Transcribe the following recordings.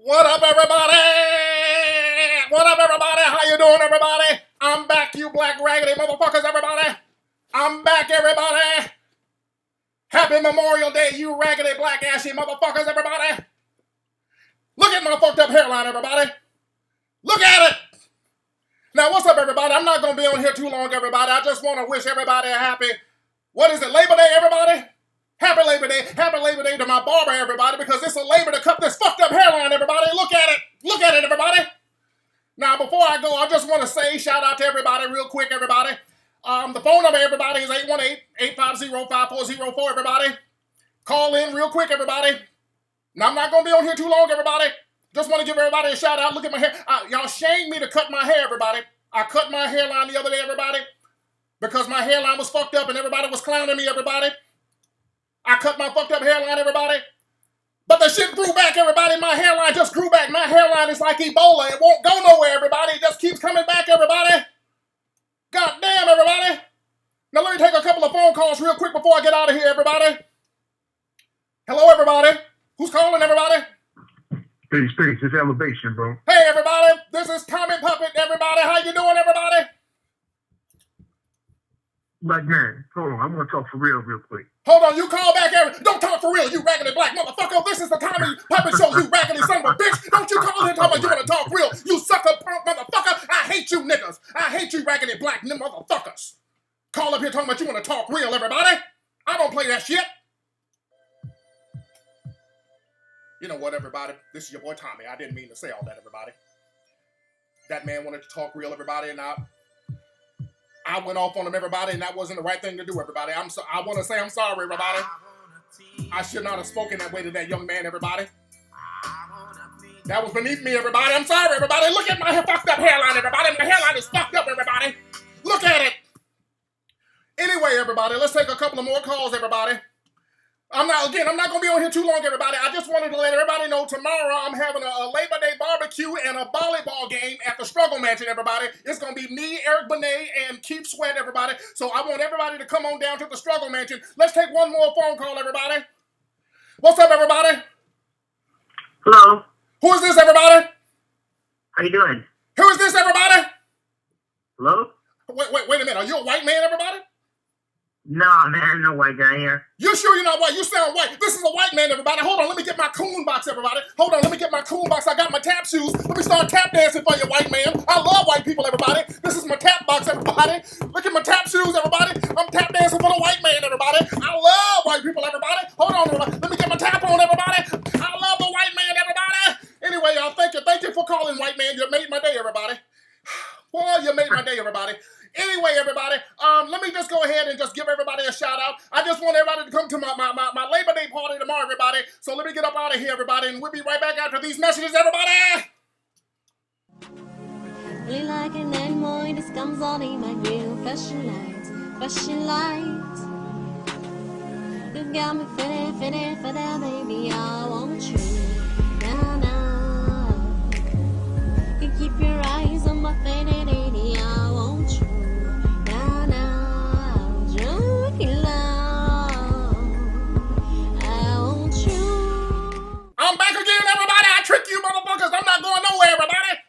What up, everybody? What up, everybody? How you doing, everybody? I'm back, you black raggedy motherfuckers, everybody. I'm back, everybody. Happy Memorial Day, you raggedy black assy motherfuckers, everybody. Look at my fucked up hairline, everybody. Look at it. Now, what's up, everybody? I'm not going to be on here too long, everybody. I just want to wish everybody a happy, what is it, Labor Day, everybody? Happy Labor Day. Happy Labor Day to my barber, everybody, because it's a labor to cut this fucked up hairline, everybody. Look at it. Look at it, everybody. Now, before I go, I just want to say, shout out to everybody real quick, everybody. The phone number, everybody, is 818-850-5404, everybody. Call in real quick, everybody. Now, I'm not going to be on here too long, everybody. Just want to give everybody a shout out. Look at my hair. Y'all shamed me to cut my hair, everybody. I cut my hairline the other day, everybody, because my hairline was fucked up and everybody was clowning me, everybody. I cut my fucked up hairline, everybody. But the shit grew back, everybody. My hairline just grew back. My hairline is like Ebola. It won't go nowhere, everybody. It just keeps coming back, everybody. God damn, everybody. Now, let me take a couple of phone calls real quick before I get out of here, everybody. Hello, everybody. Who's calling, everybody? Peace. It's elevation, bro. Hey, everybody. This is Tommy Puppet, everybody. How you doing, everybody? Black man, hold on. I want to talk for real quick. Hold on, you call back, Aaron. Don't talk for real, you raggedy black motherfucker. This is the Tommy Puppet Show, you raggedy son of a bitch. Don't you call in talking about you want to talk real, you sucker punk motherfucker. I hate you niggas. I hate you raggedy black motherfuckers. Call up here talking about you want to talk real, everybody. I don't play that shit. You know what, everybody? This is your boy Tommy. I didn't mean to say all that, everybody. That man wanted to talk real, everybody, and I went off on him, everybody, and that wasn't the right thing to do, everybody. I want to say I'm sorry, everybody. I should not have spoken that way to that young man, everybody. That was beneath me, everybody. I'm sorry, everybody. Look at my fucked up hairline, everybody. My hairline is fucked up, everybody. Look at it. Anyway, everybody, let's take a couple of more calls, everybody. I'm not going to be on here too long, everybody. I just wanted to let everybody know tomorrow I'm having a Labor Day barbecue and a volleyball game at the Struggle Mansion, everybody. It's going to be me, Eric Benet, and Keith Sweat, everybody. So I want everybody to come on down to the Struggle Mansion. Let's take one more phone call, everybody. What's up, everybody? Hello. Who is this, everybody? How you doing? Who is this, everybody? Hello? Wait a minute. Are you a white man, everybody? Nah, man, there's no white guy here. You sure you're not white? You sound white. This is a white man, everybody. Hold on, let me get my coon box, everybody. Hold on, let me get my coon box. I got my tap shoes. Let me start tap dancing for you, white man. I love white people, everybody. This is my tap box, everybody. Look at my tap shoes, everybody. I'm tap dancing for the white man, everybody. I love white people, everybody. Hold on, everybody. Let me get my tap on, everybody. I love the white man, everybody. Anyway, y'all, thank you. Thank you for calling, white man. You made my day, everybody. Boy, you made my day, everybody. Anyway, everybody, let me just go ahead and just give everybody a shout out. I just want everybody to come to my Labor Day party tomorrow, everybody. So let me get up out of here, everybody, and we'll be right back after these messages, everybody. Really like an animal, this comes on in my real flashing light. You got me feeling for that, baby, I want you. Now. You keep your eyes on my faded lady, I want you. I'm back again, everybody. I tricked you motherfuckers. I'm not going nowhere, everybody.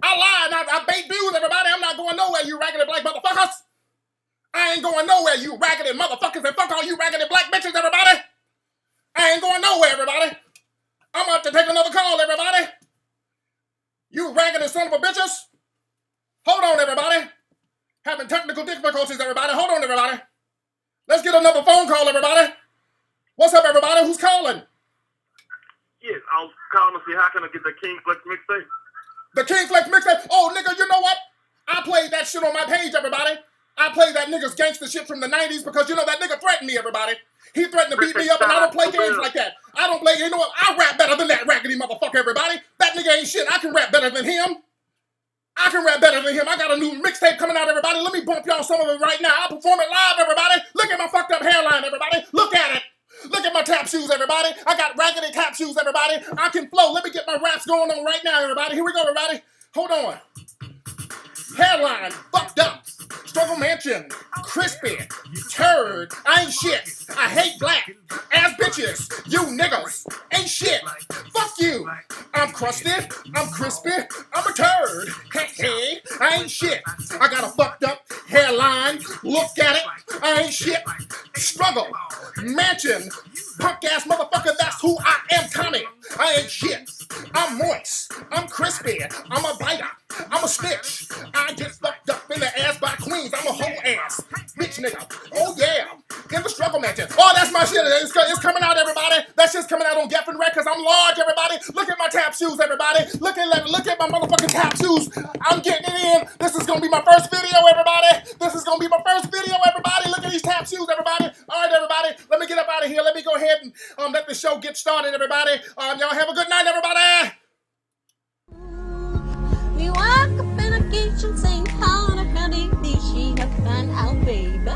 I lied. I bait views, everybody. I'm not going nowhere, you raggedy black motherfuckers. I ain't going nowhere, you raggedy motherfuckers. And fuck all you raggedy black bitches, everybody. I ain't going nowhere, everybody. I'm about to take another call, everybody. You raggedy son of a bitches. Hold on, everybody. Having technical difficulties, everybody. Hold on, everybody. Let's get another phone call, everybody. What's up, everybody? Who's calling? Yes, I was calling to see how can I get the King Flex mixtape. The King Flex mixtape? Oh, nigga, you know what? I played that shit on my page, everybody. I played that nigga's gangster shit from the 90s because, you know, that nigga threatened me, everybody. He threatened to beat me up, and I don't play games like that. I don't play, you know what? I rap better than that raggedy motherfucker, everybody. That nigga ain't shit. I can rap better than him. I got a new mixtape coming out, everybody. Let me bump y'all some of it right now. I'll perform it live, everybody. Look at my fucked up hairline, everybody. Look at it. Look at my tap shoes, everybody. I got raggedy tap shoes, everybody. I can flow. Let me get my raps going on right now, everybody. Here we go, everybody. Hold on. Hairline fucked up. Struggle Mansion, crispy, turd, I ain't shit. I hate black ass bitches. You niggas ain't shit. Fuck you. I'm crusty, I'm crispy, I'm a turd. Hey, I ain't shit. I got a fucked up hairline. Look at it. I ain't shit. Struggle Mansion, punk ass motherfucker. That's who I am, Tommy. I ain't shit. I'm moist. I'm crispy. I'm a biter. I'm a snitch. I get fucked up in the ass by queens. I'm a whole ass bitch nigga. Oh yeah. In the struggle mansion. Oh, that's my shit. It's coming out, everybody. That shit's coming out on Geffen Records. I'm large, everybody. Look at my tap shoes, everybody. Look at my motherfucking tap shoes. I'm getting it in. This is gonna be my first video, everybody. This is gonna be my first video, everybody. Look at these tap shoes, everybody. All right, everybody. Let me get up out of here. Let me go ahead and let the show get started, everybody. Y'all have a good night, everybody. We walk up in a kitchen saying, how did she have fun out, baby?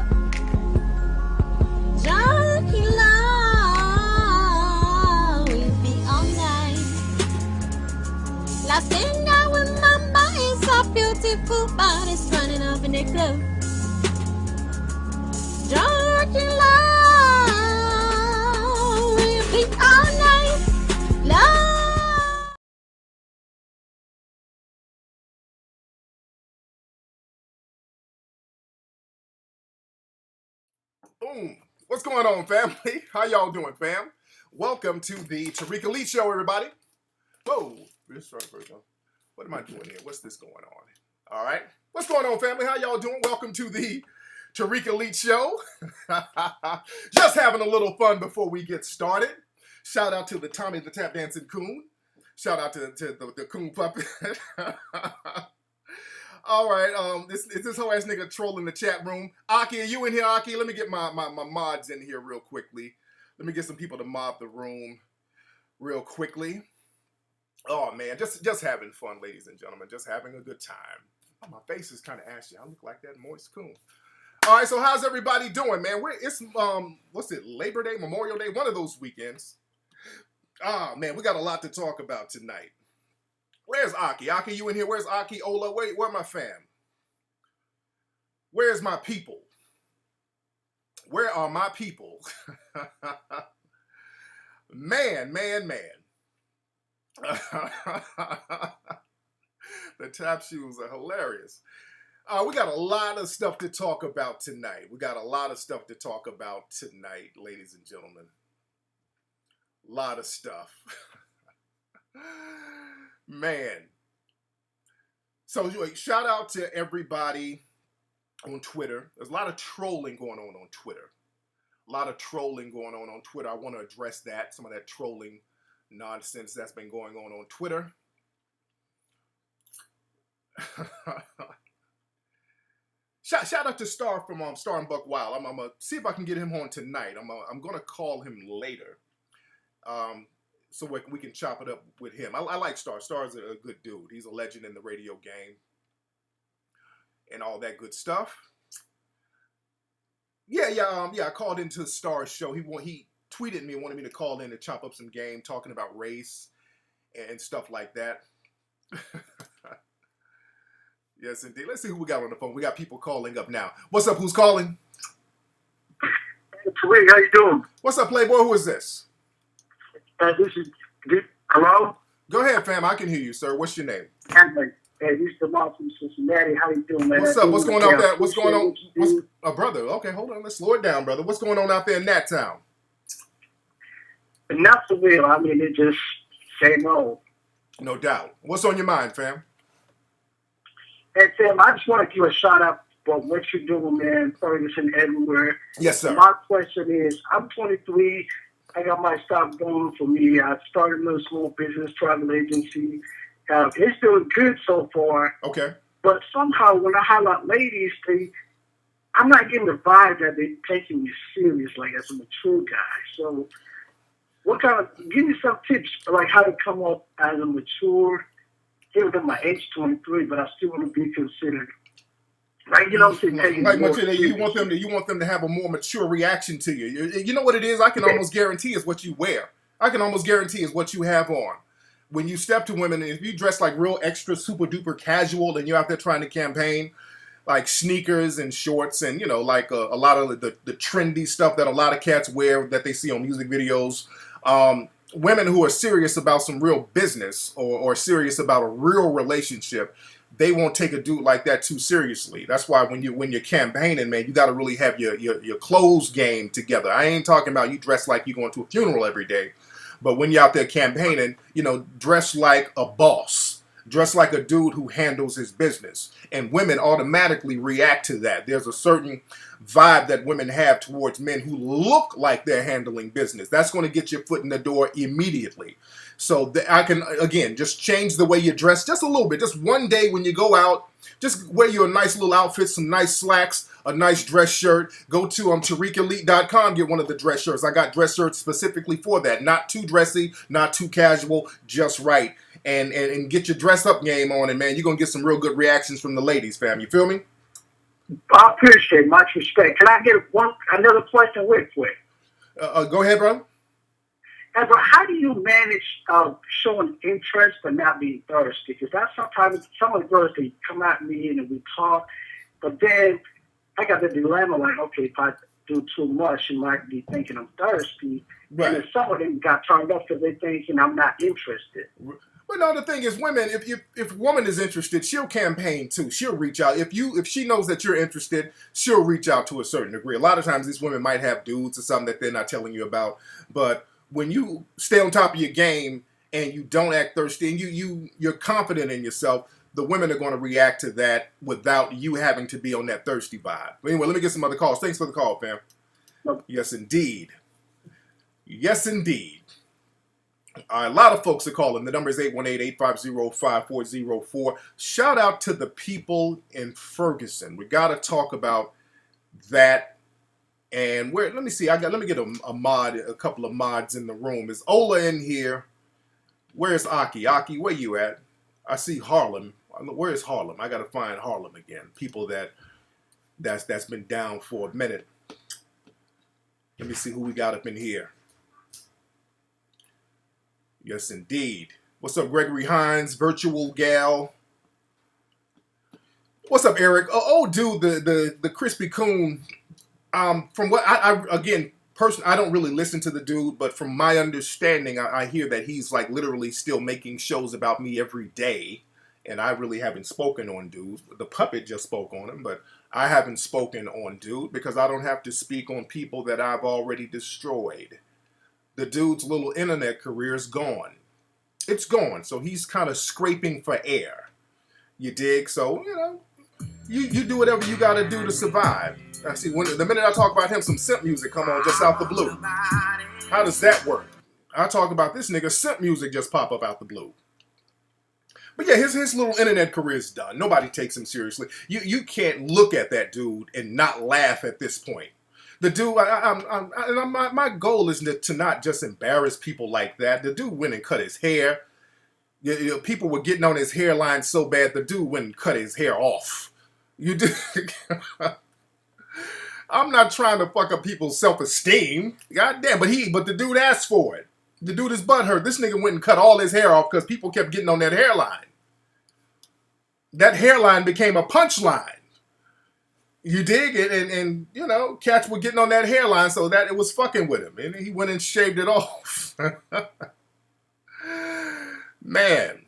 Junkie love will be all night. Last thing I remember is our beautiful bodies running off in their clothes. Junkie love will be all night. Love. Boom. What's going on, family? How y'all doing, fam? Welcome to the Tariq Elite Show, everybody. Whoa. Let's start first. What am I doing here? What's this going on? All right. What's going on, family? How y'all doing? Welcome to the Tariq Elite Show. Just having a little fun before we get started. Shout out to the Tommy the Tap Dancing Coon. Shout out to the Coon Puppet. All right, this whole ass nigga trolling the chat room. Aki, are you in here, Aki? Let me get my mods in here real quickly. Let me get some people to mob the room real quickly. Oh man, just having fun, ladies and gentlemen. Just having a good time. Oh, my face is kind of ashy. I look like that moist coon. All right, so how's everybody doing, man? It's what's it? Labor Day, Memorial Day, one of those weekends. Ah man, we got a lot to talk about tonight. Where's Aki? Aki, you in here? Where's Aki? Ola? Wait, where my fam? Where's my people? Where are my people? Man. The tap shoes are hilarious. We got a lot of stuff to talk about tonight. Ladies and gentlemen. A lot of stuff. Man. So shout out to everybody on Twitter. There's a lot of trolling going on Twitter. I want to address that. Some of that trolling nonsense that's been going on Twitter. Shout out to Star from Star and Buck Wild. I'm gonna see if I can get him on tonight. I'm gonna call him later. So we can chop it up with him. I like Star. Star's a good dude. He's a legend in the radio game and all that good stuff. I called into Star's show. He tweeted me, wanted me to call in to chop up some game, talking about race and stuff like that. Yes, indeed. Let's see who we got on the phone. We got people calling up now. What's up? Who's calling? Hey, Tariq, how you doing? What's up, Playboy? Who is this? Hello? Go ahead, fam. I can hear you, sir. What's your name? Hey, this is the boss from Cincinnati. How you doing, man? What's up? What's going on there? What's going on? Brother. Okay, hold on. Let's slow it down, brother. What's going on out there in that town? Not so real. I mean, it just same old. No doubt. What's on your mind, fam? Hey, Sam, I just want to give a shout out for what you're doing, man. Ferguson everywhere. Yes, sir. My question is, I'm 23. I got my stock going for me. I started a little small business, travel agency. It's doing good so far. Okay. But somehow when I highlight ladies, I'm not getting the vibe that they're taking me serious, like as a mature guy. So give me some tips, like how to come up as a mature, even though my age 23, but I still want to be considered. Like, you know what I'm saying? Like you want them to have a more mature reaction to you. You know what it is? I can almost guarantee is what you wear. I can almost guarantee is what you have on. When you step to women, and if you dress like real extra super duper casual and you're out there trying to campaign, like sneakers and shorts and, you know, like a lot of the trendy stuff that a lot of cats wear that they see on music videos. Women who are serious about some real business or serious about a real relationship, they won't take a dude like that too seriously. That's why when you're campaigning, man, you got to really have your clothes game together. I ain't talking about you dress like you're going to a funeral every day, but when you're out there campaigning, you know, dress like a boss. Dress like a dude who handles his business. And women automatically react to that. There's a certain vibe that women have towards men who look like they're handling business. That's going to get your foot in the door immediately. So I can, again, just change the way you dress just a little bit. Just one day when you go out, just wear you a nice little outfit, some nice slacks, a nice dress shirt. Go to TariqElite.com, get one of the dress shirts. I got dress shirts specifically for that. Not too dressy, not too casual, just right. And get your dress up game on, and man, you're going to get some real good reactions from the ladies, fam. You feel me? I appreciate it. Much respect. Can I get another question real quick? Go ahead, bro. And bro, how do you manage showing interest but not being thirsty? Because that's sometimes some of the girls, they come at me and we talk, but then I got the dilemma like, okay, if I do too much, she might be thinking I'm thirsty. Right. And then some of them got turned off because they're thinking I'm not interested. But no, the thing is, women, if a woman is interested, she'll campaign too. She'll reach out. If she knows that you're interested, she'll reach out to a certain degree. A lot of times these women might have dudes or something that they're not telling you about. But when you stay on top of your game and you don't act thirsty and you're confident in yourself, the women are going to react to that without you having to be on that thirsty vibe. But anyway, let me get some other calls. Thanks for the call, fam. Yes, indeed. Yes, indeed. A lot of folks are calling. The number is 818-850-5404. Shout out to the people in Ferguson. We got to talk about that. And let me see. Let me get a couple of mods in the room. Is Ola in here? Where's Aki? Aki, where you at? I see Harlem. Where is Harlem? I got to find Harlem again. People that's been down for a minute. Let me see who we got up in here. Yes, indeed. What's up, Gregory Hines, Virtual Gal? What's up, Eric? Oh, dude, the Crispy Coon. From what I again, personally, I don't really listen to the dude, but from my understanding, I hear that he's like literally still making shows about me every day, and I really haven't spoken on dude. The puppet just spoke on him, but I haven't spoken on dude because I don't have to speak on people that I've already destroyed. The dude's little internet career is gone. It's gone. So he's kind of scraping for air. You dig? So, you know, you do whatever you got to do to survive. I see, the minute I talk about him, some simp music come on just out the blue. How does that work? I talk about this nigga, simp music just pop up out the blue. But yeah, his little internet career is done. Nobody takes him seriously. You can't look at that dude and not laugh at this point. The dude, my goal is to not just embarrass people like that. The dude went and cut his hair. People were getting on his hairline so bad, the dude went and cut his hair off. You do. I'm not trying to fuck up people's self-esteem. God damn, but the dude asked for it. The dude is butthurt. This nigga went and cut all his hair off because people kept getting on that hairline. That hairline became a punchline. You dig it, and you know, cats were getting on that hairline so that it was fucking with him, and he went and shaved it off. Man,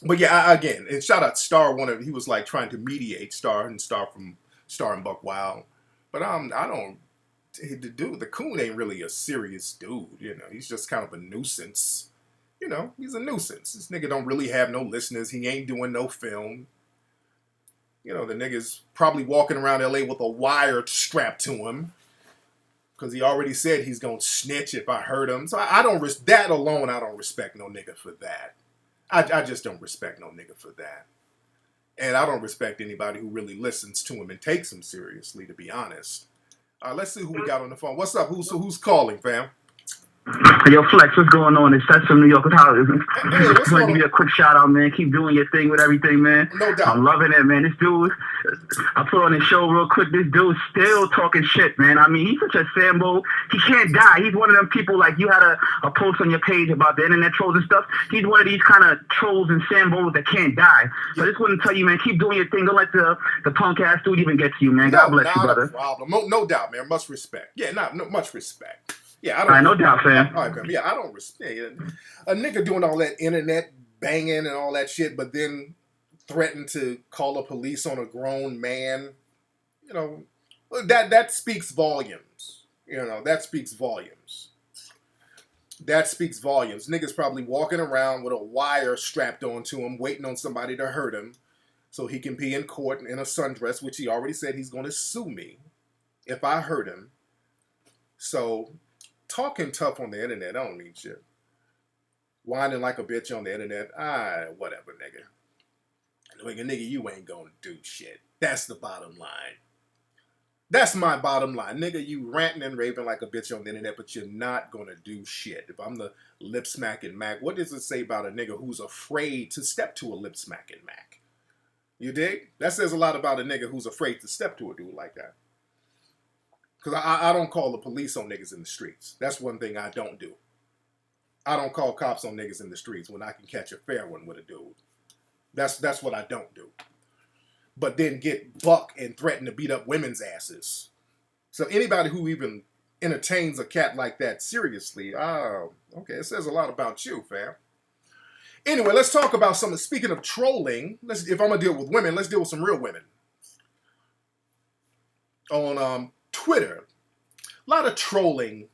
but yeah, again, and shout out Star. He was like trying to mediate Star and Buck Wild, but the coon ain't really a serious dude. You know, he's just kind of a nuisance. You know, he's a nuisance. This nigga don't really have no listeners. He ain't doing no film. You know, the nigga's probably walking around LA with a wire strapped to him because he already said he's going to snitch if I hurt him. So I don't that alone, I don't respect no nigga for that. I just don't respect no nigga for that. And I don't respect anybody who really listens to him and takes him seriously, to be honest. Let's see who we got on the phone. What's up? Who's calling, fam? Yo, Flex, what's going on? It's Seth from New York. How is it? Hey, what's Just want to going give you on? a quick shout out, man. Keep doing your thing with everything, man. No doubt. I'm loving it, man. This dude, I put on his show real quick. This dude's still talking shit, man. I mean, he's such a Sambo. He can't die. He's one of them people like you had a post on your page about the internet trolls and stuff. He's one of these kind of trolls and Sambos that can't die. So I just want to tell you, man, keep doing your thing. Don't let the punk ass dude even get to you, man. God bless you, brother. Problem. No doubt, man. Much respect. Yeah, much respect. Yeah, I don't. All right, no doubt, fam. All right, fam. Yeah, I don't respect a nigga doing all that internet banging and all that shit, but then threaten to call the police on a grown man. You know, that speaks volumes. You know, that speaks volumes. That speaks volumes. Niggas probably walking around with a wire strapped onto him, waiting on somebody to hurt him, so he can be in court in a sundress, which he already said he's going to sue me if I hurt him. So, talking tough on the internet, I don't mean shit. Whining like a bitch on the internet, whatever, nigga. Like a nigga, you ain't gonna do shit. That's the bottom line. That's my bottom line. Nigga, you ranting and raving like a bitch on the internet, but you're not gonna do shit. If I'm the lip smacking Mac, what does it say about a nigga who's afraid to step to a lip smacking Mac? You dig? That says a lot about a nigga who's afraid to step to a dude like that. Because I don't call the police on niggas in the streets. That's one thing I don't do. I don't call cops on niggas in the streets when I can catch a fair one with a dude. That's what I don't do. But then get buck and threaten to beat up women's asses. So anybody who even entertains a cat like that seriously, okay, it says a lot about you, fam. Anyway, let's talk about something. Speaking of trolling, if I'm going to deal with women, let's deal with some real women. On Twitter, a lot of trolling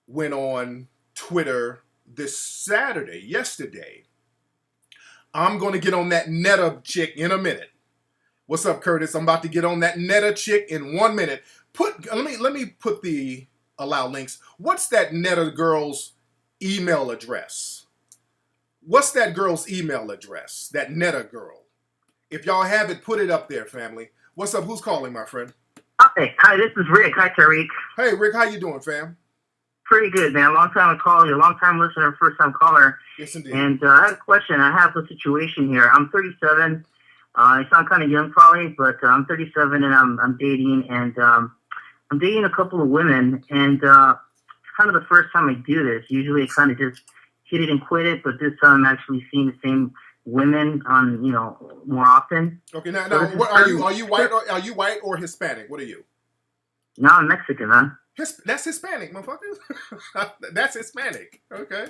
went on Twitter yesterday. I'm going to get on that Netta chick in a minute. What's up, Curtis? I'm about to get on that Netta chick in 1 minute. Let me put the allow links. What's that Netta girl's email address? What's that girl's email address? That Netta girl. If y'all have it, put it up there, family. What's up? Who's calling, my friend? Hi, this is Rick. Hi, Tariq. Hey, Rick, how you doing, fam? Pretty good, man. Long time caller, long time listener, first time caller. Yes, indeed. And I had a question. I have a situation here. I'm 37. I sound kind of young, probably, but I'm 37 and I'm dating, and I'm dating a couple of women, and it's kind of the first time I do this. Usually, I kind of just hit it and quit it, but this time I'm actually seeing the same women on, more often. Okay, now what are you? Are you white or Hispanic? What are you? No, I'm Mexican, man. That's Hispanic, motherfucker. That's Hispanic. Okay.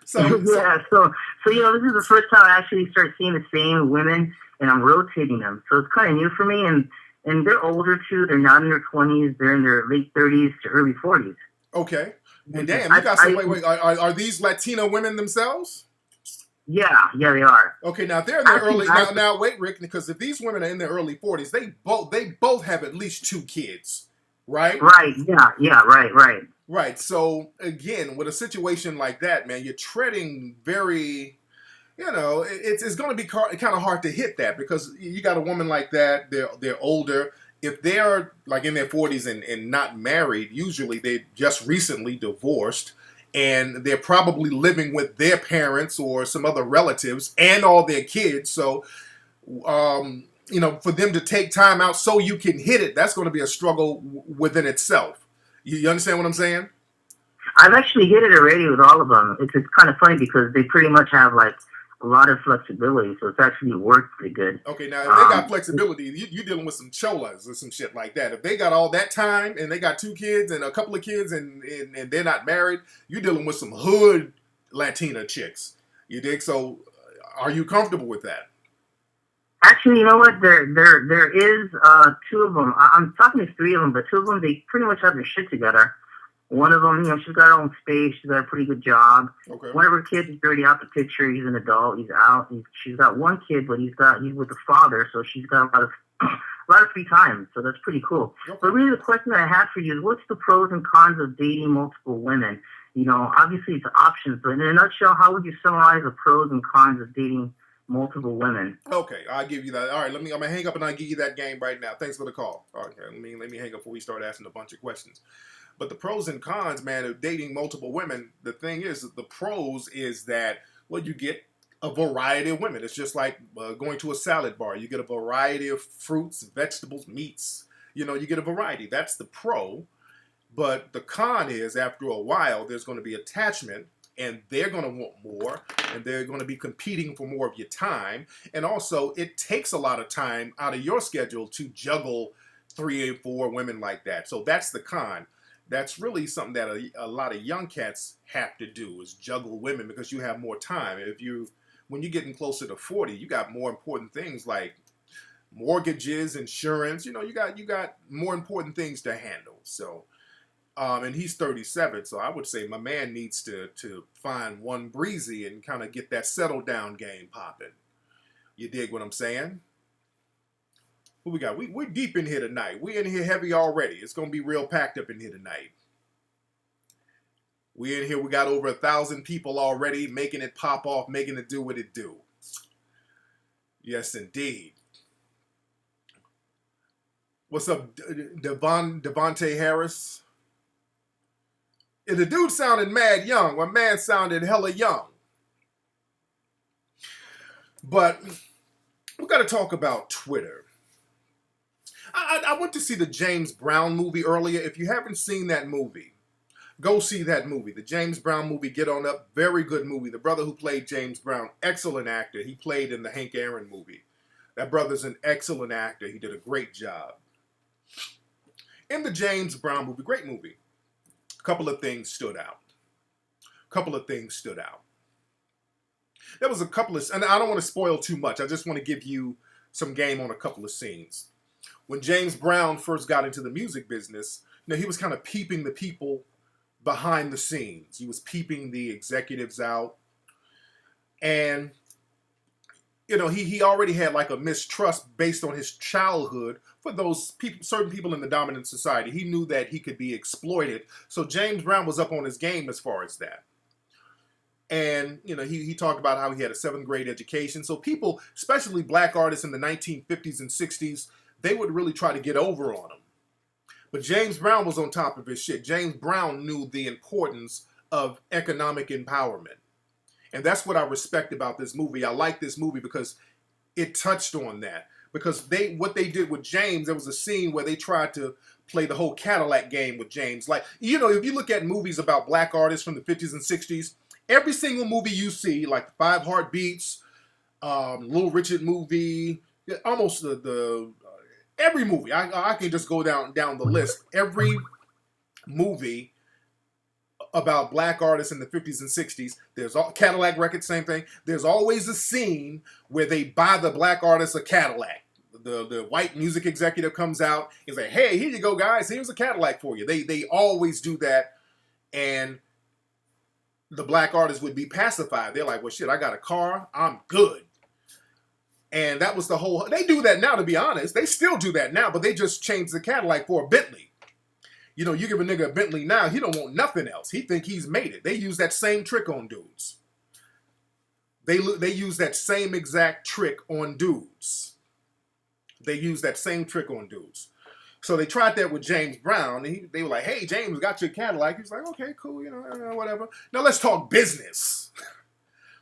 So yeah, so this is the first time I actually start seeing the same women, and I'm rotating them. So it's kind of new for me, and they're older too. They're not in their 20s. They're in their late 30s to early 40s. Okay. And damn, you got some. Wait. Are these Latino women themselves? Yeah, they are. Okay, now they're in their early. Now wait, Rick, because if these women are in their early 40s, they both have at least 2 kids, right? Right. Yeah. Right. Right. So again, with a situation like that, man, you're treading very. It's going to be kind of hard to hit that because you got a woman like that. They're older. If they're like in their 40s and not married, usually they just recently divorced. And they're probably living with their parents or some other relatives and all their kids. So, for them to take time out so you can hit it, that's going to be a struggle within itself. You understand what I'm saying? I've actually hit it already with all of them. It's kind of funny because they pretty much have like a lot of flexibility, so it's actually worked pretty good. Okay, now if they got flexibility, you're dealing with some cholas or some shit like that. If they got all that time and they got 2 kids and a couple of kids and they're not married, you're dealing with some hood Latina chicks. You dig? So, are you comfortable with that? Actually, you know what? There is 2 of them. I'm talking to 3 of them, but 2 of them, they pretty much have their shit together. One of them, she's got her own space. She's got a pretty good job. Okay. One of her kids is already out the picture. He's an adult. He's out. She's got 1 kid, but he's with the father, so she's got a lot of free time. So that's pretty cool. Okay. But really, the question that I have for you is, what's the pros and cons of dating multiple women? Obviously it's options, but in a nutshell, how would you summarize the pros and cons of dating multiple women? Okay, I'll give you that. All right, I'm gonna hang up and I'll give you that game right now. Thanks for the call. Okay, let me hang up before we start asking a bunch of questions. But the pros and cons, man, of dating multiple women, the thing is, the pros is that, well, you get a variety of women. It's just like going to a salad bar. You get a variety of fruits, vegetables, meats. You get a variety. That's the pro. But the con is, after a while, there's going to be attachment, and they're going to want more, and they're going to be competing for more of your time. And also, it takes a lot of time out of your schedule to juggle 3 or 4 women like that. So that's the con. That's really something that a lot of young cats have to do, is juggle women, because you have more time. When you're getting closer to 40, you got more important things like mortgages, insurance. You got more important things to handle. So, and he's 37, so I would say my man needs to find one breezy and kind of get that settle down game popping. You dig what I'm saying? Who we got? We're deep in here tonight. We're in here heavy already. It's going to be real packed up in here tonight. We're in here. We got over 1,000 people already, making it pop off, making it do what it do. Yes, indeed. What's up, Devontae Harris? Yeah, the dude sounded mad young. My man sounded hella young. But we got to talk about Twitter. I went to see the James Brown movie earlier. If you haven't seen that movie, go see that movie. The James Brown movie, get on up. Very good movie. The brother who played James Brown, excellent actor. He played in the Hank Aaron movie. That brother's an excellent actor. He did a great job. In the James Brown movie, great movie. A couple of things stood out. There was a couple of, and I don't want to spoil too much. I just want to give you some game on a couple of scenes. When James Brown first got into the music business, he was kind of peeping the people behind the scenes. He was peeping the executives out. And, he already had like a mistrust based on his childhood for those people, certain people in the dominant society. He knew that he could be exploited. So James Brown was up on his game as far as that. And, he talked about how he had a 7th grade education. So people, especially black artists in the 1950s and 60s, they would really try to get over on him. But James Brown was on top of his shit. James Brown knew the importance of economic empowerment. And that's what I respect about this movie. I like this movie because it touched on that. Because what they did with James, there was a scene where they tried to play the whole Cadillac game with James. Like, if you look at movies about black artists from the 50s and 60s, every single movie you see, like 5 Heartbeats, Little Richard movie, almost every movie, I can just go down the list. Every movie about black artists in the 50s and 60s, there's Cadillac Records, same thing. There's always a scene where they buy the black artist a Cadillac. The white music executive comes out and say, "Hey, here you go, guys. Here's a Cadillac for you." They always do that, and the black artists would be pacified. They're like, "Well, shit, I got a car. I'm good." And that was the whole... They do that now, to be honest. They still do that now, but they just changed the Cadillac for a Bentley. You give a nigga a Bentley now, he don't want nothing else. He think he's made it. They use that same trick on dudes. They use that same exact trick on dudes. So they tried that with James Brown. And they were like, "Hey, James, we got your Cadillac." He's like, "Okay, cool, whatever. Now let's talk business."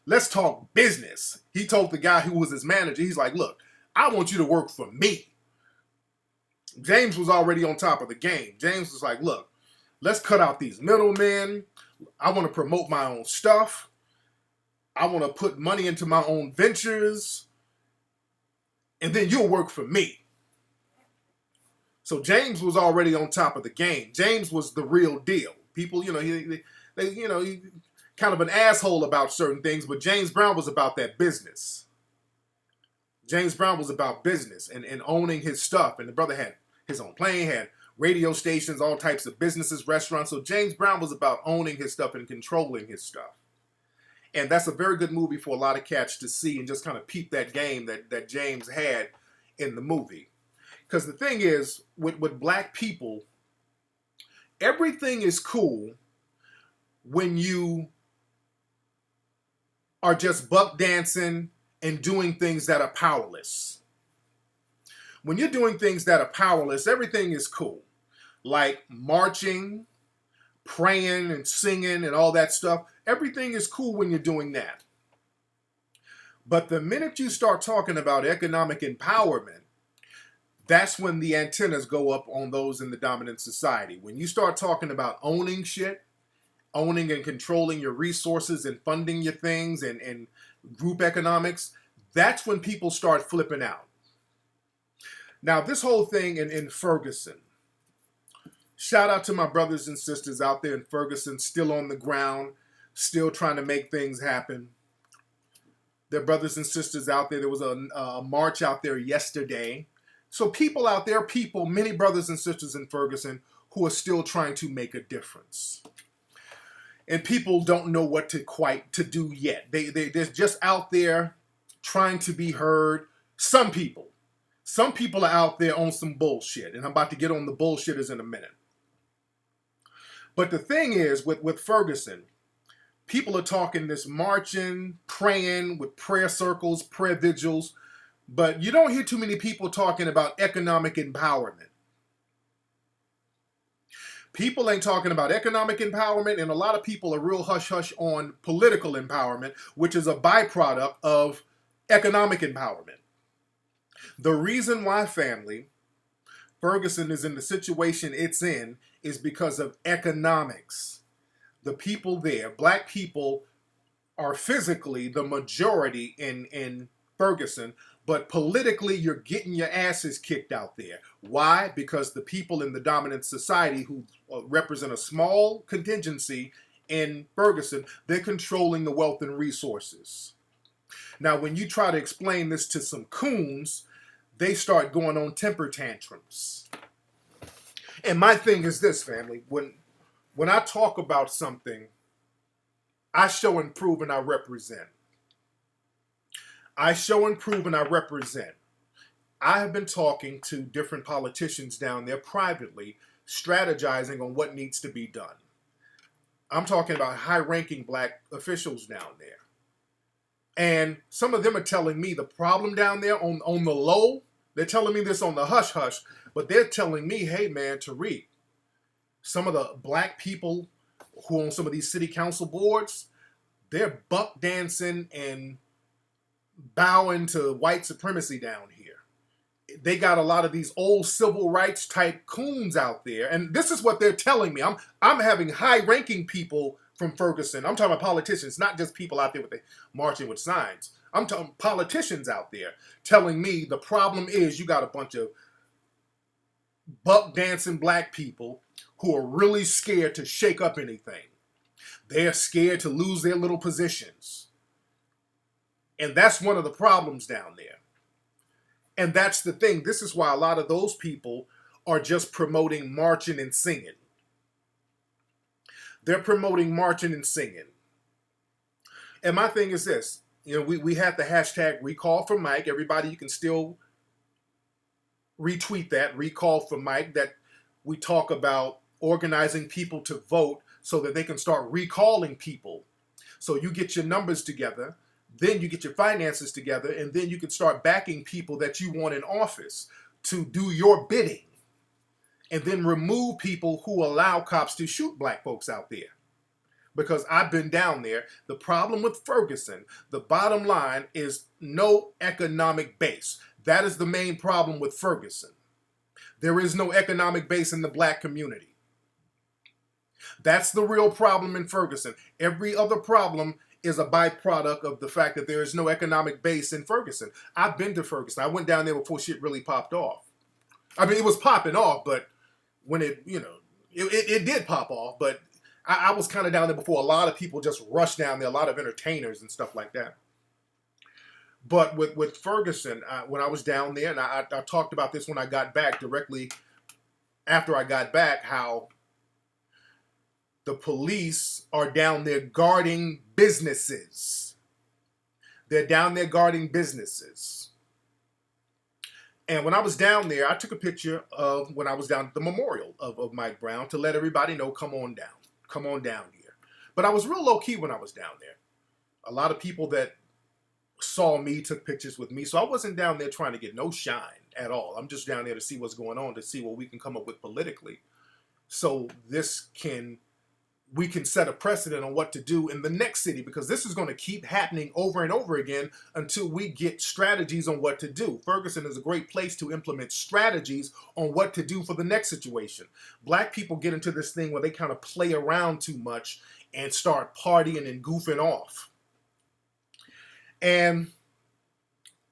Let's talk business. He told the guy who was his manager, he's like, "Look, I want you to work for me." James was already on top of the game. James was like, "Look, let's cut out these middlemen. I want to promote my own stuff. I want to put money into my own ventures. And then you'll work for me." So James was already on top of the game. James was the real deal. People, he kind of an asshole about certain things, but James Brown was about that business. James Brown was about business and owning his stuff. And the brother had his own plane, had radio stations, all types of businesses, restaurants. So James Brown was about owning his stuff and controlling his stuff. And that's a very good movie for a lot of cats to see and just kind of peep that game that James had in the movie. Because the thing is, with black people, everything is cool when you are just buck dancing and doing things that are powerless. When you're doing things that are powerless, everything is cool. Like marching, praying and singing and all that stuff. Everything is cool when you're doing that. But the minute you start talking about economic empowerment, that's when the antennas go up on those in the dominant society. When you start talking about owning shit, owning and controlling your resources and funding your things and group economics, that's when people start flipping out. Now, this whole thing in Ferguson, shout out to my brothers and sisters out there in Ferguson, still on the ground, still trying to make things happen. Their brothers and sisters out there. There was a march out there yesterday. So people out there, many brothers and sisters in Ferguson who are still trying to make a difference. And people don't know what to do yet. They're just out there trying to be heard. Some people are out there on some bullshit. And I'm about to get on the bullshitters in a minute. But the thing is, with Ferguson, people are talking this marching, praying with prayer circles, prayer vigils, but you don't hear too many people talking about economic empowerment. People ain't talking about economic empowerment, and a lot of people are real hush-hush on political empowerment, which is a byproduct of economic empowerment. The reason why, family, Ferguson is in the situation it's in is because of economics. The people there, black people, are physically the majority in Ferguson, but politically you're getting your asses kicked out there. Why? Because the people in the dominant society who represent a small contingency in Ferguson, they're controlling the wealth and resources. Now, when you try to explain this to some coons, they start going on temper tantrums. And my thing is this, family, when I talk about something, I show and prove and I represent. I show and prove and I represent. I have been talking to different politicians down there privately, strategizing on what needs to be done. I'm talking about high-ranking black officials down there. And some of them are telling me the problem down there on the low, they're telling me this on the hush-hush, but they're telling me, hey man, Tariq, some of the black people who on some of these city council boards, they're buck dancing and bowing to white supremacy down here. They got a lot of these old civil rights type coons out there, and this is what they're telling me. I'm having high-ranking people from Ferguson. I'm talking about politicians, not just people out there with the marching with signs. I'm talking politicians out there telling me the problem is you got a bunch of buck dancing black people who are really scared to shake up anything. They're scared to lose their little positions. And that's one of the problems down there. And that's the thing. This is why a lot of those people are just promoting marching and singing. They're promoting marching and singing. And my thing is this. You know, we have the hashtag recall for Mike. Everybody, you can still retweet that, recall for Mike, that we talk about organizing people to vote so that they can start recalling people. So you get your numbers together. Then you get your finances together, and then you can start backing people that you want in office to do your bidding. And then remove people who allow cops to shoot black folks out there. Because I've been down there. The problem with Ferguson, the bottom line is no economic base. That is the main problem with Ferguson. There is no economic base in the black community. That's the real problem in Ferguson. Every other problem is a byproduct of the fact that there is no economic base in Ferguson. I've been to Ferguson. I went down there before shit really popped off. I mean, it was popping off, but when it did pop off, but I was kind of down there before a lot of people just rushed down there, a lot of entertainers and stuff like that. But with Ferguson, when I was down there, and I talked about this when I got back, directly after I got back, how the police are down there guarding businesses. They're down there guarding businesses. And when I was down there, I took a picture of when I was down at the memorial of Mike Brown to let everybody know, come on down. Come on down here. But I was real low-key when I was down there. A lot of people that saw me took pictures with me. So I wasn't down there trying to get no shine at all. I'm just down there to see what's going on, to see what we can come up with politically. So this can we can set a precedent on what to do in the next city, because this is going to keep happening over and over again until we get strategies on what to do. Ferguson is a great place to implement strategies on what to do for the next situation. Black people get into this thing where they kind of play around too much and start partying and goofing off. And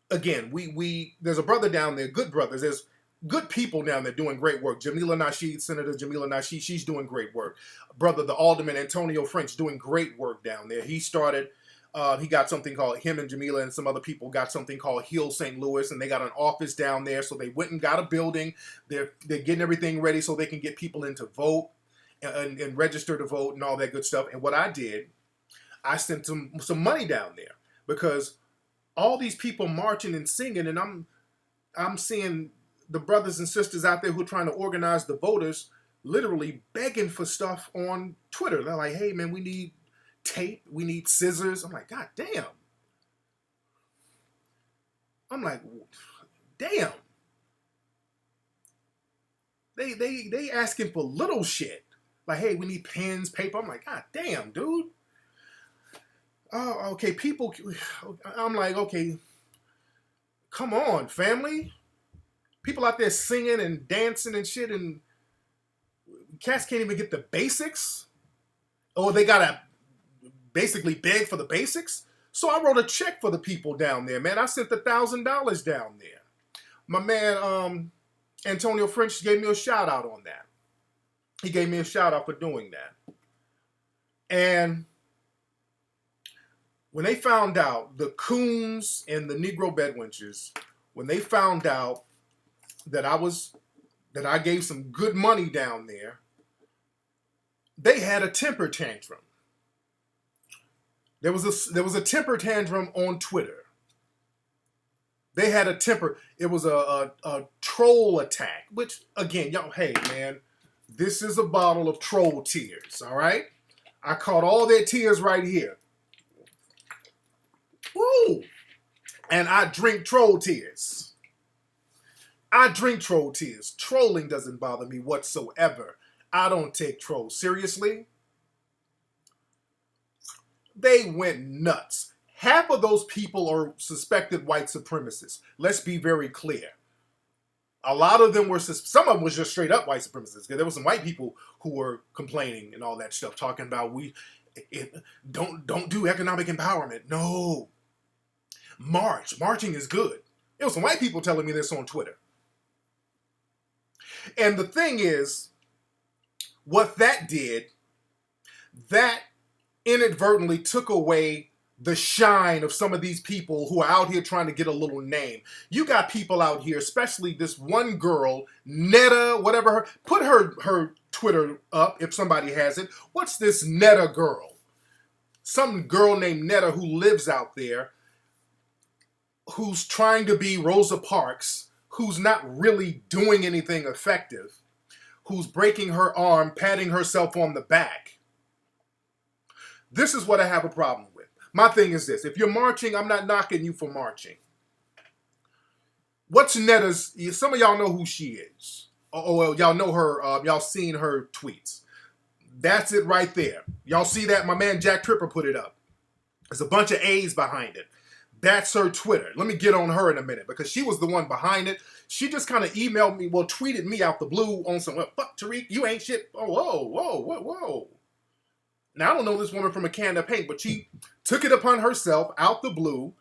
again, we there's a brother down there, good brothers. There's good people down there doing great work. Jamila Nasheed, Senator Jamila Nasheed, she's doing great work. Brother, the Alderman Antonio French, doing great work down there. He started, he got something called, him and Jamila and some other people got something called Heal St. Louis, and they got an office down there. So they went and got a building. They're getting everything ready so they can get people in to vote and register to vote and all that good stuff. And what I did, I sent some money down there, because all these people marching and singing, and I'm seeing the brothers and sisters out there who are trying to organize the voters literally begging for stuff on Twitter. They're like, hey man, we need tape, we need scissors. I'm like, God damn. I'm like, damn. They asking for little shit. Like, hey, we need pens, paper. I'm like, God damn, dude. Oh, okay, people. I'm like, okay, come on, family. People out there singing and dancing and shit, and cats can't even get the basics. Or they gotta basically beg for the basics. So I wrote a check for the people down there, man. I sent $1,000 down there. My man Antonio French gave me a shout out on that. He gave me a shout out for doing that. And when they found out, the coons and the Negro bedwenches, when they found out that I gave some good money down there, they had a temper tantrum. There was a temper tantrum on Twitter. They had a temper. It was a troll attack, which again, y'all, hey man, this is a bottle of troll tears, all right? I caught all their tears right here. Woo! And I drink troll tears. I drink troll tears. Trolling doesn't bother me whatsoever. I don't take trolls seriously. They went nuts. Half of those people are suspected white supremacists. Let's be very clear. A lot of them were, some of them was just straight up white supremacists. There were some white people who were complaining and all that stuff, talking about don't do economic empowerment. No. Marching is good. There were some white people telling me this on Twitter. And the thing is, what that did, that inadvertently took away the shine of some of these people who are out here trying to get a little name. You got people out here, especially this one girl, Netta, whatever put her Twitter up if somebody has it. What's this Netta girl? Some girl named Netta who lives out there, who's trying to be Rosa Parks, who's not really doing anything effective, who's breaking her arm, patting herself on the back. This is what I have a problem with. My thing is this. If you're marching, I'm not knocking you for marching. What's Netta's, some of y'all know who she is. Oh, well, y'all know her, y'all seen her tweets. That's it right there. Y'all see that? My man Jack Tripper put it up. There's a bunch of A's behind it. That's her Twitter. Let me get on her in a minute, because she was the one behind it. She just kind of emailed me, well, tweeted me out the blue on some, well, fuck Tariq, you ain't shit. Oh, whoa. Now, I don't know this woman from a can of paint, but she took it upon herself out the blue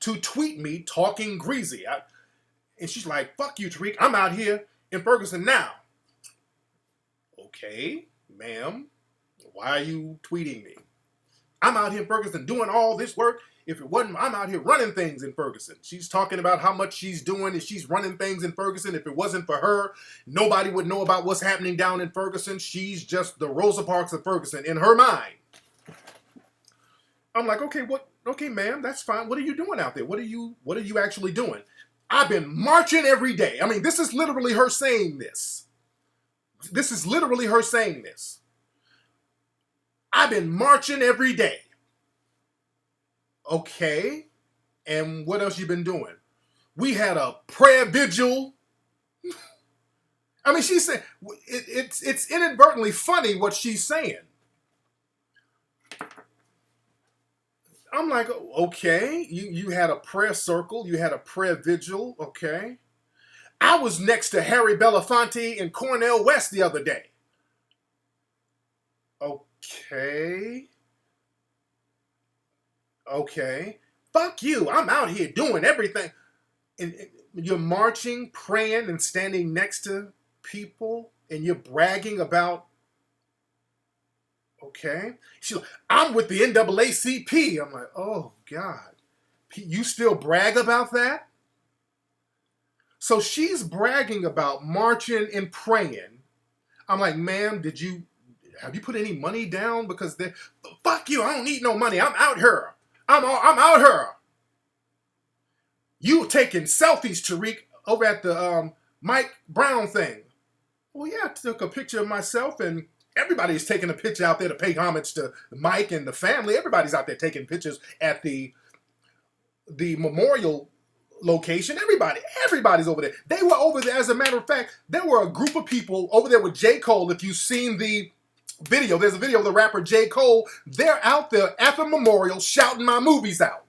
to tweet me talking greasy. And she's like, fuck you, Tariq. I'm out here in Ferguson now. Okay, ma'am, why are you tweeting me? I'm out here in Ferguson doing all this work. If it wasn't, I'm out here running things in Ferguson. She's talking about how much she's doing and she's running things in Ferguson. If it wasn't for her, nobody would know about what's happening down in Ferguson. She's just the Rosa Parks of Ferguson in her mind. I'm like, okay, ma'am, that's fine. What are you doing out there? What are you actually doing? I've been marching every day. I mean, this is literally her saying this. I've been marching every day. Okay, and what else you been doing? We had a prayer vigil. I mean, she said it's inadvertently funny what she's saying. I'm like, okay, you had a prayer circle, you had a prayer vigil, okay. I was next to Harry Belafonte and Cornel West the other day. Okay. Okay. Fuck you. I'm out here doing everything. And you're marching, praying, and standing next to people, and you're bragging about, okay. She's like, I'm with the NAACP. I'm like, oh, God. You still brag about that? So she's bragging about marching and praying. I'm like, ma'am, have you put any money down? Because fuck you, I don't need no money. I'm out here. I'm out here. You taking selfies, Tariq, over at the Mike Brown thing. Well, yeah, I took a picture of myself, and everybody's taking a picture out there to pay homage to Mike and the family. Everybody's out there taking pictures at the memorial location. Everybody's over there. They were over there. As a matter of fact, there were a group of people over there with J. Cole. If you've seen the video, there's a video of the rapper J. Cole. They're out there at the memorial shouting my movies out.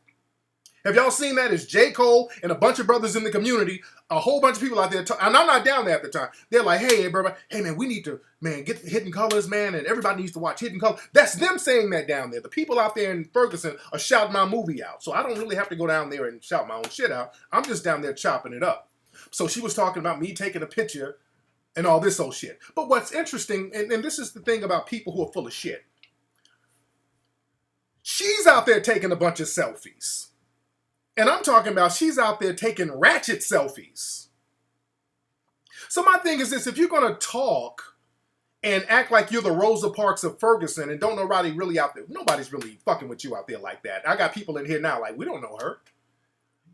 Have y'all seen that? It's J. Cole and a bunch of brothers in the community, a whole bunch of people out there, and I'm not down there at the time. They're like, hey, brother, hey, man, we need to, man, get Hidden Colors, man, and everybody needs to watch Hidden Colors. That's them saying that down there. The people out there in Ferguson are shouting my movie out. So I don't really have to go down there and shout my own shit out. I'm just down there chopping it up. So she was talking about me taking a picture and all this old shit. But what's interesting, and this is the thing about people who are full of shit. She's out there taking a bunch of selfies. And I'm talking about she's out there taking ratchet selfies. So my thing is this, if you're going to talk and act like you're the Rosa Parks of Ferguson and don't know nobody really out there, nobody's really fucking with you out there like that. I got people in here now like, we don't know her.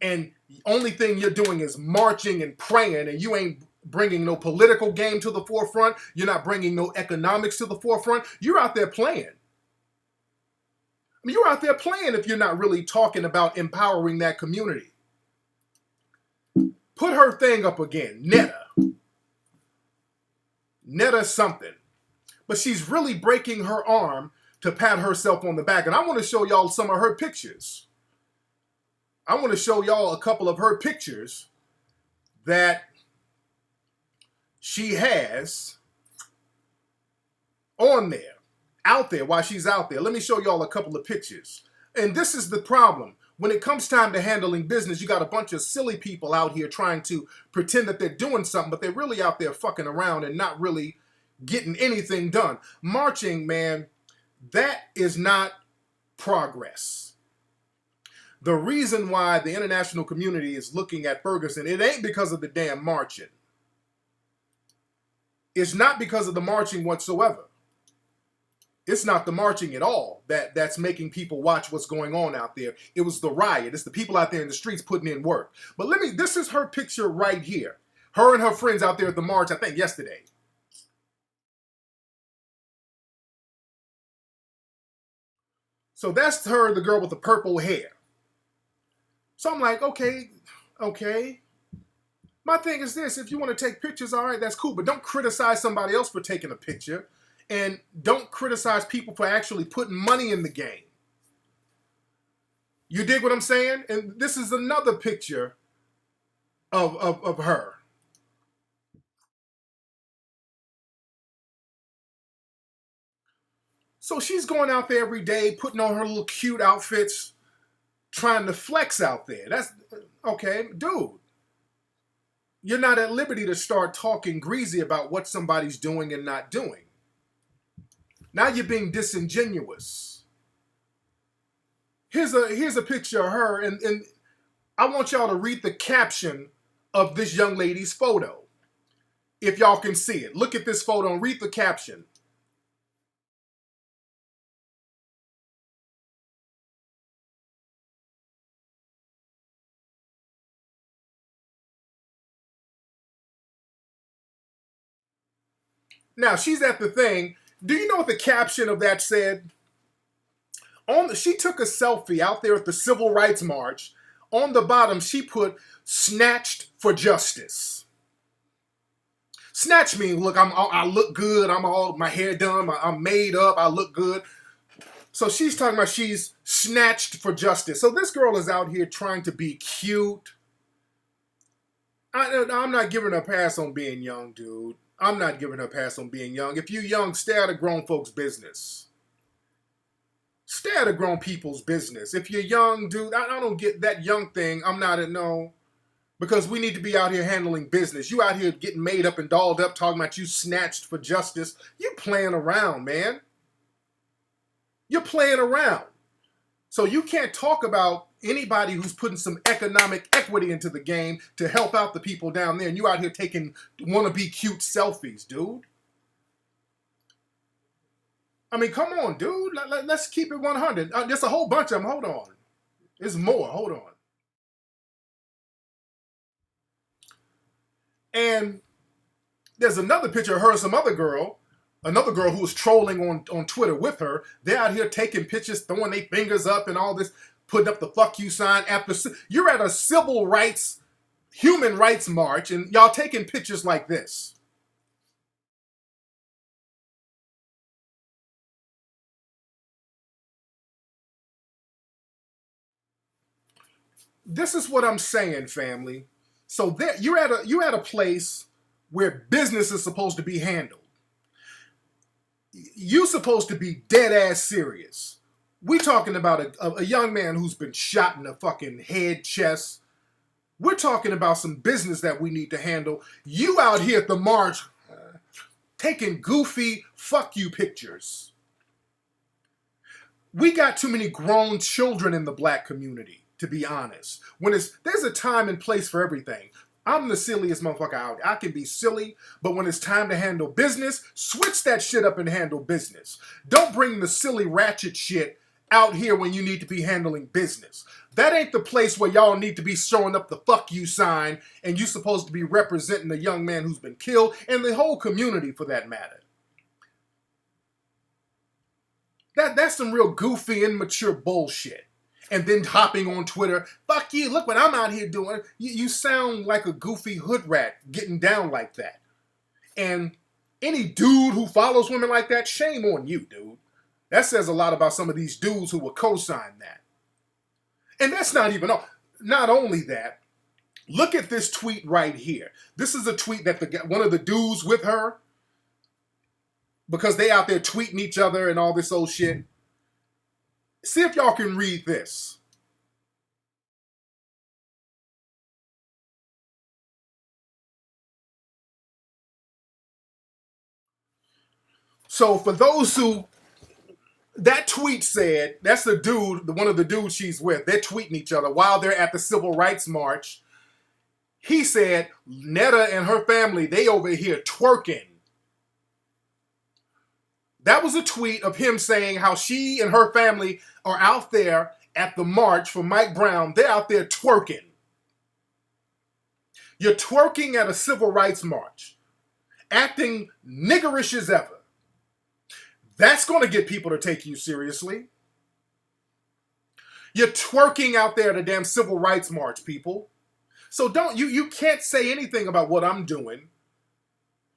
And the only thing you're doing is marching and praying, and you ain't bringing no political game to the forefront. You're not bringing no economics to the forefront. You're out there playing. I mean, you're out there playing if you're not really talking about empowering that community. Put her thing up again, Netta something. But she's really breaking her arm to pat herself on the back. And I want to show y'all some of her pictures. I want to show y'all a couple of her pictures that she has on there. Out there while she's out there. Let me show y'all a couple of pictures. And this is the problem. When it comes time to handling business, you got a bunch of silly people out here trying to pretend that they're doing something, but they're really out there fucking around and not really getting anything done. Marching, man, that is not progress. The reason why the international community is looking at Ferguson, it ain't because of the damn marching. It's not because of the marching whatsoever. It's not the marching at all that's making people watch what's going on out there. It was the riot. It's the people out there in the streets putting in work. But this is her picture right here. Her and her friends out there at the march, I think yesterday. So that's her, the girl with the purple hair. So I'm like, okay. My thing is this, if you want to take pictures, all right, that's cool. But don't criticize somebody else for taking a picture. And don't criticize people for actually putting money in the game. You dig what I'm saying? And this is another picture of her. So she's going out there every day, putting on her little cute outfits, trying to flex out there. That's, okay, dude. You're not at liberty to start talking greasy about what somebody's doing and not doing. Now you're being disingenuous. Here's a picture of her, and I want y'all to read the caption of this young lady's photo. If y'all can see it. Look at this photo and read the caption. Now, she's at the thing. Do you know what the caption of that said? She took a selfie out there at the Civil Rights March. On the bottom, she put, "Snatched for justice." Snatch means, look, I look good. I'm all, my hair done. I'm made up. I look good. So she's talking about she's snatched for justice. So this girl is out here trying to be cute. I'm not giving her a pass on being young, dude. I'm not giving her a pass on being young. If you young, stay out of grown folks' business. Stay out of grown people's business. If you're young, dude, I don't get that young thing. I'm not a no. Because we need to be out here handling business. You out here getting made up and dolled up talking about you snatched for justice. You playing around, man. You're playing around. So you can't talk about anybody who's putting some economic equity into the game to help out the people down there. And you out here taking wannabe cute selfies, dude. I mean, come on, dude. Let's keep it 100. There's a whole bunch of them. Hold on. There's more. Hold on. And there's another picture of her and some other girl, another girl who was trolling on Twitter with her. They're out here taking pictures, throwing their fingers up and all this, putting up the fuck you sign after. You're at a civil rights, human rights march, and y'all taking pictures like this. This is what I'm saying, family. So there, you're at a place where business is supposed to be handled. You're supposed to be dead ass serious. We're talking about a young man who's been shot in the fucking head, chest. We're talking about some business that we need to handle. You out here at the march taking goofy fuck you pictures. We got too many grown children in the black community, to be honest. There's a time and place for everything. I'm the silliest motherfucker out. I can be silly, but when it's time to handle business, switch that shit up and handle business. Don't bring the silly ratchet shit out here when you need to be handling business. That ain't the place where y'all need to be showing up the fuck you sign and you supposed to be representing the young man who's been killed and the whole community for that matter. That's some real goofy, immature bullshit. And then hopping on Twitter, fuck you, look what I'm out here doing. You sound like a goofy hood rat getting down like that. And any dude who follows women like that, shame on you, dude. That says a lot about some of these dudes who will co-sign that. And that's not even all. Not only that, look at this tweet right here. This is a tweet that one of the dudes with her, because they out there tweeting each other and all this old shit. See if y'all can read this. So for those who, that tweet said, that's the dude, one of the dudes she's with, they're tweeting each other while they're at the Civil Rights March. He said, Netta and her family, they over here twerking. That was a tweet of him saying how she and her family are out there at the march for Mike Brown. They're out there twerking. You're twerking at a civil rights march, acting niggerish as ever. That's going to get people to take you seriously. You're twerking out there at a damn civil rights march, people. So you can't say anything about what I'm doing,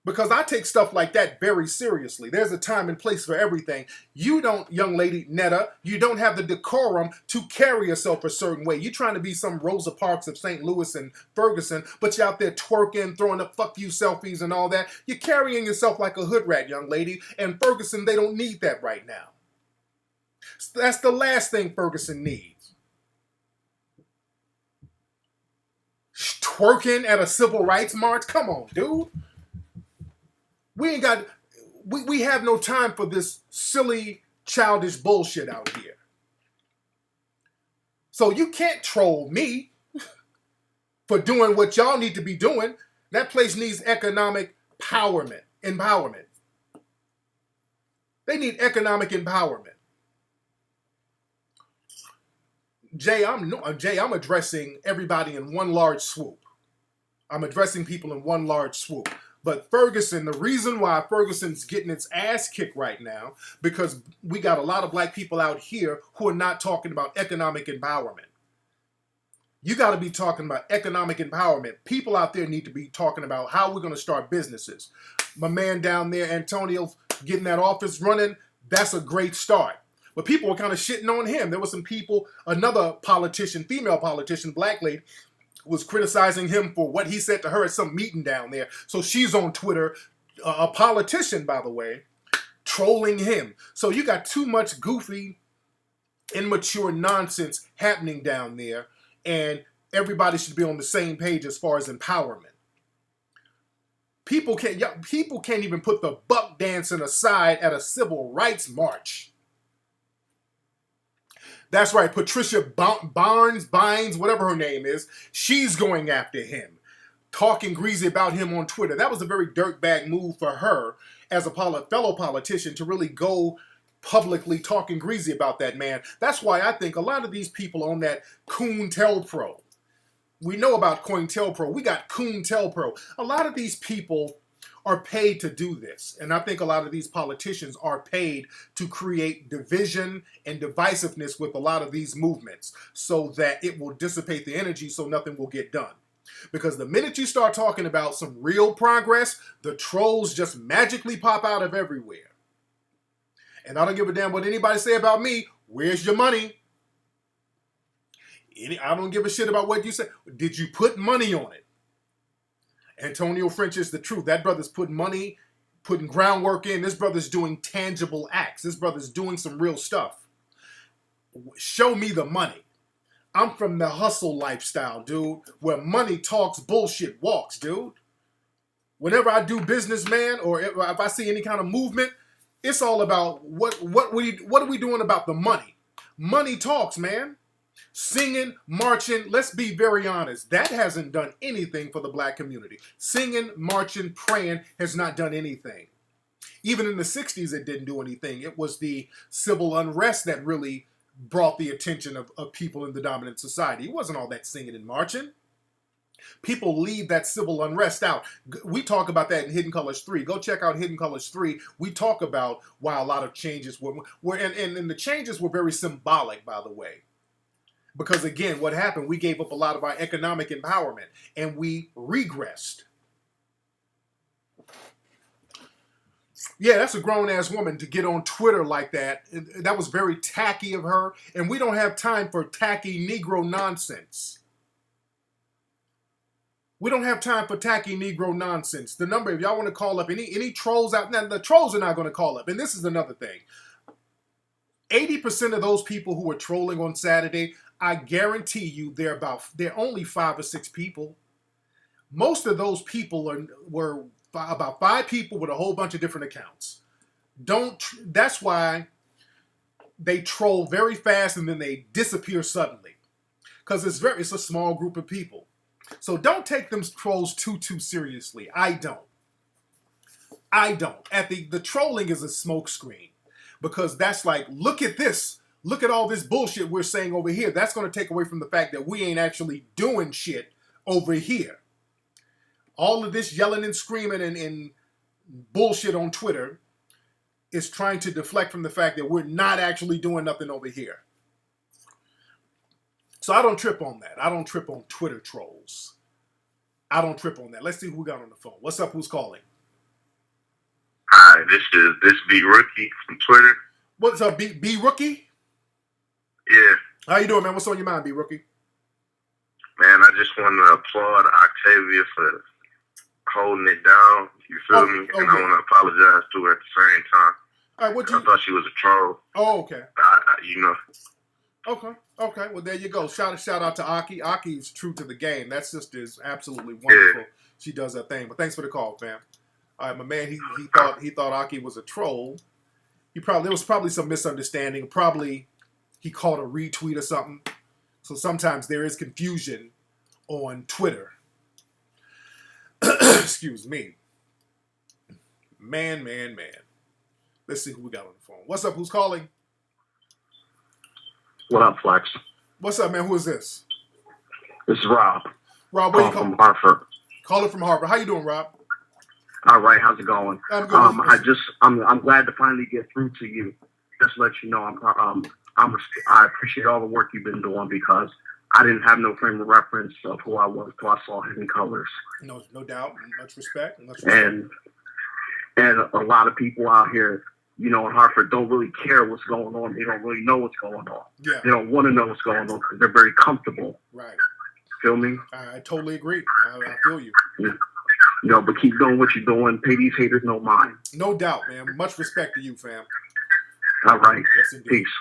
because I take stuff like that very seriously. There's a time and place for everything. You don't, young lady Netta, you don't have the decorum to carry yourself a certain way. You're trying to be some Rosa Parks of St. Louis and Ferguson, but you're out there twerking, throwing up fuck you selfies and all that. You're carrying yourself like a hood rat, young lady. And Ferguson, they don't need that right now. That's the last thing Ferguson needs. Twerking at a civil rights march? Come on, dude. We have no time for this silly, childish bullshit out here. So you can't troll me for doing what y'all need to be doing. That place needs economic empowerment. They need economic empowerment. Jay, I'm addressing everybody in one large swoop. I'm addressing people in one large swoop. But Ferguson, the reason why Ferguson's getting its ass kicked right now, because we got a lot of black people out here who are not talking about economic empowerment. You got to be talking about economic empowerment. People out there need to be talking about how we're going to start businesses. My man down there, Antonio, getting that office running, that's a great start. But people were kind of shitting on him. There was some people, another politician, female politician, black lady, was criticizing him for what he said to her at some meeting down there. So she's on Twitter, a politician, by the way, trolling him. So you got too much goofy, immature nonsense happening down there, and everybody should be on the same page as far as empowerment. People can't even put the buck dancing aside at a civil rights march. That's right, Patricia Bynes, whatever her name is, she's going after him, talking greasy about him on Twitter. That was a very dirtbag move for her as a fellow politician to really go publicly talking greasy about that man. That's why I think a lot of these people on that COINTELPRO, we know about COINTELPRO, we got COINTELPRO. A lot of these people are paid to do this. And I think a lot of these politicians are paid to create division and divisiveness with a lot of these movements so that it will dissipate the energy so nothing will get done. Because the minute you start talking about some real progress, the trolls just magically pop out of everywhere. And I don't give a damn what anybody say about me. Where's your money? I don't give a shit about what you say. Did you put money on it? Antonio French is the truth. That brother's putting money, putting groundwork in. This brother's doing tangible acts. This brother's doing some real stuff. Show me the money. I'm from the hustle lifestyle, dude, where money talks, bullshit walks, dude. Whenever I do business, man, or if I see any kind of movement, it's all about what are we doing about the money? Money talks, man. Singing, marching, let's be very honest, that hasn't done anything for the black community. Singing, marching, praying has not done anything. Even in the 60s, it didn't do anything. It was the civil unrest that really brought the attention of people in the dominant society. It wasn't all that singing and marching. People leave that civil unrest out. We talk about that in Hidden Colors 3. Go check out Hidden Colors 3. We talk about why a lot of changes were and the changes were very symbolic, by the way. Because again, what happened, we gave up a lot of our economic empowerment and we regressed. Yeah, that's a grown-ass woman to get on Twitter like that. That was very tacky of her. And we don't have time for tacky Negro nonsense. We don't have time for tacky Negro nonsense. The number, if y'all want to call up any trolls out, now the trolls are not going to call up. And this is another thing. 80% of those people who were trolling on Saturday, I guarantee you they're only 5 or 6 people. Most of those people were about 5 people with a whole bunch of different accounts. That's why they troll very fast and then they disappear suddenly. Because it's a small group of people. So don't take them trolls too seriously. I don't. The trolling is a smokescreen. Because that's like, look at this. Look at all this bullshit we're saying over here. That's going to take away from the fact that we ain't actually doing shit over here. All of this yelling and screaming and bullshit on Twitter is trying to deflect from the fact that we're not actually doing nothing over here. So I don't trip on that. I don't trip on Twitter trolls. I don't trip on that. Let's see who we got on the phone. What's up? Who's calling? Hi, this B Rookie from Twitter. What's up, B Rookie? Yeah. How you doing, man? What's on your mind, B Rookie? Man, I just want to applaud Octavia for holding it down. You feel me? And I want to apologize to her at the same time. All right, I thought she was a troll. Oh, okay. Okay. Well, there you go. Shout out to Aki. Aki is true to the game. That sister is absolutely wonderful. Yeah. She does her thing. But thanks for the call, fam. All right, my man. He thought Aki was a troll. There was probably some misunderstanding. Probably he caught a retweet or something. So sometimes there is confusion on Twitter. Excuse me. Man. Let's see who we got on the phone. What's up? Who's calling? What up, Flex? What's up, man? Who is this? This is Rob. Rob, where you calling from Hartford. Calling from Hartford. How you doing, Rob? All right, how's it going? I'm good. I'm glad to finally get through to you. Just to let you know, I appreciate all the work you've been doing because I didn't have no frame of reference of who I was until I saw Hidden Colors. No doubt. Much respect. And a lot of people out here in Hartford don't really care what's going on. They don't really know what's going on. Yeah. They don't want to know what's going on because they're very comfortable. Right. Feel me? I totally agree. I feel you. Yeah. But keep doing what you're doing. Pay these haters no mind. No doubt, man. Much respect to you, fam. All right. Yes, indeed. Peace.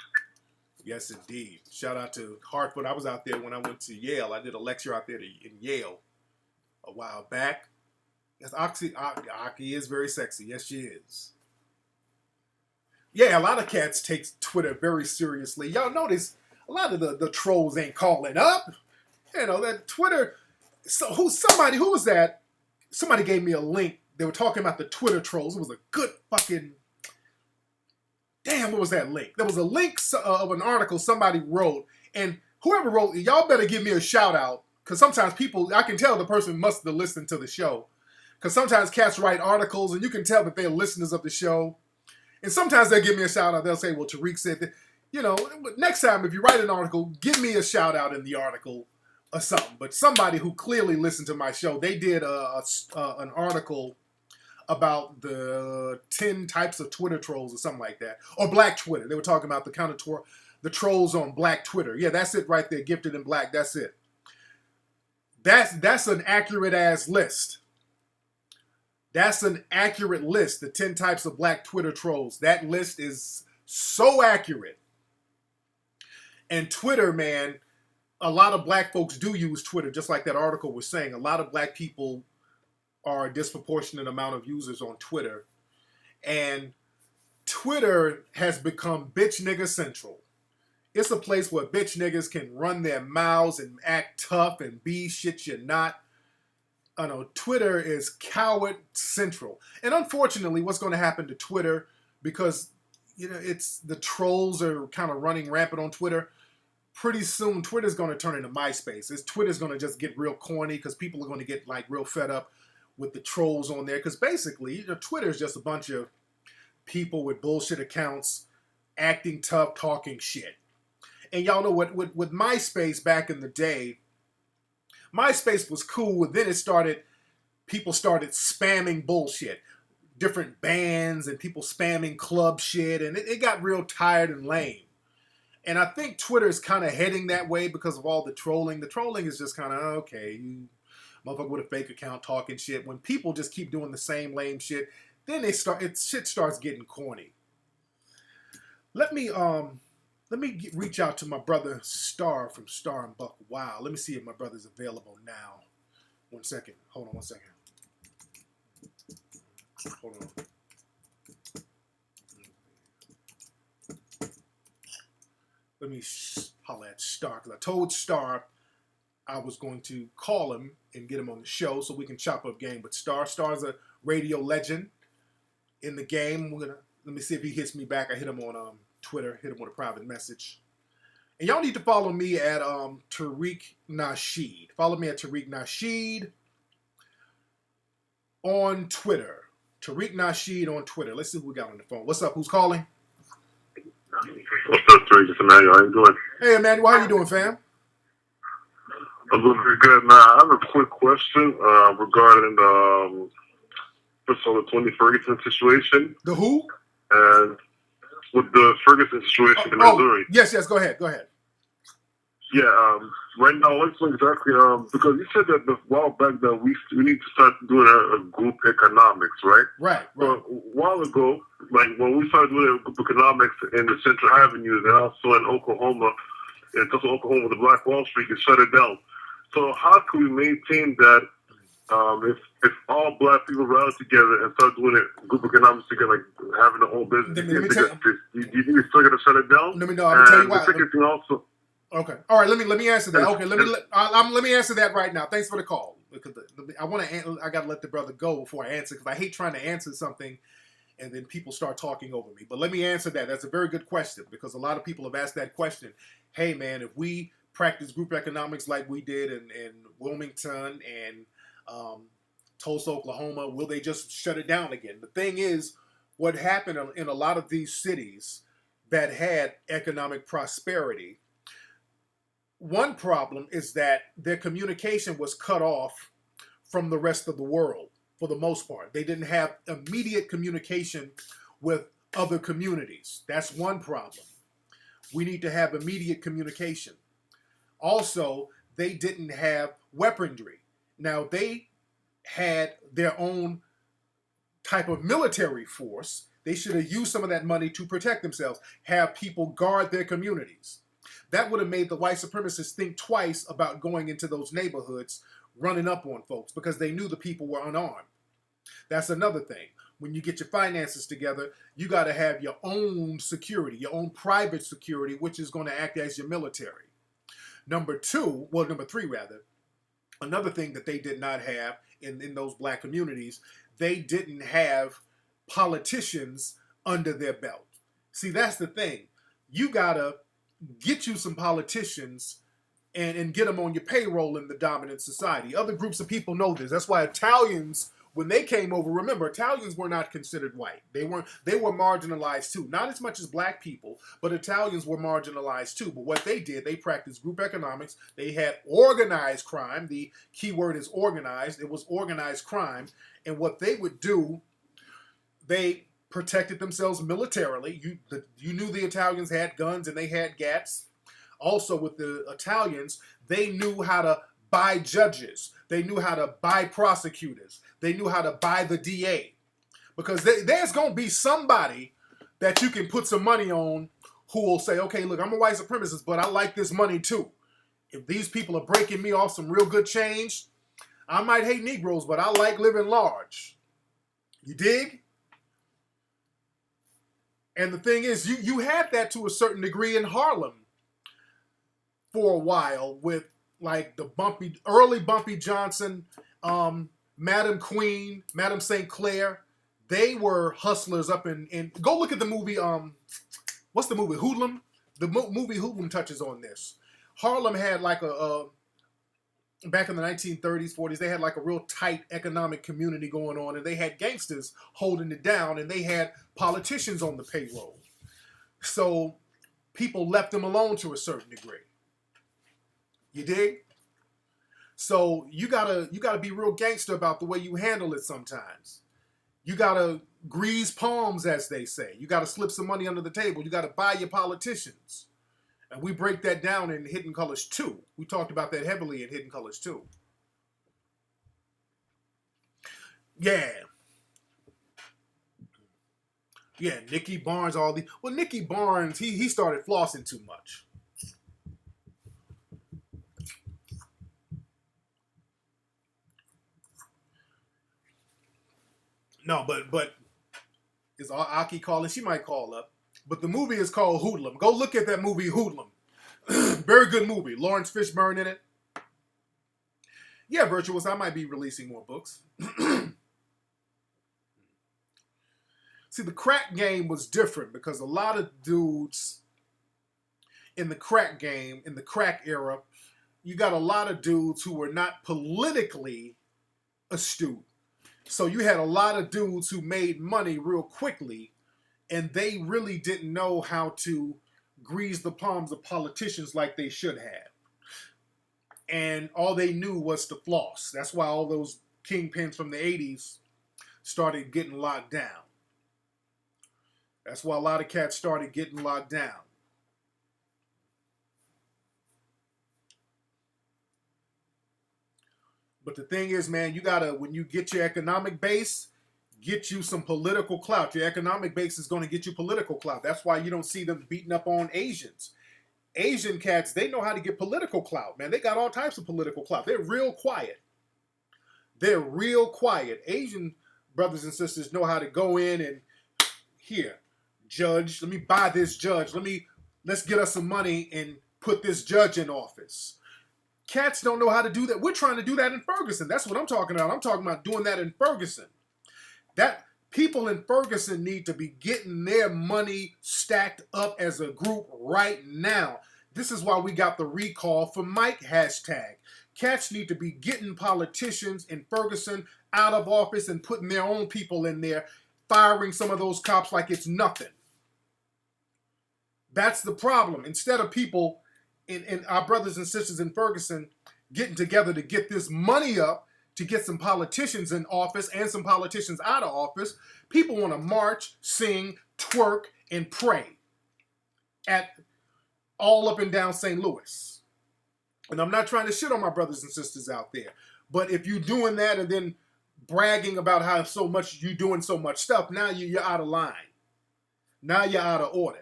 Yes, indeed. Shout out to Hartford. I was out there when I went to Yale. I did a lecture out there in Yale a while back. Yes, Aki is very sexy. Yes, she is. Yeah, a lot of cats take Twitter very seriously. Y'all notice a lot of the trolls ain't calling up. That Twitter. So who was that? Somebody gave me a link. They were talking about the Twitter trolls. It was a good fucking. Damn, what was that link? There was a link of an article somebody wrote, and whoever wrote it, y'all better give me a shout out, because sometimes I can tell the person must have listened to the show, because sometimes cats write articles, and you can tell that they're listeners of the show, and sometimes they'll give me a shout out. They'll say, well, Tariq said that. Next time, if you write an article, give me a shout out in the article or something, but somebody who clearly listened to my show, they did an article about the 10 types of Twitter trolls or something like that. Or Black Twitter. They were talking about the trolls on Black Twitter. Yeah, that's it right there. Gifted in Black. That's it. That's an accurate ass list. That's an accurate list. The 10 types of Black Twitter trolls. That list is so accurate. And Twitter, man, a lot of black folks do use Twitter, just like that article was saying. A lot of black people are a disproportionate amount of users on Twitter. And Twitter has become bitch nigga central. It's a place where bitch niggas can run their mouths and act tough and be shit you're not. I know Twitter is coward central. And unfortunately, what's going to happen to Twitter, because it's the trolls are kind of running rampant on Twitter. Pretty soon, Twitter's going to turn into MySpace. Twitter's going to just get real corny because people are going to get like real fed up with the trolls on there, because basically Twitter is just a bunch of people with bullshit accounts acting tough, talking shit. And y'all know what with MySpace back in the day, MySpace was cool, and then people started spamming bullshit, different bands and people spamming club shit, and it got real tired and lame. And I think Twitter is kind of heading that way because of all the trolling. The trolling is just kind of, okay, you motherfucker with a fake account talking shit. When people just keep doing the same lame shit, then shit starts getting corny. Let me reach out to my brother Star from Star and Buck. Wow, let me see if my brother's available now. 1 second. Hold on 1 second. Hold on. Let me holler at Star, because I told Star I was going to call him and get him on the show so we can chop up game. But Star's a radio legend in the game. Let me see if he hits me back. I hit him on Twitter, hit him with a private message. And y'all need to follow me at Tariq Nasheed. Follow me at Tariq Nasheed on Twitter. Tariq Nasheed on Twitter. Let's see who we got on the phone. What's up? Who's calling? What's up, Tariq? It's Emmanuel. How you doing? Hey, Emmanuel. How you doing, fam? I'm doing very good. Now, I have a quick question regarding first of all, the Tony Ferguson situation. The who? And with the Ferguson situation in Missouri. Yes. Go ahead. Yeah, right now, let's look exactly, because you said that a while back that we need to start doing a group economics, right? Right. So a while ago, like when we started doing group economics in the Central Avenue and also in Oklahoma, the Black Wall Street, it shut it down. So how can we maintain that if all black people rally together and start doing it group economics together, like having the whole business? Do you think we're still gonna shut it down? Let me know. I'm gonna tell you why. The second thing also. Okay. All right. Let me answer that. Okay. Let me answer that right now. Thanks for the call. Because I gotta let the brother go before I answer, because I hate trying to answer something and then people start talking over me. But let me answer that. That's a very good question, because a lot of people have asked that question. Hey, man, if we practice group economics like we did in Wilmington and Tulsa, Oklahoma, will they just shut it down again? The thing is, what happened in a lot of these cities that had economic prosperity, one problem is that their communication was cut off from the rest of the world for the most part. They didn't have immediate communication with other communities. That's one problem. We need to have immediate communication. Also, they didn't have weaponry. Now, they had their own type of military force. They should have used some of that money to protect themselves, have people guard their communities. That would have made the white supremacists think twice about going into those neighborhoods, running up on folks, because they knew the people were unarmed. That's another thing. When you get your finances together, you got to have your own security, your own private security, which is going to act as your military. Number three, another thing that they did not have in those black communities, they didn't have politicians under their belt. See, that's the thing. You got to get you some politicians and get them on your payroll in the dominant society. Other groups of people know this. That's why Italians, when they came over, remember, Italians were not considered white. They were marginalized too. Not as much as black people, but Italians were marginalized too. But what they did, they practiced group economics. They had organized crime. The key word is organized. It was organized crime. And what they would do, they protected themselves militarily. You knew the Italians had guns and they had gats. Also with the Italians, they knew how to buy judges. They knew how to buy prosecutors. They knew how to buy the DA. Because there's going to be somebody that you can put some money on who will say, okay, look, I'm a white supremacist, but I like this money too. If these people are breaking me off some real good change, I might hate Negroes, but I like living large. You dig? And the thing is, you had that to a certain degree in Harlem for a while with like the early Bumpy Johnson, Madam Queen, Madam St. Clair. They were hustlers up in go look at the movie, what's the movie, Hoodlum? The movie Hoodlum touches on this. Harlem had like back in the 1930s, 40s, they had like a real tight economic community going on, and they had gangsters holding it down, and they had politicians on the payroll. So people left them alone to a certain degree. You dig? So you gotta be real gangster about the way you handle it sometimes. You gotta grease palms, as they say. You gotta slip some money under the table. You gotta buy your politicians. And we break that down in Hidden Colors 2. We talked about that heavily in Hidden Colors 2. Yeah. Yeah, Nicky Barnes, all these. Well, Nicky Barnes, he started flossing too much. No, but is Aki calling? She might call up. But the movie is called Hoodlum. Go look at that movie, Hoodlum. Very good movie. Lawrence Fishburne in it. Yeah, Virtuous, I might be releasing more books. See, the crack game was different because a lot of dudes in the crack game, in the crack era, you got a lot of dudes who were not politically astute. So you had a lot of dudes who made money real quickly, and they really didn't know how to grease the palms of politicians like they should have. And all they knew was to floss. That's why all those kingpins from the 80s started getting locked down. That's why a lot of cats started getting locked down. But the thing is, man, you gotta, when you get your economic base, get you some political clout. Your economic base is going to get you political clout. That's why you don't see them beating up on Asians. Asian cats, they know how to get political clout, man. They got all types of political clout. They're real quiet. They're real quiet. Asian brothers and sisters know how to go in and, here, judge, let me buy this judge. Let's get us some money and put this judge in office. Cats don't know how to do that. We're trying to do that in Ferguson. That's what I'm talking about. I'm talking about doing that in Ferguson. That people in Ferguson need to be getting their money stacked up as a group right now. This is why we got the recall for Mike hashtag. Cats need to be getting politicians in Ferguson out of office and putting their own people in there, firing some of those cops like it's nothing. That's the problem. Instead of people in our brothers and sisters in Ferguson getting together to get this money up, to get some politicians in office and some politicians out of office, people want to march, sing, twerk, and pray at all up and down St. Louis. And I'm not trying to shit on my brothers and sisters out there, but if you're doing that and then bragging about how so much you doing so much stuff, now you're out of line. Now you're out of order.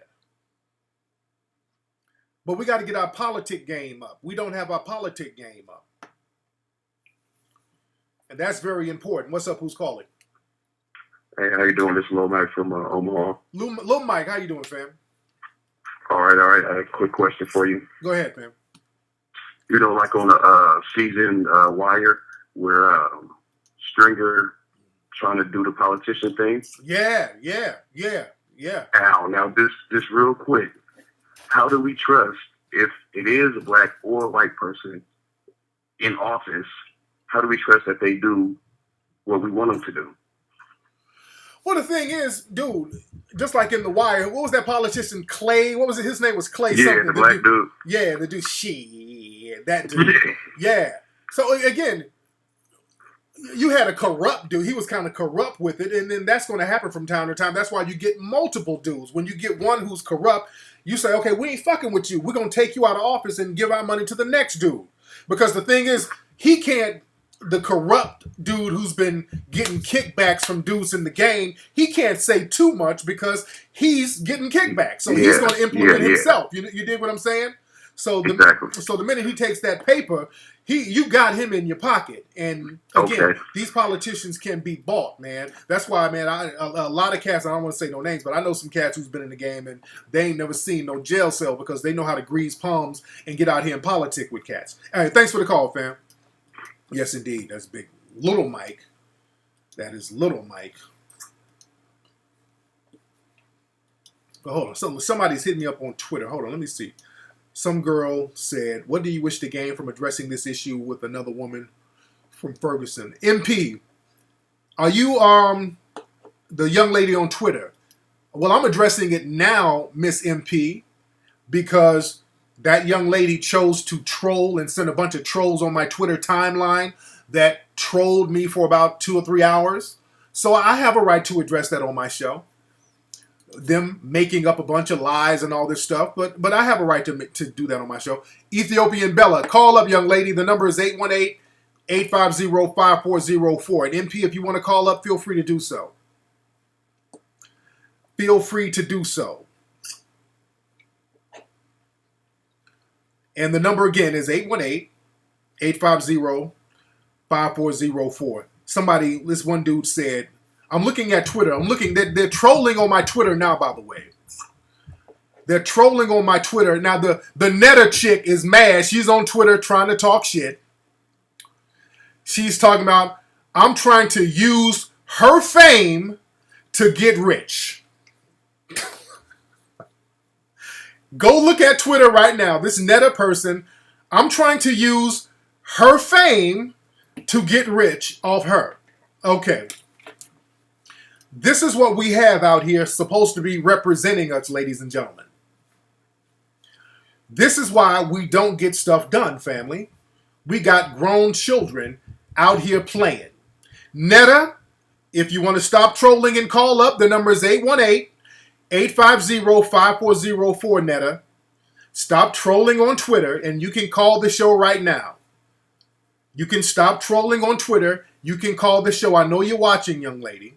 But we got to get our politic game up. We don't have our politic game up. And that's very important. What's up? Who's calling? Hey, how you doing? This is Lil Mike from Omaha. Lil Mike, how you doing, fam? All right. I have a quick question for you. Go ahead, fam. You know, like on the season Wire, where Stringer trying to do the politician thing. Yeah. Now this real quick. How do we trust if it is a black or a white person in office? How do we trust that they do what we want them to do? Well, the thing is, dude, just like in The Wire, what was that politician, Clay? What was it? His name was Clay Yeah, something. the black dude. Yeah, the dude. Shit, that dude. Yeah. So, again, you had a corrupt dude. He was kind of corrupt with it, and then that's going to happen from time to time. That's why you get multiple dudes. When you get one who's corrupt, you say, okay, we ain't fucking with you. We're going to take you out of office and give our money to the next dude. Because the thing is, he can't, the corrupt dude who's been getting kickbacks from dudes in the game, he can't say too much because he's getting kickbacks. So he's going to implement himself. You dig what I'm saying? So the minute he takes that paper, you got him in your pocket. And again, these politicians can be bought, man. That's why, man, a lot of cats, I don't want to say no names, but I know some cats who's been in the game and they ain't never seen no jail cell because they know how to grease palms and get out here and politic with cats. All right, thanks for the call, fam. Yes, indeed. That's big. Little Mike. That is Little Mike. But hold on. Somebody's hitting me up on Twitter. Hold on. Let me see. Some girl said, what do you wish to gain from addressing this issue with another woman from Ferguson? MP, are you the young lady on Twitter? Well, I'm addressing it now, Miss MP, because that young lady chose to troll and send a bunch of trolls on my Twitter timeline that trolled me for about 2 or 3 hours. So I have a right to address that on my show. Them making up a bunch of lies and all this stuff, but I have a right to do that on my show. Ethiopian Bella, call up, young lady. The number is 818-850-5404. And MP, if you want to call up, feel free to do so. Feel free to do so. And the number again is 818-850-5404. This one dude said, I'm looking at Twitter. They're trolling on my Twitter now, by the way. They're trolling on my Twitter. Now, the Netta chick is mad. She's on Twitter trying to talk shit. She's talking about, I'm trying to use her fame to get rich. Go look at Twitter right now. This Netta person, I'm trying to use her fame to get rich off her. Okay. This is what we have out here supposed to be representing us, ladies and gentlemen. This is why we don't get stuff done, family. We got grown children out here playing. Netta, if you want to stop trolling and call up, the number is 818-850-5404, Netta. Stop trolling on Twitter, and you can call the show right now. You can stop trolling on Twitter. You can call the show. I know you're watching, young lady.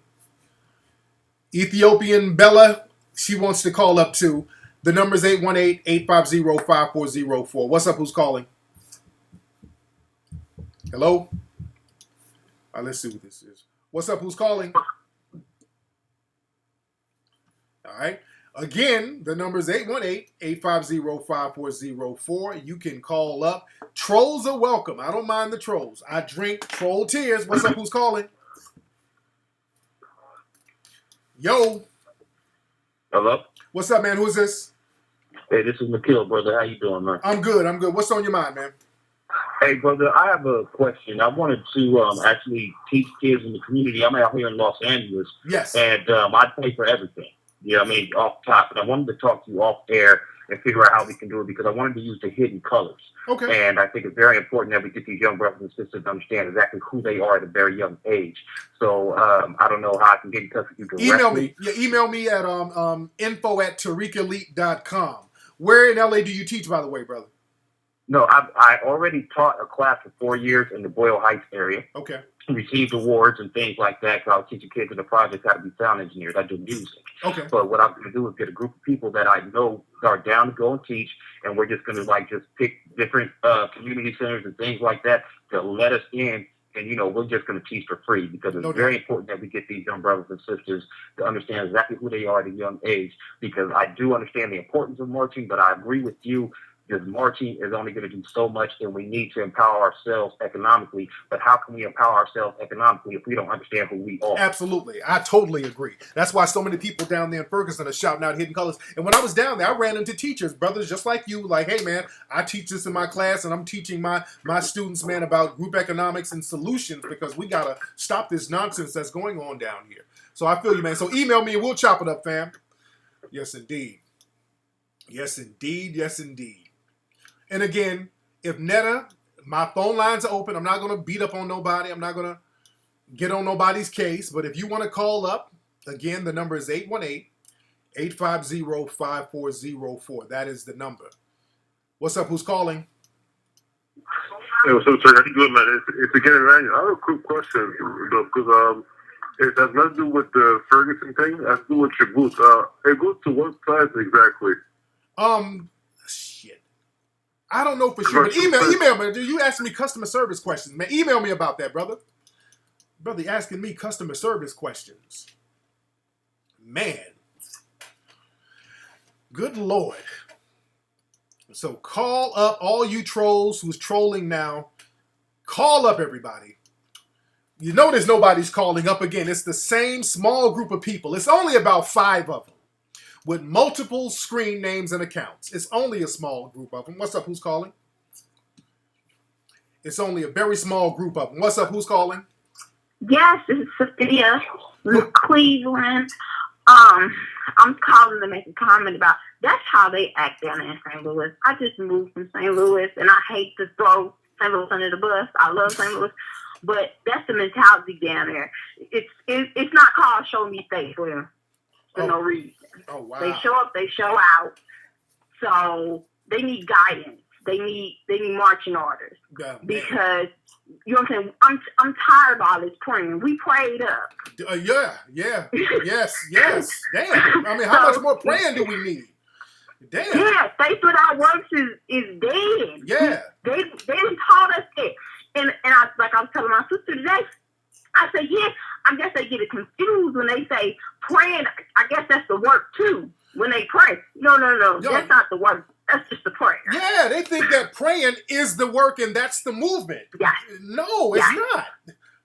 Ethiopian Bella, she wants to call up too. The number is 818-850-5404. What's up? Who's calling? Hello? All right, let's see what this is. What's up? Who's calling? All right. Again, the number is 818-850-5404. You can call up. Trolls are welcome. I don't mind the trolls. I drink troll tears. What's up? Who's calling? Yo. Hello? What's up, man? Who's this? Hey, this is Nikhil, brother. How you doing, man? I'm good. What's on your mind, man? Hey, brother, I have a question. I wanted to actually teach kids in the community. I'm out here in Los Angeles. Yes. And I pay for everything. You know what I mean? Off top. And I wanted to talk to you off air and figure out how we can do it, because I wanted to use the hidden colors. Okay. And I think it's very important that we get these young brothers and sisters to understand exactly who they are at a very young age. So I don't know how I can get in touch with you directly. Email me. Yeah, email me at info@tariqelite.com. Where in LA do you teach, by the way, brother? No, I already taught a class for 4 years in the Boyle Heights area. Okay. Received awards and things like that, because I was teaching kids in the project how to be sound engineers. I do music. Okay. But what I'm going to do is get a group of people that I know are down to go and teach, and we're just going to just pick different community centers and things like that to let us in. And, we're just going to teach for free, because it's very important that we get these young brothers and sisters to understand exactly who they are at a young age, because I do understand the importance of marching, but I agree with you. Because marching is only going to do so much, and we need to empower ourselves economically. But how can we empower ourselves economically if we don't understand who we are? Absolutely. I totally agree. That's why so many people down there in Ferguson are shouting out hidden colors. And when I was down there, I ran into teachers, brothers just like you, like, hey, man, I teach this in my class, and I'm teaching my students, man, about group economics and solutions, because we got to stop this nonsense that's going on down here. So I feel you, man. So email me, and we'll chop it up, fam. Yes, indeed. Yes, indeed. Yes, indeed. And again, if Netta, my phone lines are open. I'm not going to beat up on nobody. I'm not going to get on nobody's case. But if you want to call up, again, the number is 818-850-5404. That is the number. What's up? Who's calling? Hey, what's up, sir? How you doing, man? It's again, Ryan. I have a quick question, though, because it has nothing to do with the Ferguson thing. It has to do with your booth. It goes to what size exactly? Shit. I don't know for sure, but email me. You asking me customer service questions, man. Email me about that, brother. Brother, you asking me customer service questions. Man. Good Lord. So call up all you trolls who's trolling now. Call up everybody. You notice nobody's calling up again. It's the same small group of people. It's only about 5 of them, with multiple screen names and accounts. It's only a small group of them. What's up? Who's calling? It's only a very small group of them. What's up? Who's calling? Yes, this is Sophia from Cleveland. I'm calling to make a comment about that's how they act down in St. Louis. I just moved from St. Louis, and I hate to throw St. Louis under the bus. I love St. Louis, but that's the mentality down there. It's not called show me face for no reason. Oh, wow. They show up, they show out. So they need guidance. They need marching orders. Because you know what I'm saying? I'm tired of all this praying. We prayed up. Yes. Damn. I mean, how much more praying do we need? Damn. Yeah, faith without works is dead. Yeah. They taught us it. And I was telling my sister today, I said, yeah, I guess they get it confused when they say praying. I guess that's the work too. When they pray. No. That's not the work. That's just the prayer. Yeah, they think that praying is the work and that's the movement. Yeah. No, it's not.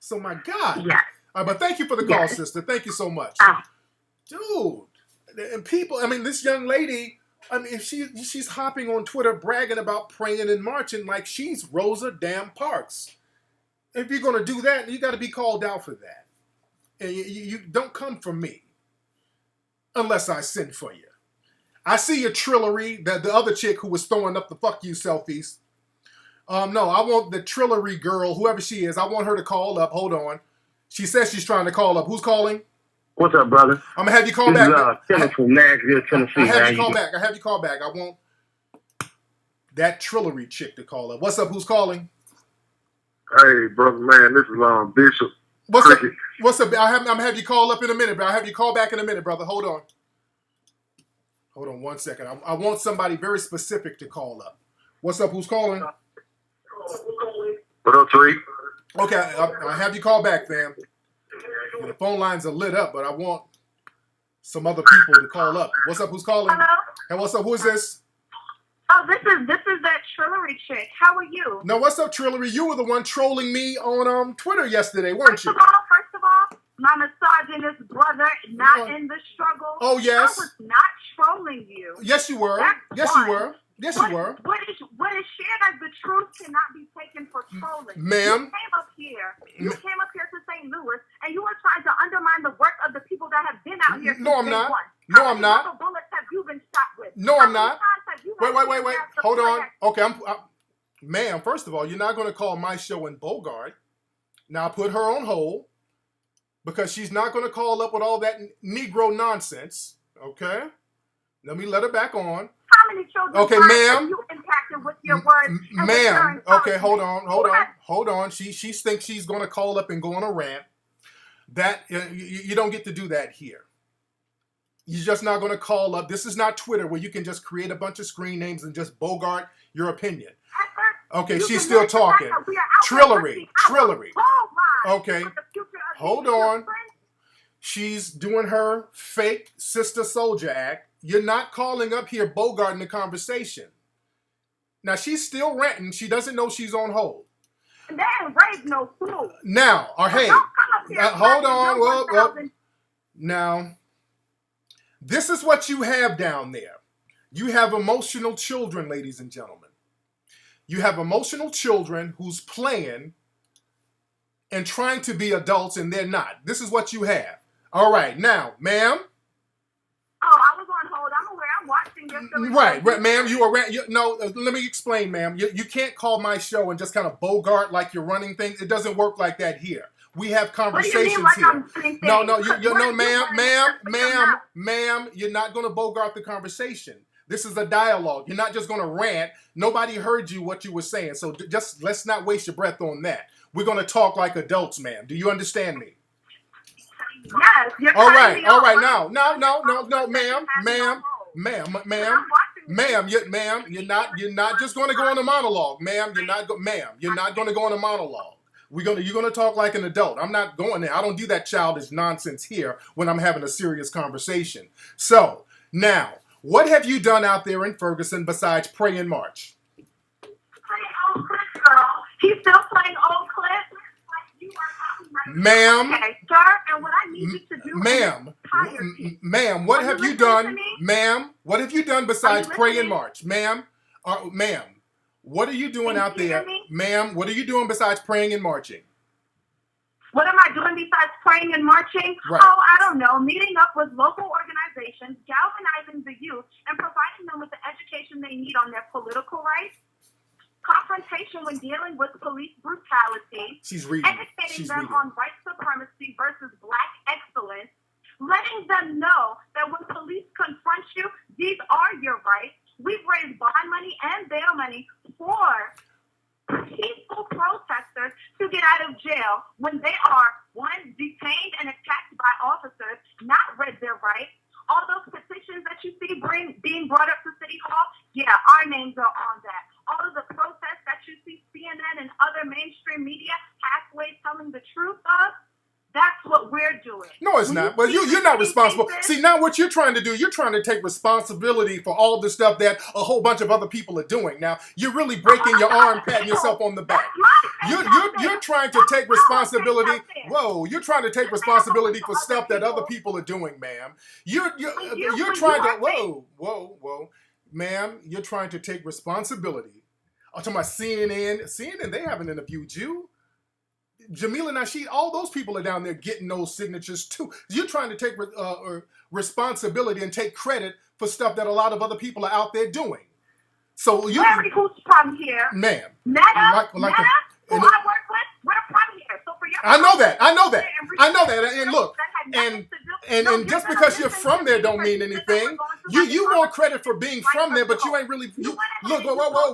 So my God. Yeah. But thank you for the call, sister. Thank you so much. Dude. And people, I mean, this young lady, I mean, she's hopping on Twitter bragging about praying and marching like she's Rosa damn Parks. If you're going to do that, you got to be called out for that. And you don't come from me unless I send for you. I see your Trillery, the other chick who was throwing up the fuck you selfies. No, I want the Trillery girl, whoever she is, I want her to call up. Hold on. She says she's trying to call up. Who's calling? What's up, brother? I'm going to have you call back. This is from Nashville, Tennessee. I have you call back. I want that Trillery chick to call up. What's up? Who's calling? Hey, brother, man, this is Bishop. What's Cricket. up? What's up? I'm going to have you call up in a minute, but I'll have you call back in a minute, brother. Hold on. Hold on 1 second. I want somebody very specific to call up. What's up? Who's calling? What up, Tariq? Okay, I'll have you call back, fam. And the phone lines are lit up, but I want some other people to call up. What's up? Who's calling? Hello? Hey, what's up? Who is this? Oh, this is that Trillery chick. How are you? No, what's up, Trillery? You were the one trolling me on Twitter yesterday, weren't you? First of all, my misogynist brother, not in the struggle. Oh, yes. I was not trolling you. Yes, you were. Yes, you were. Yes, you were. What is shared as the truth cannot be taken for trolling. Ma'am. You came up here to St. Louis, and you were trying to undermine the work of the people that have been out here. No, I'm not. How No, I'm many not. rubber bullets have you been shot with? No, I'm not. How many times have Wait. Hold on. Okay, ma'am, first of all, you're not going to call my show in Bogart. Now put her on hold because she's not going to call up with all that Negro nonsense. Okay? Let me let her back on. How many children ma'am. you impacted with your words? Ma'am. Okay, hold on. She thinks she's going to call up and go on a rant. That you don't get to do that here. You're just not going to call up. This is not Twitter where you can just create a bunch of screen names and just Bogart your opinion. Okay, she's still talking. Trillery. Okay, hold on. She's doing her fake Sister Soldier act. You're not calling up here Bogart in the conversation. Now, she's still ranting. She doesn't know she's on hold. They ain't raised no fool. Now, or hey, hold on. Well, now, this is what you have down there. You have emotional children, ladies and gentlemen. You have emotional children who's playing and trying to be adults, and they're not. This is what you have. All right, now, ma'am. Oh, I was on hold. I'm aware. I'm watching. Right, ma'am. You are. No, let me explain, ma'am. You can't call my show and just kind of Bogart like you're running things. It doesn't work like that here. We have conversations here. No, ma'am. You're not going to Bogart the conversation. This is a dialogue. You're not just going to rant. Nobody heard you what you were saying. So just let's not waste your breath on that. We're going to talk like adults, ma'am. Do you understand me? Yes. All right. No, ma'am. You're not just going to go on a monologue, ma'am. You're not going to go on a monologue. You're gonna talk like an adult. I'm not going there. I don't do that childish nonsense here when I'm having a serious conversation. So now, what have you done out there in Ferguson besides pray and march? He's still playing old clips. Ma'am. Okay, sir, and what I need you to do, ma'am, what have you done? Ma'am, what have you done besides pray and march? Ma'am, what are you doing out there? Ma'am, what are you doing besides praying and marching? What am I doing besides praying and marching? Right. Oh, I don't know. Meeting up with local organizations, galvanizing the youth, and providing them with the education they need on their political rights, confrontation when dealing with police brutality, educating them on white supremacy versus black excellence, letting them know that when police confront you, these are your rights. We've raised bond money and bail money for peaceful protesters to get out of jail when they are, one, detained and attacked by officers, not read their rights. All those petitions that you see being brought up to City Hall, yeah, our names are on that. All of the protests that you see CNN and other mainstream media halfway telling the truth of, that's what we're doing. No, it's not. But you're not responsible. See, now what you're trying to do, you're trying to take responsibility for all the stuff that a whole bunch of other people are doing. Now, you're really breaking your arm, patting yourself on the back. You're trying to take responsibility. Whoa, you're trying to take responsibility for stuff that other people are doing, ma'am. You're trying to, whoa. Ma'am, you're trying to take responsibility. I'm talking about CNN, they haven't interviewed you. Jamila Nasheed, all those people are down there getting those signatures too. You're trying to take responsibility and take credit for stuff that a lot of other people are out there doing. So you, who's from here, ma'am, who I work with, we're from here. So for your I know that. And look, and just because you're from there don't mean anything. You want credit for being from there, but you ain't really. Look, whoa,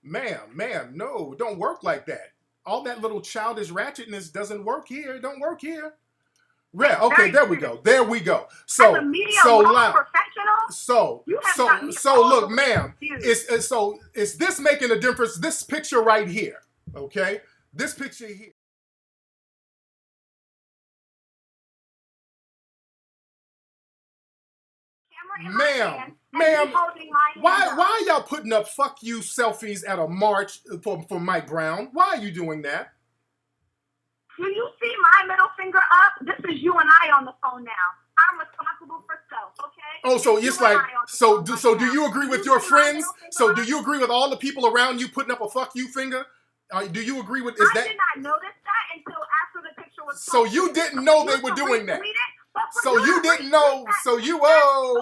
ma'am, no, don't work like that. All that little childish ratchetness doesn't work here. It don't work here. Yeah, okay, there we go. So loud. So look, ma'am, is this making a difference? This picture right here, okay? This picture here. Ma'am, why y'all putting up fuck you selfies at a march for Mike Brown? Why are you doing that? Do you see my middle finger up? This is you and I on the phone now. I'm responsible for self, okay? Oh, so it's like, so do you agree with your friends? So do you agree with all the people around you putting up a fuck you finger? Do you agree with, I did not notice that until after the picture was posted. So you didn't know they were doing that? So you didn't know. So you whoa,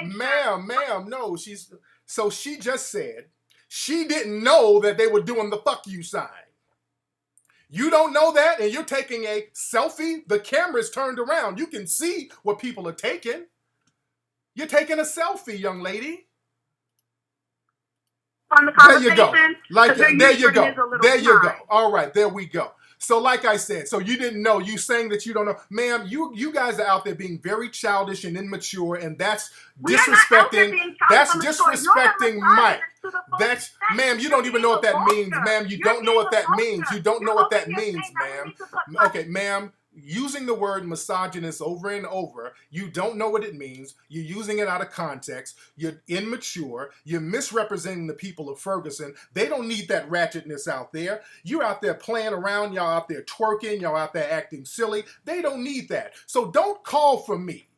ma'am. No, so she just said she didn't know that they were doing the fuck you sign. You don't know that, and you're taking a selfie. The camera's turned around. You can see what people are taking. You're taking a selfie, young lady. On the There you go. Like there you go. There you go. time. All right, there we go. So like I said, so you didn't know. You saying that you don't know. Ma'am, you guys are out there being very childish and immature, and that's disrespecting. That's disrespecting Mike. That's, ma'am, you don't even know what that means, ma'am. You don't know what that means. You don't know what that means, ma'am. Okay, ma'am. Using the word misogynist over and over, you don't know what it means. You're using it out of context. You're immature. You're misrepresenting the people of Ferguson. They don't need that ratchetness out there. You're out there playing around. Y'all out there twerking. Y'all out there acting silly. They don't need that. So don't call for me.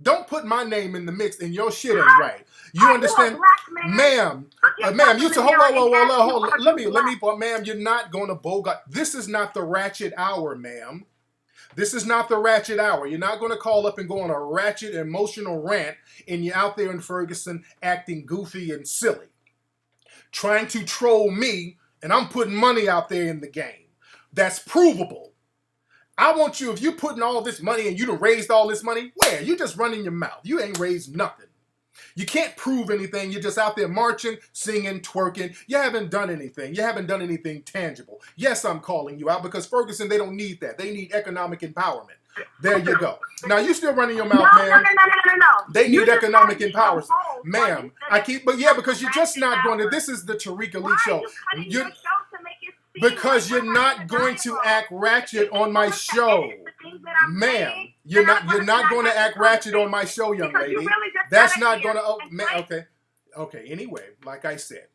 Don't put my name in the mix and your shit ain't right. You understand? Ma'am, ma'am, you said, hold on. Let me, ma'am, you're not going to bogart. This is not the ratchet hour, ma'am. This is not the ratchet hour. You're not going to call up and go on a ratchet emotional rant and you're out there in Ferguson acting goofy and silly. Trying to troll me, and I'm putting money out there in the game. That's provable. I want you, if you're putting all this money and you done raised all this money, where? You just running your mouth. You ain't raised nothing. You can't prove anything. You're just out there marching, singing, twerking. You haven't done anything. You haven't done anything tangible. Yes, I'm calling you out because Ferguson, they don't need that. They need economic empowerment. There you go. Now, you still running your mouth, ma'am. No. They need economic empowerment. Ma'am, because you're just not going to, this is the Tariq Elite Show. Because you're not going to act ratchet on my show. Ma'am, you're not going to act ratchet on my show, young lady. That's not going to, okay. Anyway, like I said,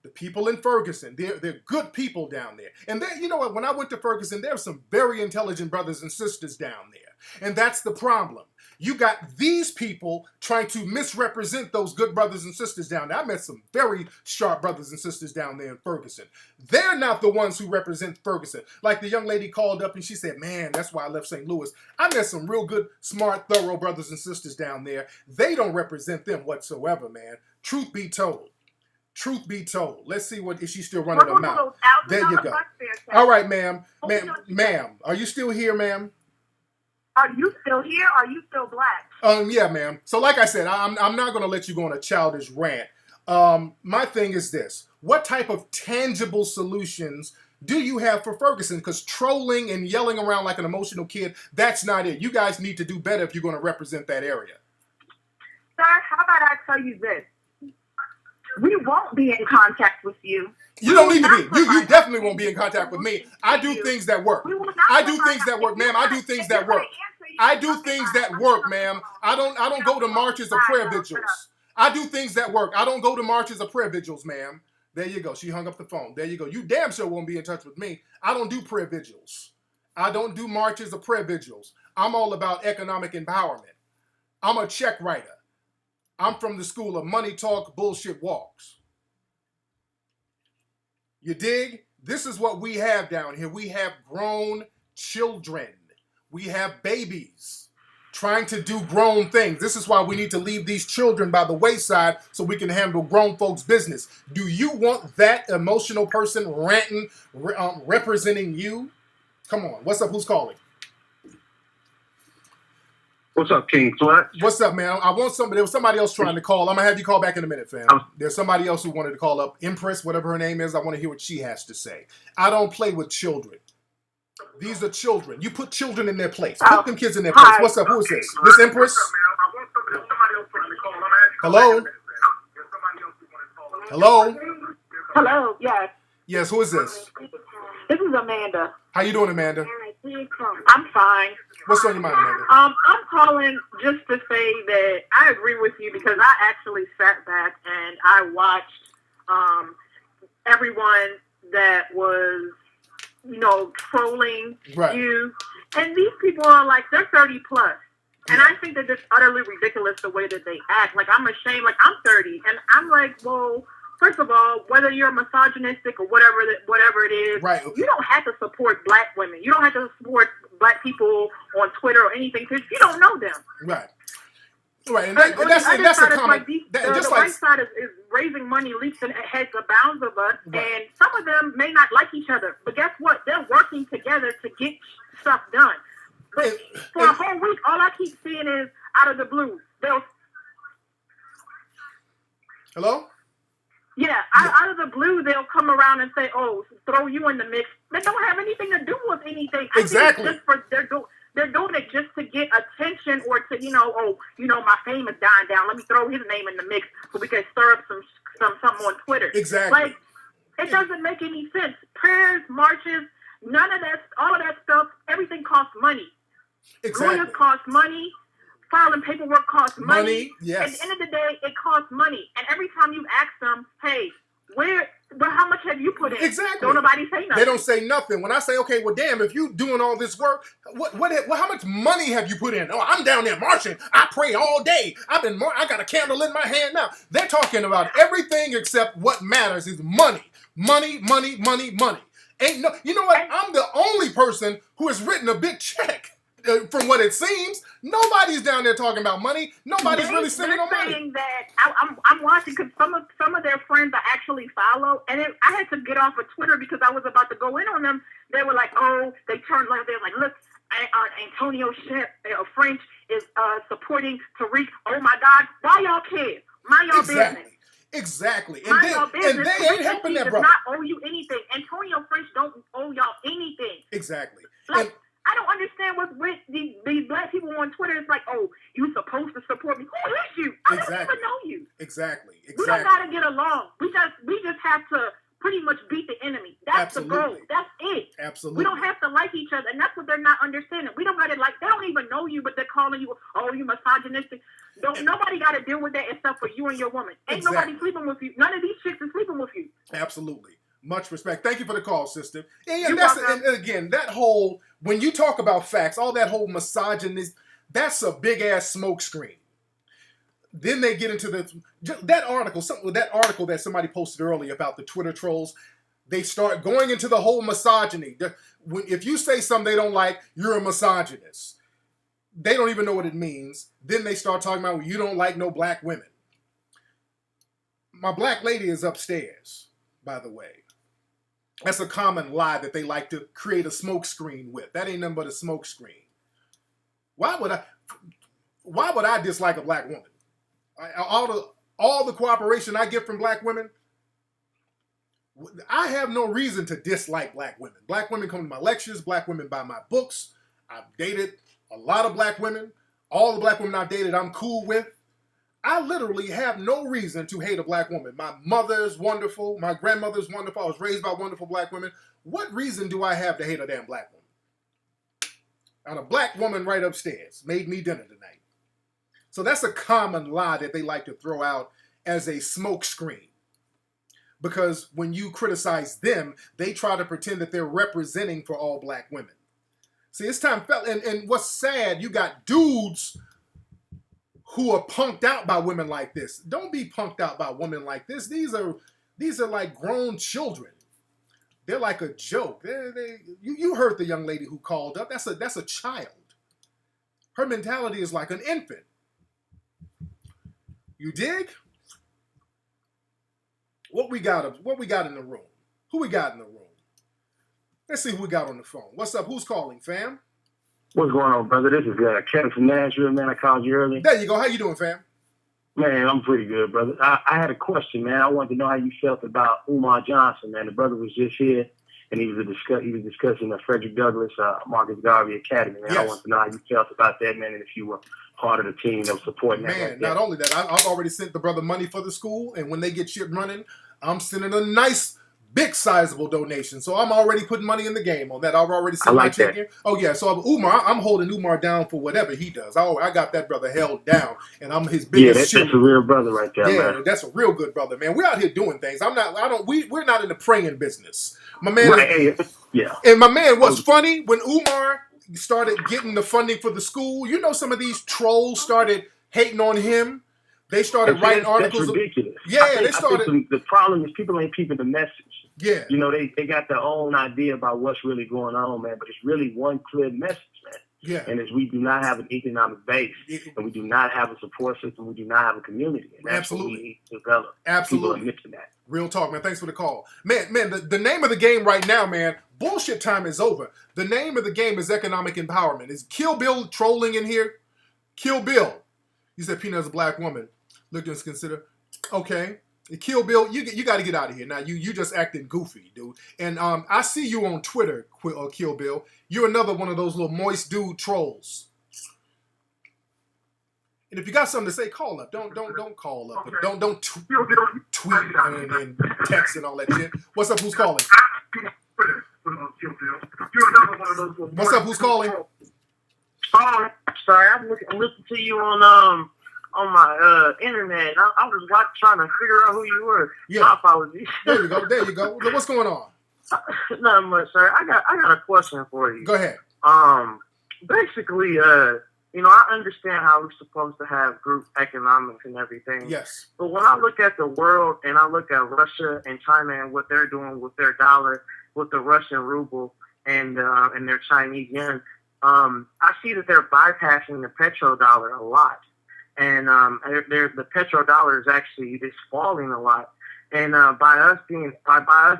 the people in Ferguson, they're good people down there. And then, you know what, when I went to Ferguson, there were some very intelligent brothers and sisters down there. And that's the problem. You got these people trying to misrepresent those good brothers and sisters down there. I met some very sharp brothers and sisters down there in Ferguson. They're not the ones who represent Ferguson. Like the young lady called up and she said, man, that's why I left St. Louis. I met some real good, smart, thorough brothers and sisters down there. They don't represent them whatsoever, man. Truth be told. Truth be told. Let's see what, is she still running her mouth? There you go. All right, ma'am. Ma'am, are you still here, ma'am? Are you still here? Or are you still black? Yeah, ma'am. So like I said, I'm not going to let you go on a childish rant. My thing is this. What type of tangible solutions do you have for Ferguson? Because trolling and yelling around like an emotional kid, that's not it. You guys need to do better if you're going to represent that area. Sir, how about I tell you this? We won't be in contact with you. You don't need to be. You definitely won't be in contact with me. I do things that work. I do things that work, ma'am. I do things that work. I do things that work, ma'am. I don't go to marches or prayer vigils. I do things that work. I don't go to marches or prayer vigils, ma'am. There you go. She hung up the phone. There you go. You damn sure won't be in touch with me. I don't do prayer vigils. I don't do marches or prayer vigils. I'm all about economic empowerment. I'm a check writer. I'm from the school of money talk, bullshit walks. You dig? This is what we have down here. We have grown children. We have babies trying to do grown things. This is why we need to leave these children by the wayside so we can handle grown folks' business. Do you want that emotional person ranting, representing you? Come on. What's up? Who's calling? What's up, King Flat? What's up, man? I want somebody. There was somebody else trying to call. I'm gonna have you call back in a minute, fam. There's somebody else who wanted to call up. Empress, whatever her name is. I want to hear what she has to say. I don't play with children. These are children. You put children in their place. Put them kids in their place. Hi. What's up? Who is this? This Empress? Hello? Hello? Hello, yes. Yes, who is this? This is Amanda. How you doing, Amanda? I'm fine. What's on your mind, Amanda? I'm calling just to say that I agree with you because I actually sat back and I watched everyone that was, trolling you. And these people are like, they're 30 plus. And I think that it's utterly ridiculous the way that they act. Like, I'm ashamed. Like, I'm 30. And I'm like, well, first of all, whether you're misogynistic or whatever it is, right? You don't have to support black women. You don't have to support black people on Twitter or anything because you don't know them. Right. Right, and that's a common. Like the right side is raising money leaps and heads and bounds of us, right. And some of them may not like each other, but guess what? They're working together to get stuff done. But for a whole week, all I keep seeing is out of the blue. Hello? Yeah, out of the blue, they'll come around and say, "Oh, throw you in the mix." They don't have anything to do with anything. Exactly. I think it's just they're doing it just to get attention or to, my fame is dying down. Let me throw his name in the mix so we can stir up something on Twitter. Exactly. Like, it doesn't make any sense. Prayers, marches, none of that, all of that stuff, everything costs money. Exactly. Lawyers cost money. Filing paperwork costs money. Yes. At the end of the day, it costs money. And every time you ask them, hey, how much have you put in? Exactly. Don't nobody say nothing. They don't say nothing. When I say, okay, well, damn, if you doing all this work, how much money have you put in? Oh, I'm down there marching. I pray all day. I got a candle in my hand now. They're talking about everything except what matters is money. Money, money, money, money. You know what? I'm the only person who has written a big check. From what it seems, nobody's down there talking about money. Nobody's really sending no money. Saying that I'm watching because some of their friends I actually follow, and I had to get off of Twitter because I was about to go in on them. They were like, "Oh," they turned like they're like, "Look, Antonio French is supporting Tariq. Oh my God, why y'all care? Mind your business." Exactly. And they ain't helping that brother. Does not owe you anything. Antonio French don't owe y'all anything. Exactly. I don't understand what's with these black people on Twitter. It's like, oh, you supposed to support me. Who is you? I don't even know you. Exactly. We don't gotta get along. We just have to pretty much beat the enemy. That's the goal. That's it. Absolutely. We don't have to like each other, and that's what they're not understanding. We don't gotta they don't even know you, but they're calling you, oh, you misogynistic. Nobody gotta deal with that except for you and your woman. Ain't nobody sleeping with you. None of these chicks are sleeping with you. Absolutely. Much respect. Thank you for the call, sister. And again, that whole, when you talk about facts, all that whole misogynist, that's a big ass smoke screen. Then they get into that article that somebody posted earlier about the Twitter trolls. They start going into the whole misogyny. If you say something they don't like, you're a misogynist. They don't even know what it means. Then they start talking about, well, you don't like no black women. My black lady is upstairs, by the way. That's a common lie that they like to create a smoke screen with. That ain't nothing but a smoke screen. Why would I dislike a black woman? All the cooperation I get from black women, I have no reason to dislike black women. Black women come to my lectures. Black women buy my books. I've dated a lot of black women. All the black women I've dated, I'm cool with. I literally have no reason to hate a black woman. My mother's wonderful. My grandmother's wonderful. I was raised by wonderful black women. What reason do I have to hate a damn black woman? And a black woman right upstairs made me dinner tonight. So that's a common lie that they like to throw out as a smoke screen. Because when you criticize them, they try to pretend that they're representing for all black women. See, it's time, and what's sad, you got dudes who are punked out by women like this. Don't be punked out by women like this. These are like grown children. They're like a joke. You heard the young lady who called up. That's a child. Her mentality is like an infant. You dig? What we got in the room? Who we got in the room? Let's see who we got on the phone. What's up? Who's calling, fam? What's going on, brother? This is Kevin from Nashville, man. I called you earlier. There you go. How you doing, fam? Man, I'm pretty good, brother. I had a question, man. I wanted to know how you felt about Umar Johnson, man. The brother was just here, and he was discussing the Frederick Douglass Marcus Garvey Academy, man. Yes. I wanted to know how you felt about that, man, and if you were part of the team that was supporting that. Man, not only that, I've already sent the brother money for the school, and when they get shit running, I'm sending a nice big sizable donation. So I'm already putting money in the game on that. I've already sent my check in. Oh yeah. So I'm holding Umar down for whatever he does. I got that brother held down, and I'm his biggest that's a real brother right there, man. That's a real good brother, man. We're out here doing things. We're not in the praying business. My man And my man, what's funny, when Umar started getting the funding for the school, some of these trolls started hating on him They started writing articles. That's ridiculous. Yeah, they started. I think the problem is people ain't peeping the message. Yeah. You know, they got their own idea about what's really going on, man. But it's really one clear message, man. Yeah. And it's we do not have an economic base, and we do not have a support system. We do not have a community. And that's Absolutely. what we need to develop. Absolutely. People are missing that. Real talk, man. Thanks for the call. Man, the name of the game right now, man, bullshit time is over. The name of the game is economic empowerment. Is Kill Bill trolling in here? Kill Bill. You said Peanut is a black woman. Look and consider. Okay. Kill Bill, you got to get out of here. Now, you just acting goofy, dude. And I see you on Twitter, Kill Bill. You're another one of those little moist dude trolls. And if you got something to say, call up. Don't call up. Okay. Don't tweet and text and all that shit. What's up? Who's calling? What's up? Who's calling? Oh, sorry. I'm listening to you on my internet. I was trying to figure out who you were. Yeah. My apologies. There you go. What's going on? Not much, sir. I got a question for you. Go ahead. Basically, I understand how we're supposed to have group economics and everything. Yes. But when I look at the world and I look at Russia and China and what they're doing with their dollar, with the Russian ruble and their Chinese yen, I see that they're bypassing the petrodollar a lot. And the petrodollar is actually falling a lot. And by us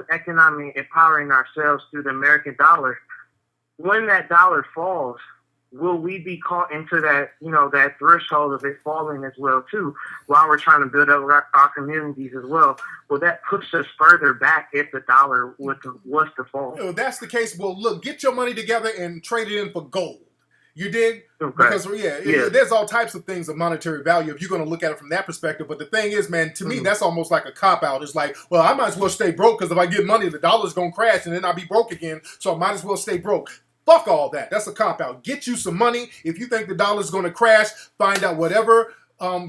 economically empowering ourselves through the American dollar, when that dollar falls, will we be caught into that, that threshold of it falling as well too, while we're trying to build up our communities as well? Will that push us further back if the dollar was to fall? If that's the case, well, look, get your money together and trade it in for gold. You dig? Okay. Because, there's all types of things of monetary value if you're going to look at it from that perspective. But the thing is, man, to me, that's almost like a cop-out. It's like, well, I might as well stay broke because if I get money, the dollar's going to crash and then I'll be broke again. So I might as well stay broke. Fuck all that. That's a cop-out. Get you some money. If you think the dollar's going to crash, find out whatever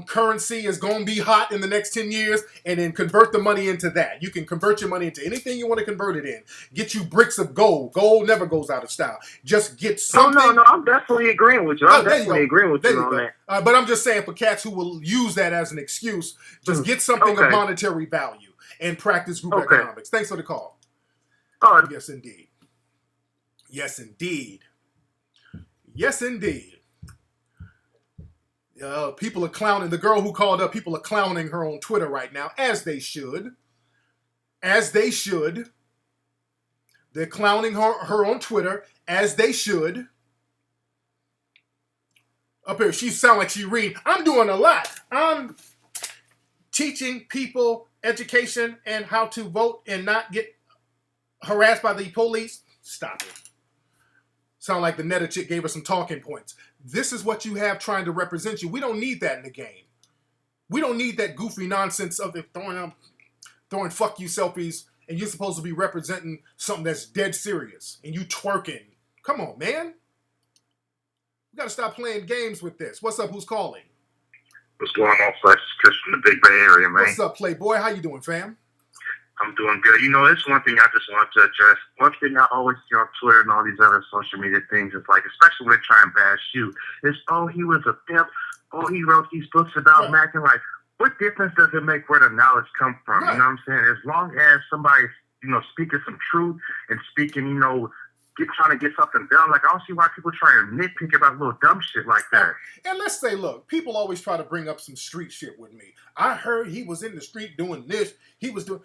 currency is going to be hot in the next 10 years and then convert the money into that. You can convert your money into anything you want to convert it in. Get you bricks of gold. Gold never goes out of style. Just get something. No, I'm definitely agreeing with you. I'm definitely agreeing with you on that. But I'm just saying for cats who will use that as an excuse, just get something of monetary value and practice group economics. Thanks for the call. Yes, indeed. Yes, indeed. Yes, indeed. People are clowning. The girl who called up, people are clowning her on Twitter right now, as they should. As they should. They're clowning her on Twitter, as they should. Up here, she sound like she read. I'm doing a lot. I'm teaching people education and how to vote and not get harassed by the police. Stop it. Sound like the Netta chick gave her some talking points. This is what you have trying to represent you. We don't need that in the game. We don't need that goofy nonsense of throwing fuck you selfies and you're supposed to be representing something that's dead serious and you twerking. Come on, man. We got to stop playing games with this. What's up? Who's calling? What's going on, Flex? It's Chris from the Big Bay Area, man. What's up, Playboy? How you doing, fam? I'm doing good. It's one thing I just want to address. One thing I always see on Twitter and all these other social media things is like, especially when they try and bash you, is, he was a pimp. He wrote these books about Mac. And like, what difference does it make where the knowledge comes from? Right. You know what I'm saying? As long as somebody's, speaking some truth and speaking, trying to get something done. Like, I don't see why people try and nitpick about little dumb shit like that. And let's say, look, people always try to bring up some street shit with me. I heard he was in the street doing this. He was doing...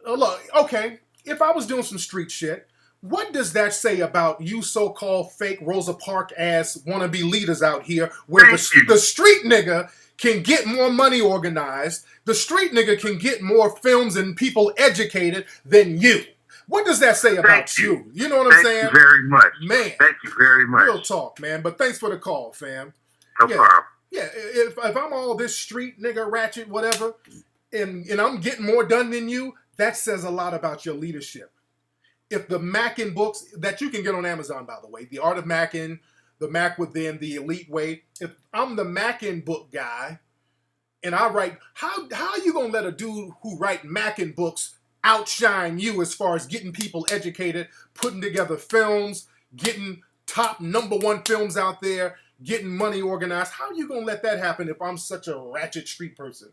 Look, okay, if I was doing some street shit, what does that say about you so-called fake Rosa Parks ass wannabe leaders out here where the street nigga can get more money organized, the street nigga can get more films and people educated than you? What does that say about you? You know what I'm saying? Thank you very much. Man. Thank you very much. Real talk, man. But thanks for the call, fam. No problem. Yeah, if I'm all this street nigga, ratchet, whatever, and I'm getting more done than you, that says a lot about your leadership. If the Mackin books that you can get on Amazon, by the way, The Art of Mackin, The Mac Within, The Elite Way, if I'm the Mackin book guy and I write, how are you going to let a dude who write Mackin books outshine you as far as getting people educated, putting together films, getting top #1 films out there, getting money organized. How are you going to let that happen if I'm such a ratchet street person?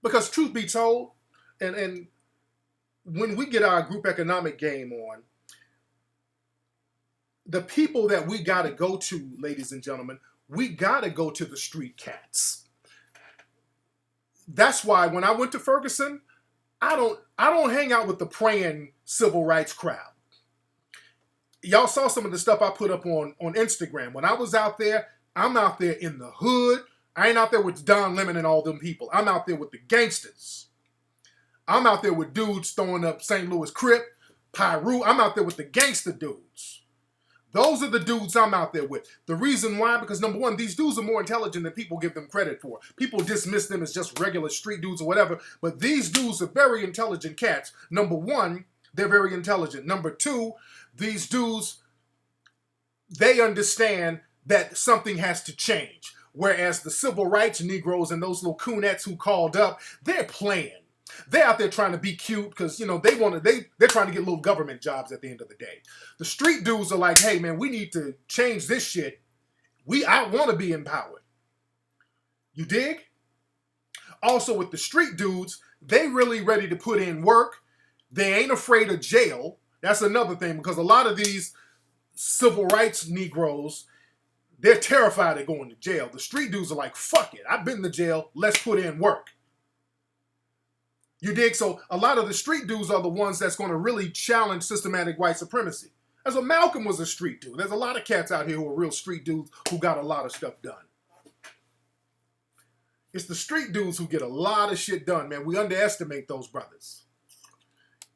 Because truth be told, and when we get our group economic game on, the people that we got to go to, ladies and gentlemen, we got to go to the street cats. That's why when I went to Ferguson, I don't hang out with the praying civil rights crowd. Y'all saw some of the stuff I put up on Instagram. When I was out there, I'm out there in the hood. I ain't out there with Don Lemon and all them people. I'm out there with the gangsters. I'm out there with dudes throwing up St. Louis Crip, Pyru. I'm out there with the gangster dudes. Those are the dudes I'm out there with. The reason why, because number one, these dudes are more intelligent than people give them credit for. People dismiss them as just regular street dudes or whatever, but these dudes are very intelligent cats. Number one, they're very intelligent. Number two, these dudes, they understand that something has to change. Whereas the civil rights Negroes and those little coonettes who called up, they're playing. They're out there trying to be cute because, you know, they're trying to get little government jobs at the end of the day. The street dudes are like, hey, man, we need to change this shit. I want to be empowered. You dig? Also, with the street dudes, they really ready to put in work. They ain't afraid of jail. That's another thing, because a lot of these civil rights Negroes, they're terrified of going to jail. The street dudes are like, fuck it. I've been to jail. Let's put in work. You dig? So a lot of the street dudes are the ones that's going to really challenge systematic white supremacy. That's what Malcolm was, a street dude. There's a lot of cats out here who are real street dudes who got a lot of stuff done. It's the street dudes who get a lot of shit done, man. We underestimate those brothers.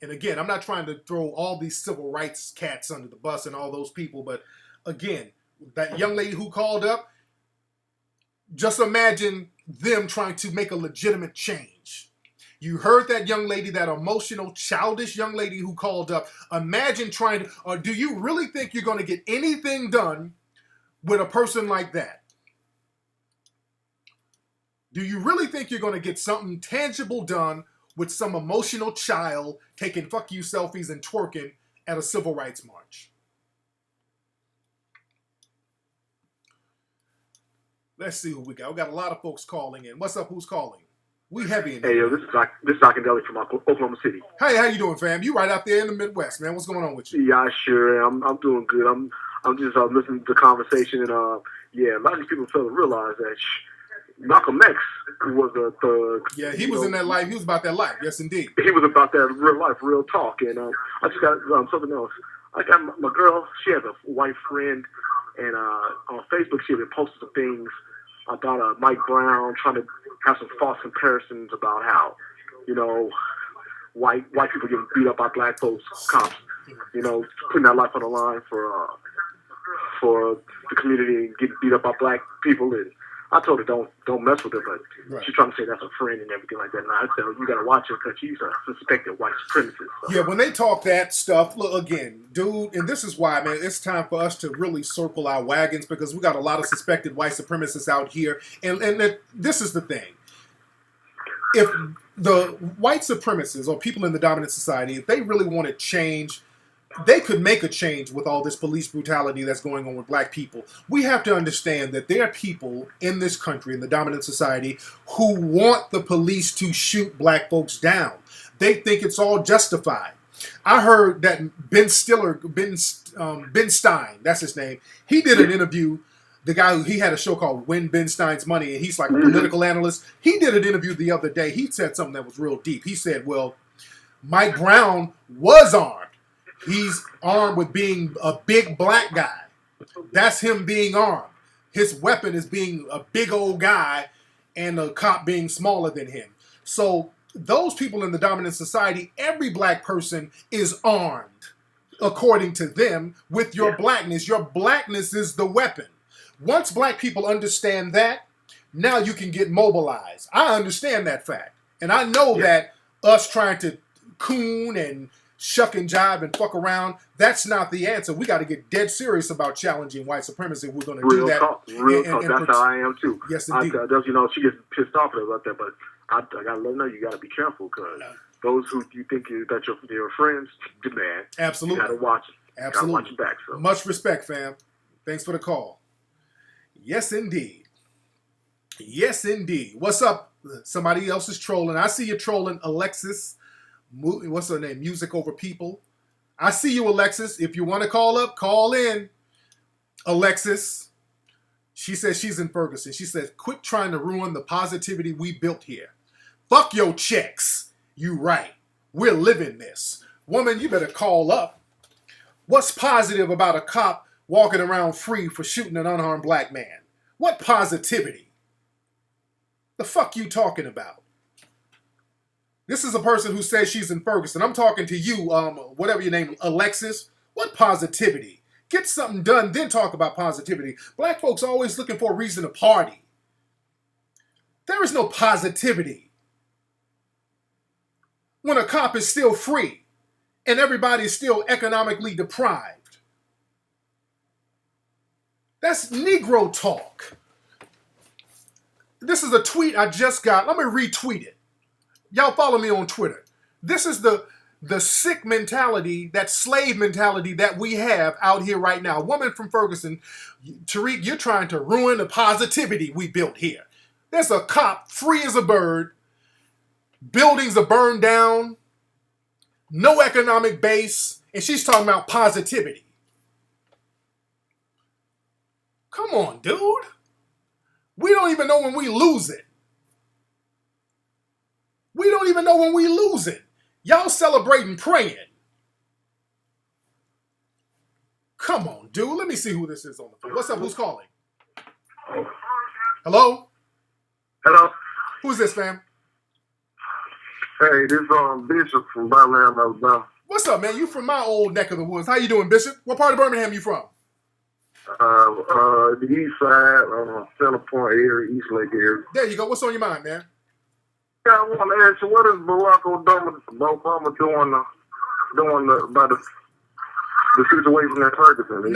And again, I'm not trying to throw all these civil rights cats under the bus and all those people, but again, that young lady who called up, just imagine them trying to make a legitimate change. You heard that young lady, that emotional, childish young lady who called up. Imagine trying to, or do you really think you're going to get anything done with a person like that? Do you really think you're going to get something tangible done with some emotional child taking fuck you selfies and twerking at a civil rights march? Let's see who we got. We got a lot of folks calling in. What's up? Who's calling? We heavy in here. Hey, yo, this is Doc and Deli from Oklahoma City. Hey, how you doing, fam? You right out there in the Midwest, man. What's going on with you? Yeah, sure. I'm doing good. I'm just listening to the conversation, and yeah, a lot of these people fail to realize that Malcolm X was a thug. Yeah, he was in that life. He was about that life. Yes, indeed. He was about that real life, real talk. And I just got something else. I got my girl. She has a white friend, and on Facebook she had been posting some things about Mike Brown, trying to have some false comparisons about how, you know, white people getting beat up by black folks, cops, you know, putting their life on the line for the community and getting beat up by black people. And I told her don't mess with her, but she's trying to say that's a friend and everything like that. And I said, you got to watch her because she's a suspected white supremacist. So. Yeah, when they talk that stuff, look, again, dude, and this is why, man, it's time for us to really circle our wagons, because we got a lot of suspected white supremacists out here. And this is the thing. If the white supremacists or people in the dominant society, if they really want to change, they could make a change with all this police brutality that's going on with black people. We have to understand that there are people in this country, in the dominant society, who want the police to shoot black folks down. They think it's all justified. I heard that Ben Stein, that's his name, he did an interview. The guy he had a show called Win Ben Stein's Money, and he's like a political analyst. He did an interview the other day. He said something that was real deep. He said, well, Mike Brown was armed. He's armed with being a big black guy. That's him being armed. His weapon is being a big old guy and a cop being smaller than him. So those people in the dominant society, every black person is armed, according to them, with your blackness. Your blackness is the weapon. Once black people understand that, now you can get mobilized. I understand that fact. And I know that us trying to coon and shuck and jive and fuck around, that's not the answer. We got to get dead serious about challenging white supremacy. We're going to do that. Real talk. That's how I am too. Yes, indeed. You know, she gets pissed off about that, but I got to let her know you got to be careful, because those who you think that your friends, man, absolutely, you got to watch it. Absolutely. Got to watch your back. So. Much respect, fam. Thanks for the call. Yes, indeed. Yes, indeed. What's up? Somebody else is trolling. I see you trolling, Alexis. What's her name? Music Over People. I see you, Alexis. If you want to call up, call in. Alexis. She says she's in Ferguson. She says, quit trying to ruin the positivity we built here. Fuck your checks. You right. We're living this. Woman, you better call up. What's positive about a cop walking around free for shooting an unarmed black man? What positivity? The fuck you talking about? This is a person who says she's in Ferguson. I'm talking to you, whatever your name, Alexis. What positivity? Get something done, then talk about positivity. Black folks are always looking for a reason to party. There is no positivity when a cop is still free and everybody is still economically deprived. That's Negro talk. This is a tweet I just got. Let me retweet it. Y'all follow me on Twitter. This is the sick mentality, that slave mentality that we have out here right now. A woman from Ferguson, Tariq, you're trying to ruin the positivity we built here. There's a cop free as a bird. Buildings are burned down. No economic base. And she's talking about positivity. Come on, dude. We don't even know when we lose it. We don't even know when we lose it. Y'all celebrating praying. Come on, dude. Let me see who this is on the phone. What's up? Who's calling? Hello? Hello. Who's this, fam? Hey, this Bishop from Birmingham, Alabama. What's up, man? You from my old neck of the woods. How you doing, Bishop? What part of Birmingham you from? The east side, Center Point area, East Lake area. There you go. What's on your mind, man? Yeah, I want to ask you, what is Barack Obama doing about the situation in Ferguson?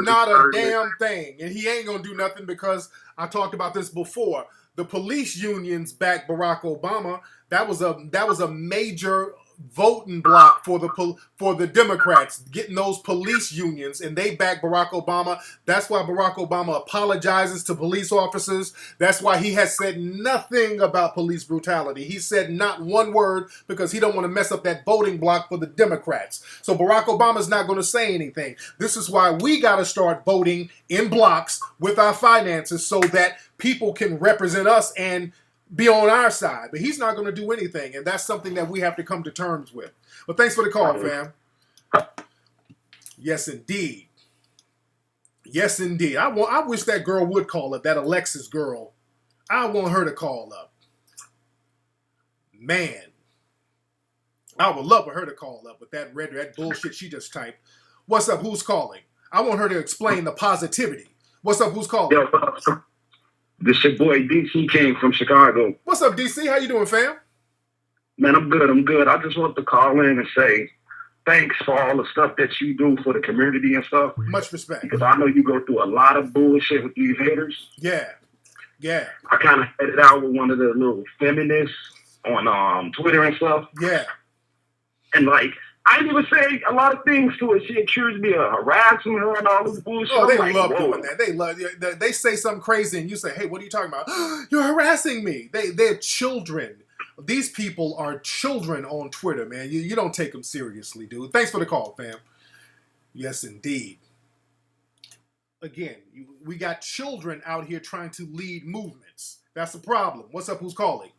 Not a damn thing. And he ain't going to do nothing because I talked about this before. The police unions backed Barack Obama. That was a major voting block for the Democrats, getting those police unions, and they back Barack Obama. That's why Barack Obama apologizes to police officers. That's why he has said nothing about police brutality. He said not one word because he don't want to mess up that voting block for the Democrats. So Barack Obama's not going to say anything. This is why we got to start voting in blocks with our finances so that people can represent us and be on our side. But he's not going to do anything, and that's something that we have to come to terms with. But thanks for the call, fam. Yes, indeed. Yes, indeed. I wish that girl would call up, that Alexis girl. I want her to call up. Man. I would love for her to call up with that bullshit she just typed. What's up? Who's calling? I want her to explain the positivity. What's up? Who's calling? Yo, this your boy DC King from Chicago. What's up, DC? How you doing, fam? Man, I'm good. I just want to call in and say thanks for all the stuff that you do for the community and stuff. Much respect. Because I know you go through a lot of bullshit with these haters. Yeah. I kind of had it out with one of the little feminists on Twitter and stuff. Yeah. And like, I didn't even say a lot of things to her. She accused me of harassing her and all this bullshit. Oh, they love doing that. They say something crazy and you say, hey, what are you talking about? You're harassing me. They're children. These people are children on Twitter, man. You don't take them seriously, dude. Thanks for the call, fam. Yes, indeed. Again, we got children out here trying to lead movements. That's the problem. What's up? Who's calling?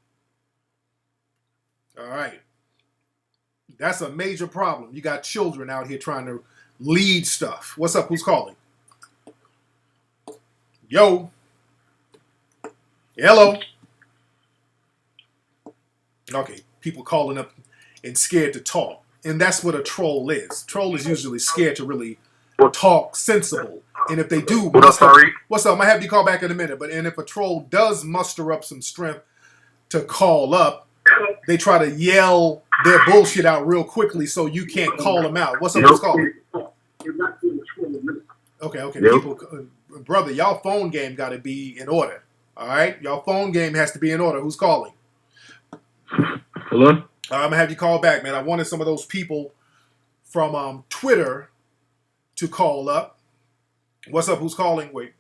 All right. That's a major problem. You got children out here trying to lead stuff. What's up? Who's calling? Yo. Hello. Okay, people calling up and scared to talk. And that's what a troll is. Troll is usually scared to really talk sensible. And if they do, what's up? I'm gonna have you call back in a minute. And if a troll does muster up some strength to call up, they try to yell their bullshit out real quickly so you can't call them out. What's up? Who's calling? Okay. People, brother, y'all phone game got to be in order. All right, y'all phone game has to be in order. Who's calling? Hello? I'm gonna have you call back, man. I wanted some of those people from Twitter to call up. What's up? Who's calling? Wait.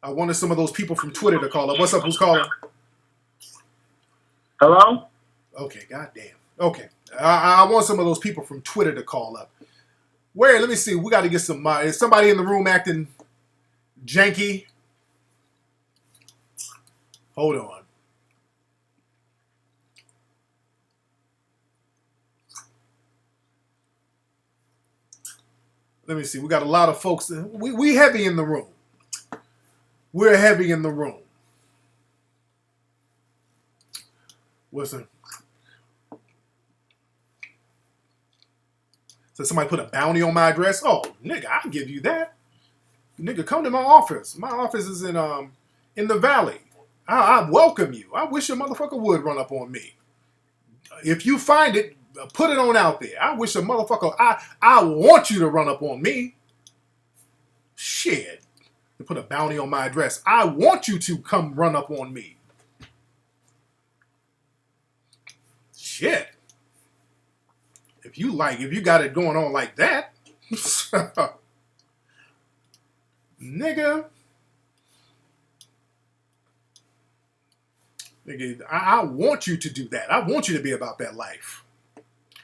I wanted some of those people from Twitter to call up. What's up? Who's calling? Hello? Okay, goddamn. Okay. I want some of those people from Twitter to call up. Where? Let me see. We got to get some. Is somebody in the room acting janky? Hold on. Let me see. We got a lot of folks. We heavy in the room. We're heavy in the room. Listen. So somebody put a bounty on my address. Oh, nigga, I'll give you that. Nigga, come to my office. My office is in the valley. I welcome you. I wish a motherfucker would run up on me. If you find it, put it on out there. I wish a motherfucker. I want you to run up on me. Shit. To put a bounty on my address. I want you to come run up on me. Shit. If you got it going on like that, nigga, I want you to do that. I want you to be about that life.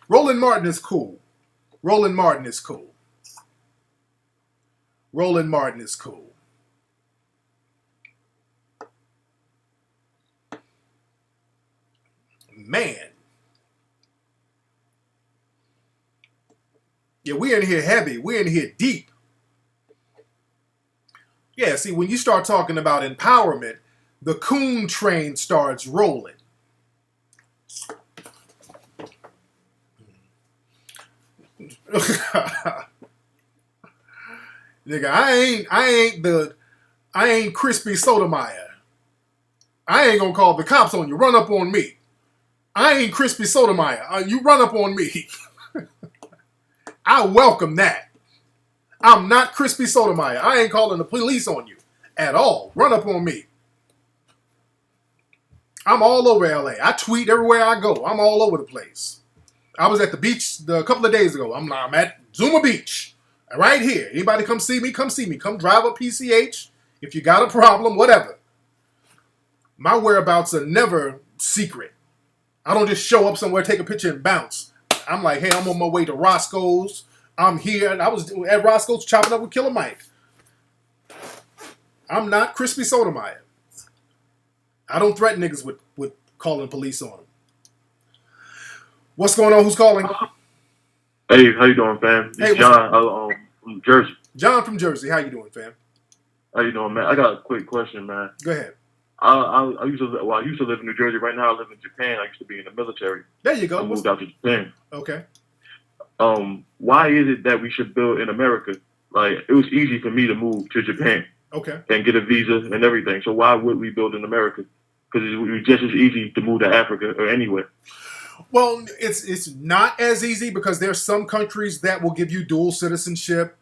Roland Martin is cool. Roland Martin is cool. Roland Martin is cool. Man. Yeah, we're in here heavy. We're in here deep. Yeah, see, when you start talking about empowerment, the coon train starts rolling. Nigga, I ain't Crispy Sotomayor. I ain't gonna call the cops on you. Run up on me. I ain't Crispy Sotomayor. You run up on me. I welcome that. I'm not Crispy Sotomayor. I ain't calling the police on you at all. Run up on me. I'm all over LA. I tweet everywhere I go. I'm all over the place. I was at the beach a couple of days ago. I'm at Zuma Beach. Right here. Anybody come see me? Come see me. Come drive up PCH. If you got a problem, whatever. My whereabouts are never secret. I don't just show up somewhere, take a picture, and bounce. I'm like, hey, I'm on my way to Roscoe's. I'm here. And I was at Roscoe's chopping up with Killer Mike. I'm not Crispy Sotomayor. I don't threaten niggas with calling police on them. What's going on? Who's calling? Hey, how you doing, fam? It's John from Jersey. John from Jersey. How you doing, fam? How you doing, man? I got a quick question, man. Go ahead. I used to live in New Jersey. Right now, I live in Japan. I used to be in the military. There you go. I moved out to Japan. Okay. Why is it that we should build in America? Like, it was easy for me to move to Japan. Okay. And get a visa and everything. So why would we build in America? Because it was just as easy to move to Africa or anywhere. Well, it's not as easy because there's some countries that will give you dual citizenship.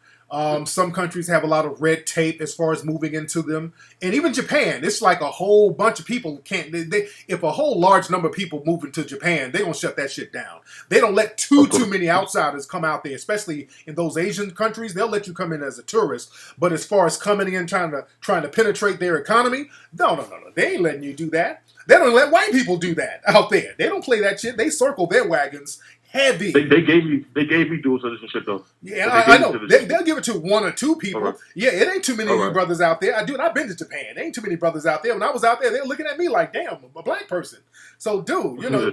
Some countries have a lot of red tape as far as moving into them. And even Japan, it's like a whole bunch of people can't. If a whole large number of people move into Japan, they're going to shut that shit down. They don't let too many outsiders come out there, especially in those Asian countries. They'll let you come in as a tourist. But as far as coming in trying to penetrate their economy, no. They ain't letting you do that. They don't let white people do that out there. They don't play that shit. They circle their wagons heavy. They gave me dual citizenship though. Yeah, I know. They'll give it to one or two people. Right. Yeah, it ain't too many of you brothers out there. I've been to Japan. There ain't too many brothers out there. When I was out there, they were looking at me like, damn, a black person. So, dude, you know,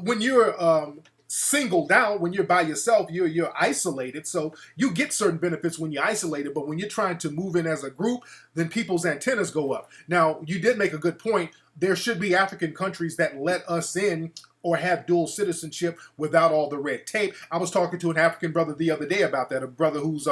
when you're singled out, when you're by yourself, you're isolated. So you get certain benefits when you're isolated. But when you're trying to move in as a group, then people's antennas go up. Now, you did make a good point. There should be African countries that let us in or have dual citizenship without all the red tape. I was talking to an African brother the other day about that, a brother who's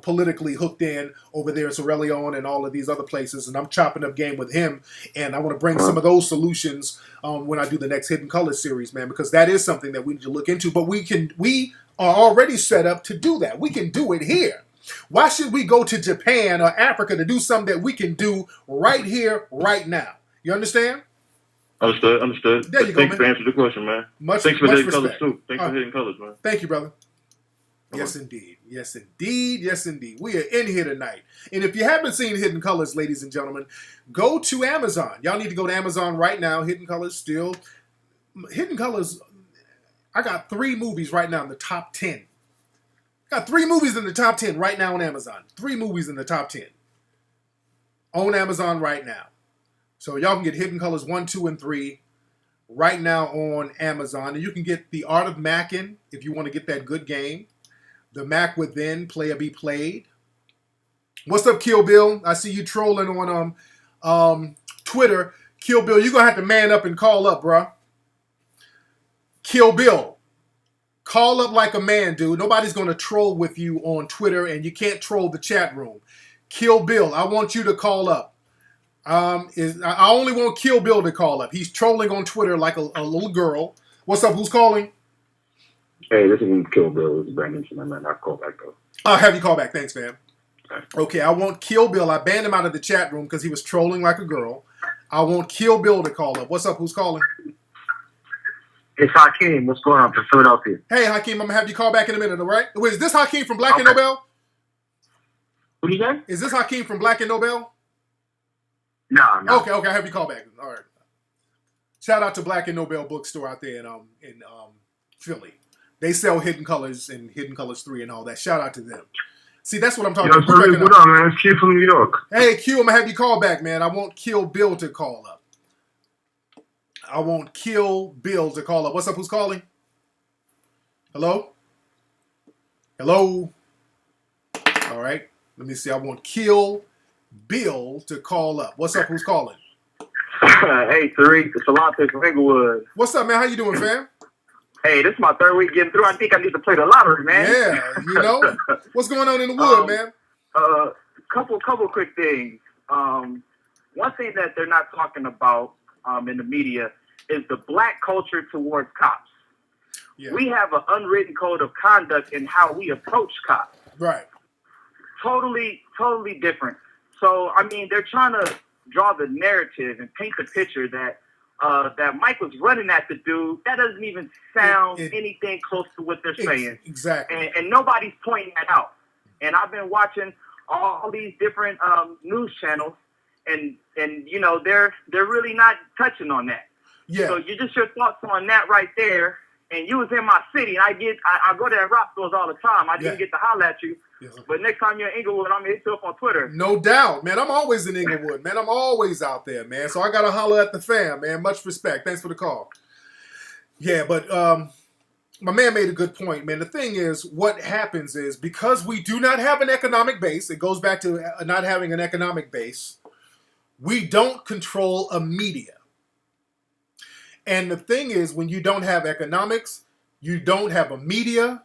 politically hooked in over there in Sierra Leone and all of these other places, and I'm chopping up game with him, and I want to bring some of those solutions when I do the next Hidden Colors series, man, because that is something that we need to look into, but we are already set up to do that. We can do it here. Why should we go to Japan or Africa to do something that we can do right here, right now? You understand? Understood. There you go, Thanks for answering the question, man. Thanks for Hidden Colors, too. Thanks for Hidden Colors, man. Thank you, brother. Yes, indeed. Yes, indeed. Yes, indeed. We are in here tonight. And if you haven't seen Hidden Colors, ladies and gentlemen, go to Amazon. Y'all need to go to Amazon right now. Hidden Colors still. Hidden Colors, I got 3 movies right now in the top 10. Got 3 movies in the top 10 right now on Amazon. 3 movies in the top 10. On Amazon right now. So y'all can get Hidden Colors 1, 2, and 3 right now on Amazon. And you can get The Art of Mackin' if you want to get that good game. The Mac Within, Play or Be Played. What's up, Kill Bill? I see you trolling on Twitter. Kill Bill, you're going to have to man up and call up, bruh. Kill Bill. Call up like a man, dude. Nobody's going to troll with you on Twitter, and you can't troll the chat room. Kill Bill, I want you to call up. I only want Kill Bill to call up. He's trolling on Twitter like a little girl. What's up? Who's calling? Hey, this is Kill Bill. This is Brandon. I'll call back, though. I'll have you call back. Thanks, man. Okay, I want Kill Bill. I banned him out of the chat room because he was trolling like a girl. I want Kill Bill to call up. What's up? Who's calling? It's Hakeem. What's going on from Philadelphia? Hey, Hakeem, I'm going to have you call back in a minute, all right? Wait, is this Hakeem from Black and Nobel? What do you say? Is this Hakeem from Black and Nobel? No. Okay, I'll have you call back. All right. Shout out to Black and Nobel bookstore out there in Philly. They sell Hidden Colors and Hidden Colors 3 and all that. Shout out to them. See, that's what I'm talking about. What up, man? It's Q from New York. Hey, Q, I'm going to have you call back, man. I want Kill Bill to call up. I want Kill Bill to call up. What's up? Who's calling? Hello? Hello? All right. Let me see. I want Kill Bill to call up. What's up? Who's calling? Hey, Tariq. It's Alante from Inglewood. What's up, man? How you doing, fam? Hey, this is my 3rd week getting through. I think I need to play the lottery, man. Yeah, you know. What's going on in the wood, man? Couple quick things. One thing that they're not talking about in the media is the black culture towards cops. Yeah. We have an unwritten code of conduct in how we approach cops. Right. Totally different. So, I mean, they're trying to draw the narrative and paint the picture that Mike was running at the dude. That doesn't even sound anything close to what they're saying. Exactly. And nobody's pointing that out. And I've been watching all these different news channels, and you know they're really not touching on that. Yeah. So just your thoughts on that right there. And you was in my city. I go there at Roscoe's all the time. I didn't get to holler at you. Yes. But next time you're in Inglewood, I'm going to hit you up on Twitter. No doubt, man. I'm always in Inglewood, man. I'm always out there, man. So I got to holler at the fam, man. Much respect. Thanks for the call. Yeah, but my man made a good point, man. The thing is, what happens is because we do not have an economic base, it goes back to not having an economic base, we don't control a media. And the thing is, when you don't have economics, you don't have a media.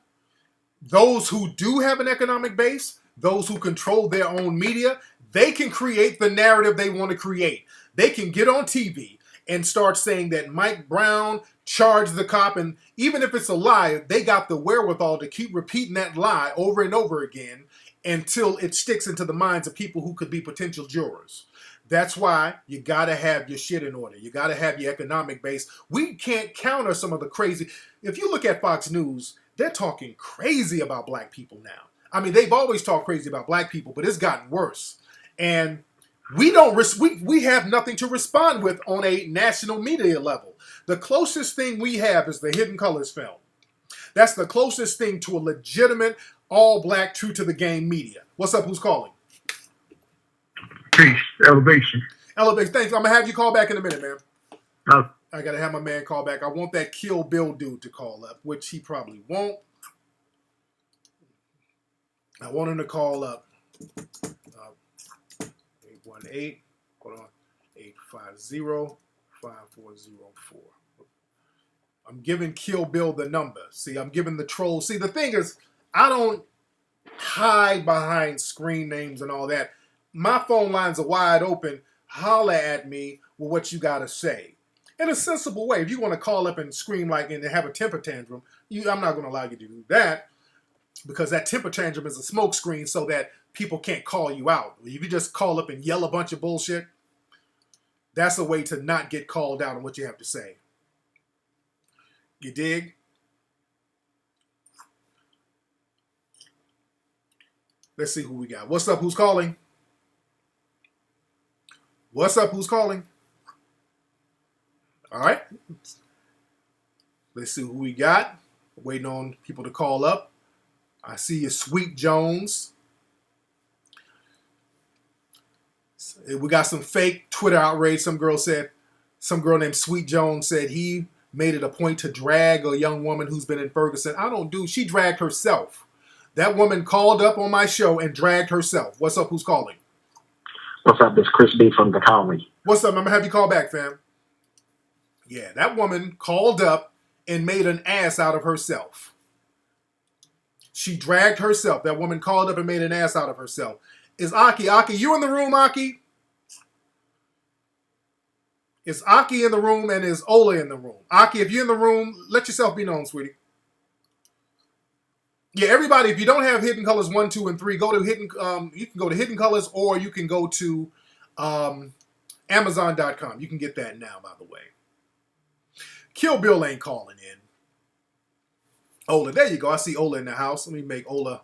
Those who do have an economic base, those who control their own media, they can create the narrative they want to create. They can get on TV and start saying that Mike Brown charged the cop, and even if it's a lie, they got the wherewithal to keep repeating that lie over and over again until it sticks into the minds of people who could be potential jurors. That's why you got to have your shit in order. You got to have your economic base. We can't counter some of the crazy. If you look at Fox News, they're talking crazy about black people now. I mean, they've always talked crazy about black people, but it's gotten worse. And we have nothing to respond with on a national media level. The closest thing we have is the Hidden Colors film. That's the closest thing to a legitimate, all-black, true-to-the-game media. What's up? Who's calling? Peace. Elevation. Thanks. I'm going to have you call back in a minute, man. Oh. I got to have my man call back. I want that Kill Bill dude to call up, which he probably won't. I want him to call up 818, hold on, 850-5404. I'm giving Kill Bill the number. See, I'm giving the troll. See, the thing is, I don't hide behind screen names and all that. My phone lines are wide open. Holler at me with what you got to say. In a sensible way. If you want to call up and scream like and have a temper tantrum, I'm not going to allow you to do that because that temper tantrum is a smoke screen so that people can't call you out. If you just call up and yell a bunch of bullshit, that's a way to not get called out on what you have to say. You dig? Let's see who we got. What's up? Who's calling? What's up? Who's calling? All right. Let's see who we got. Waiting on people to call up. I see you, Sweet Jones. We got some fake Twitter outrage. Some girl named Sweet Jones said he made it a point to drag a young woman who's been in Ferguson. She dragged herself. That woman called up on my show and dragged herself. What's up? Who's calling? What's up? It's Chris B from the Colony. What's up? I'm going to have you call back, fam. Yeah, that woman called up and made an ass out of herself. She dragged herself. That woman called up and made an ass out of herself. Is Aki? Aki, you in the room, Aki? Is Aki in the room and is Ola in the room? Aki, if you're in the room, let yourself be known, sweetie. Yeah, everybody, if you don't have Hidden Colors 1, 2, and 3, go to you can go to Hidden Colors or you can go to Amazon.com. You can get that now, by the way. Kill Bill ain't calling in. Ola, there you go. I see Ola in the house. Let me make Ola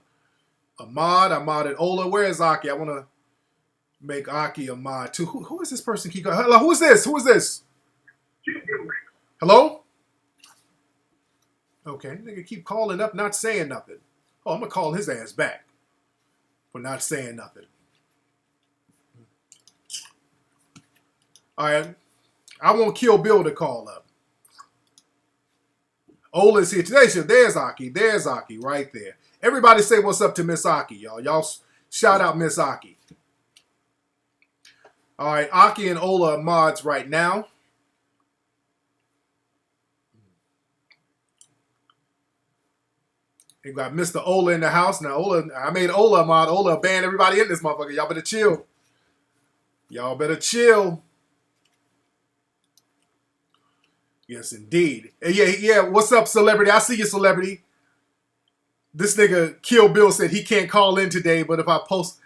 a mod. I modded Ola. Where is Aki? I want to make Aki a mod too. Who is this person? Keep going. Hello, who is this? Who is this? Hello? Okay, nigga keep calling up, not saying nothing. Oh, I'm going to call his ass back for not saying nothing. All right. I want Kill Bill to call up. Ola's here today. So there's Aki. There's Aki right there. Everybody say what's up to Miss Aki, y'all. Y'all shout out Miss Aki. All right, Aki and Ola are mods right now. We got Mr. Ola in the house. Now, I made Ola a mod. Ola banned everybody in this motherfucker. Y'all better chill. Y'all better chill. Yes, indeed. Yeah. What's up, celebrity? I see you, celebrity. This nigga Kill Bill said he can't call in today, but if I post,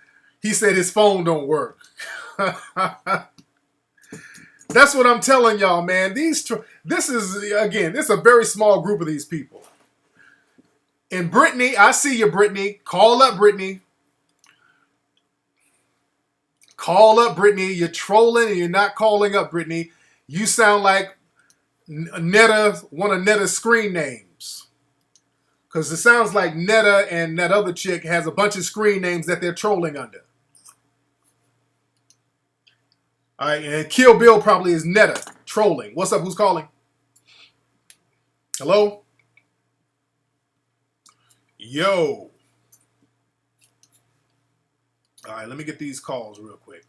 he said his phone don't work. That's what I'm telling y'all, man. This is a very small group of these people. And Brittany, I see you, Brittany. Call up, Brittany. Call up, Brittany. You're trolling and you're not calling up, Brittany. You sound like Netta, one of Netta's screen names. Because it sounds like Netta and that other chick has a bunch of screen names that they're trolling under. All right, and Kill Bill probably is Netta trolling. What's up? Who's calling? Hello? Yo. All right, let me get these calls real quick.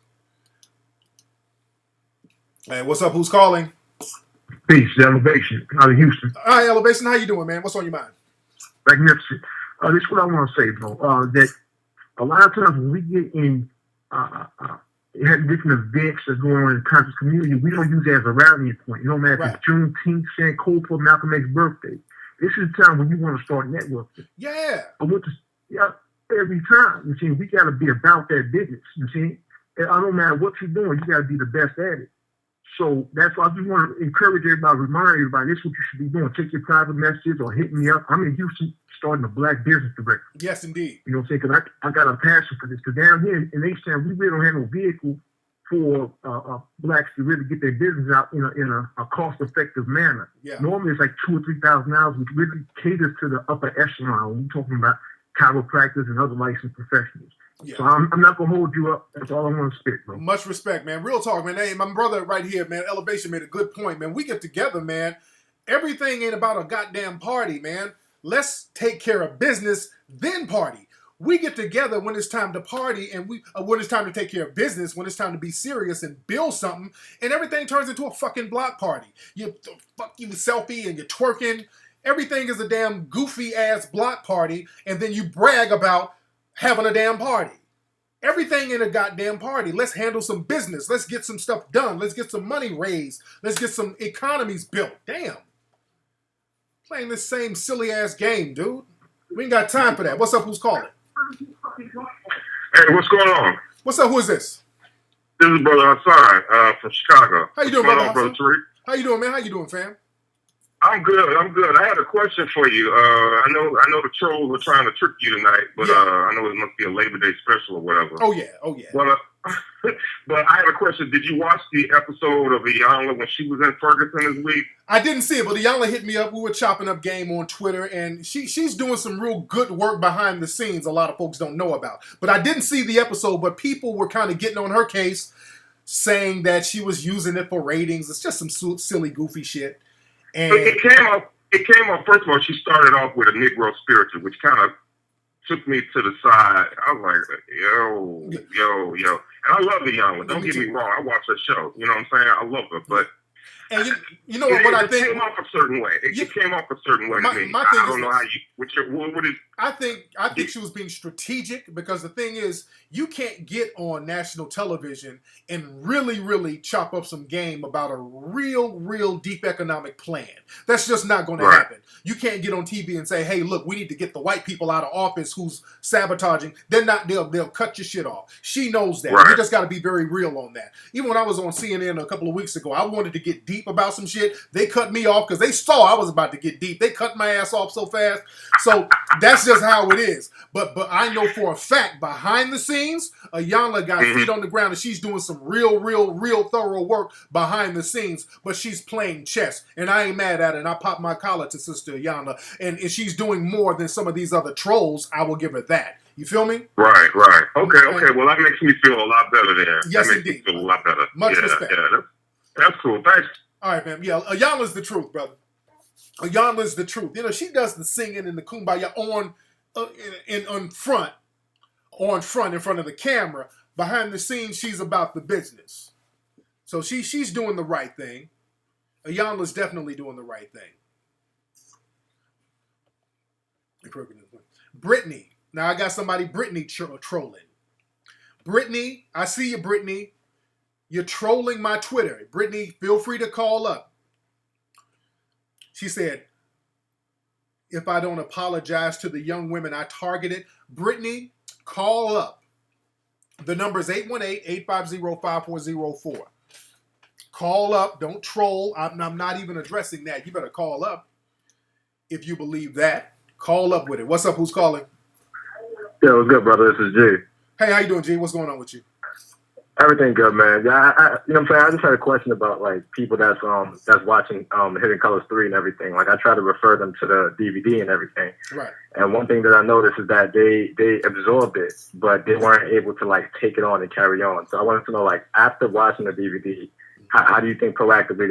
Hey, what's up? Who's calling? Peace, Elevation, out of Houston. All right, Elevation, how you doing, man? What's on your mind? Magnificent. This is what I want to say, bro. That a lot of times when we get in different events that go on in the conscious community, we don't use it as a rallying point. You know, man, if it's Juneteenth, Sankofa, Malcolm X's birthday. This is the time when you want to start networking. Yeah. Every time. You see, we got to be about that business. You see, I don't matter what you're doing, you got to be the best at it. So that's why I just want to encourage everybody, remind everybody, this is what you should be doing. Take your private messages or hit me up. I'm in Houston starting a Black Business Directory. Yes, indeed. You know what I'm saying? Because I got a passion for this. Because down here in H-Town, we really don't have no vehicle for blacks to really get their business out in a cost-effective manner. Yeah. Normally, it's like $2,000 or $3,000, which really caters to the upper echelon. When we're talking about chiropractors and other licensed professionals. Yeah. So I'm not going to hold you up. That's all I want to spit, bro. Much respect, man. Real talk, man. Hey, my brother right here, man, Elevation made a good point, man. We get together, man. Everything ain't about a goddamn party, man. Let's take care of business, then party. We get together when it's time to party and when it's time to take care of business, when it's time to be serious and build something, and everything turns into a fucking block party. You selfie and you're twerking. Everything is a damn goofy-ass block party, and then you brag about having a damn party. Everything in a goddamn party. Let's handle some business. Let's get some stuff done. Let's get some money raised. Let's get some economies built. Damn. Playing this same silly-ass game, dude. We ain't got time for that. What's up? Who's calling? Hey, what's going on? What's up? Who is this? This is Brother Hassan from Chicago. How you doing, what's brother? Brother Tariq? How you doing, man? How you doing, fam? I'm good. I'm good. I had a question for you. I know the trolls were trying to trick you tonight, but I know it must be a Labor Day special or whatever. Oh yeah. But but I had a question. Did you watch the episode of Iyanla when she was in Ferguson this week? I didn't see it, but Iyanla hit me up. We were chopping up game on Twitter, and she's doing some real good work behind the scenes. A lot of folks don't know about. But I didn't see the episode. But people were kind of getting on her case, saying that she was using it for ratings. It's just some silly, goofy shit. And it came off. First of all, she started off with a Negro spiritual, which kind of took me to the side. I was like, yo. And I love Iyanla. Don't get me wrong. I watch her show. You know what I'm saying? I love her. But and you know what I think? It came off a certain way. It came off a certain way to me. My thing I don't know how you. What is? I think she was being strategic because the thing is, you can't get on national television and really chop up some game about a real deep economic plan. That's just not going to happen. You can't get on TV and say, "Hey, look, we need to get the white people out of office who's sabotaging." They're not. They'll cut your shit off. She knows that. You just got to be very real on that. Even when I was on CNN a couple of weeks ago, I wanted to get deep about some shit. They cut me off because they saw I was about to get deep. They cut my ass off so fast. So that's just how it is. But I know for a fact behind the scenes, Iyanla got feet on the ground and she's doing some real thorough work behind the scenes. But she's playing chess, and I ain't mad at it. And I pop my collar to Sister Iyanla, and she's doing more than some of these other trolls. I will give her that. You feel me? Right. Okay. Well, that makes me feel a lot better there. Yes, that makes indeed. me feel a lot better. Much respect. Yeah, that's cool. Thanks. All right, man. Yeah, Iyanla's the truth, brother. Iyanla's the truth. You know, she does the singing and the kumbaya in front in front of the camera. Behind the scenes, she's about the business. So she's doing the right thing. Iyanla's definitely doing the right thing. Brittany. Now I got somebody Brittany trolling. Brittany, I see you, Brittany. You're trolling my Twitter. Brittany, feel free to call up. She said, if I don't apologize to the young women I targeted, Brittany, call up. The number is 818-850-5404. Call up. Don't troll. I'm not even addressing that. You better call up if you believe that. Call up with it. What's up? Who's calling? Yeah, what's good, brother? This is G. Hey, how you doing, G? What's going on with you? Everything good, man. Yeah, you know what I'm saying? I just had a question about like people that's watching Hidden Colors 3 and everything. Like I try to refer them to the DVD and everything. Right. And one thing that I noticed is that they absorbed it, but they weren't able to like take it on and carry on. So I wanted to know, like, after watching the DVD, how do you think proactively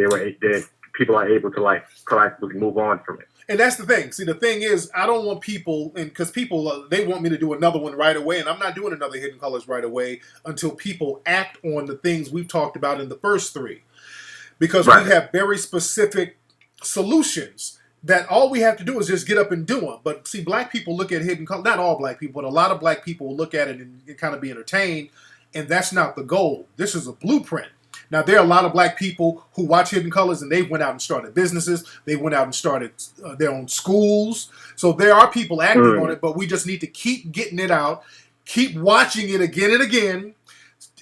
people are able to like proactively move on from it? And that's the thing. See, the thing is, I don't want people, and because people, they want me to do another one right away, and I'm not doing another Hidden Colors right away until people act on the things we've talked about in the first three. Because we have very specific solutions that all we have to do is just get up and do them. But see, black people look at Hidden Colors, not all black people, but a lot of black people will look at it and kind of be entertained, and that's not the goal. This is a blueprint. Now, there are a lot of black people who watch Hidden Colors and they went out and started businesses. They went out and started their own schools. So there are people acting on it, but we just need to keep getting it out, keep watching it again and again,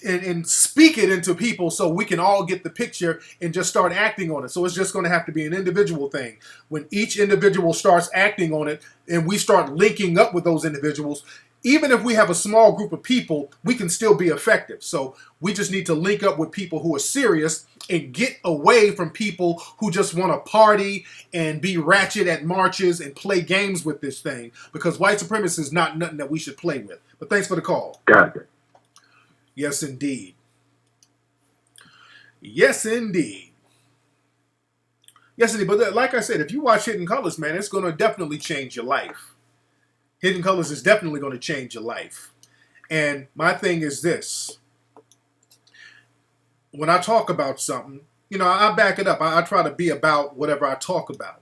and speak it into people so we can all get the picture and just start acting on it. So it's just going to have to be an individual thing. When each individual starts acting on it and we start linking up with those individuals, even if we have a small group of people, we can still be effective. So we just need to link up with people who are serious and get away from people who just want to party and be ratchet at marches and play games with this thing. Because white supremacy is not nothing that we should play with. But thanks for the call. Got it. Yes, indeed. Yes, indeed. Yes, indeed. But like I said, if you watch Hidden Colors, man, it's going to definitely change your life. Hidden Colors is definitely going to change your life. And my thing is this. When I talk about something, you know, I back it up. I try to be about whatever I talk about.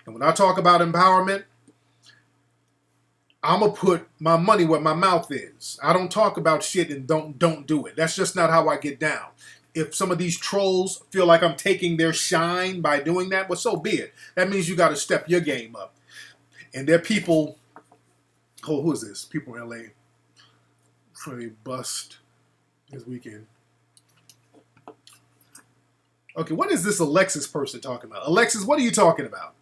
And when I talk about empowerment, I'm going to put my money where my mouth is. I don't talk about shit and don't do it. That's just not how I get down. If some of these trolls feel like I'm taking their shine by doing that, well, so be it. That means you got to step your game up. And there are people... Oh, who is this? People in LA for a bust this weekend. Okay, what is this Alexis person talking about? Alexis, what are you talking about?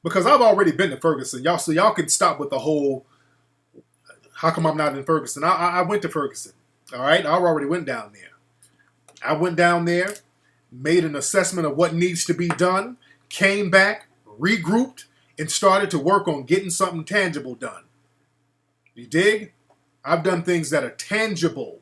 Because I've already been to Ferguson, y'all, so y'all can stop with the whole, how come I'm not in Ferguson? I went to Ferguson, all right? I already went down there. I went down there, made an assessment of what needs to be done, came back, regrouped, and started to work on getting something tangible done. You dig? I've done things that are tangible.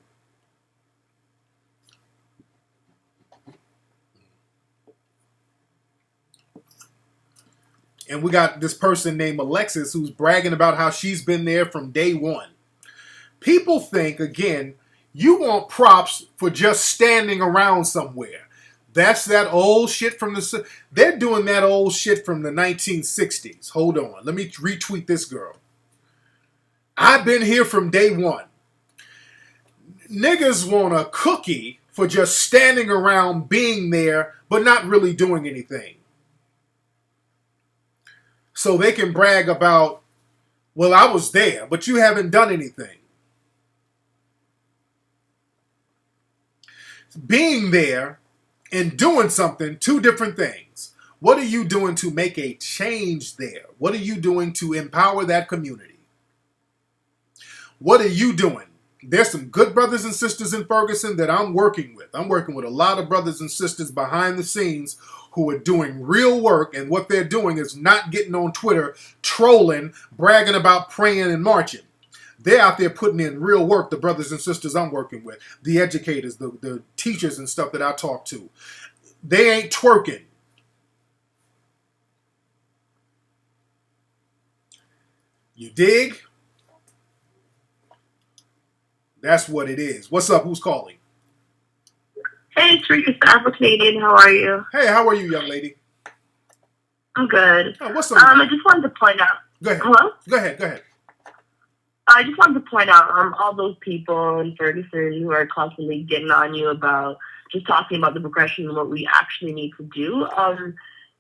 And we got this person named Alexis who's bragging about how she's been there from day one. People think, again, you want props for just standing around somewhere. That's that old shit from the... They're doing that old shit from the 1960s. Hold on. Let me retweet this girl. I've been here from day one. Niggas want a cookie for just standing around being there, but not really doing anything. So they can brag about, well, I was there, but you haven't done anything. Being there and doing something, two different things. What are you doing to make a change there? What are you doing to empower that community? What are you doing? There's some good brothers and sisters in Ferguson that I'm working with. I'm working with a lot of brothers and sisters behind the scenes who are doing real work, and what they're doing is not getting on Twitter, trolling, bragging about praying and marching. They're out there putting in real work, the brothers and sisters I'm working with, the educators, the teachers and stuff that I talk to. They ain't twerking. You dig? That's what it is. What's up? Who's calling? Hey, Tariq, it's Afro-Canadian. How are you? Hey, how are you, young lady? I'm good. Oh, what's up? I just wanted to point out. Go ahead. Hello? Go ahead. I just wanted to point out all those people in Ferguson who are constantly getting on you about just talking about the progression and what we actually need to do.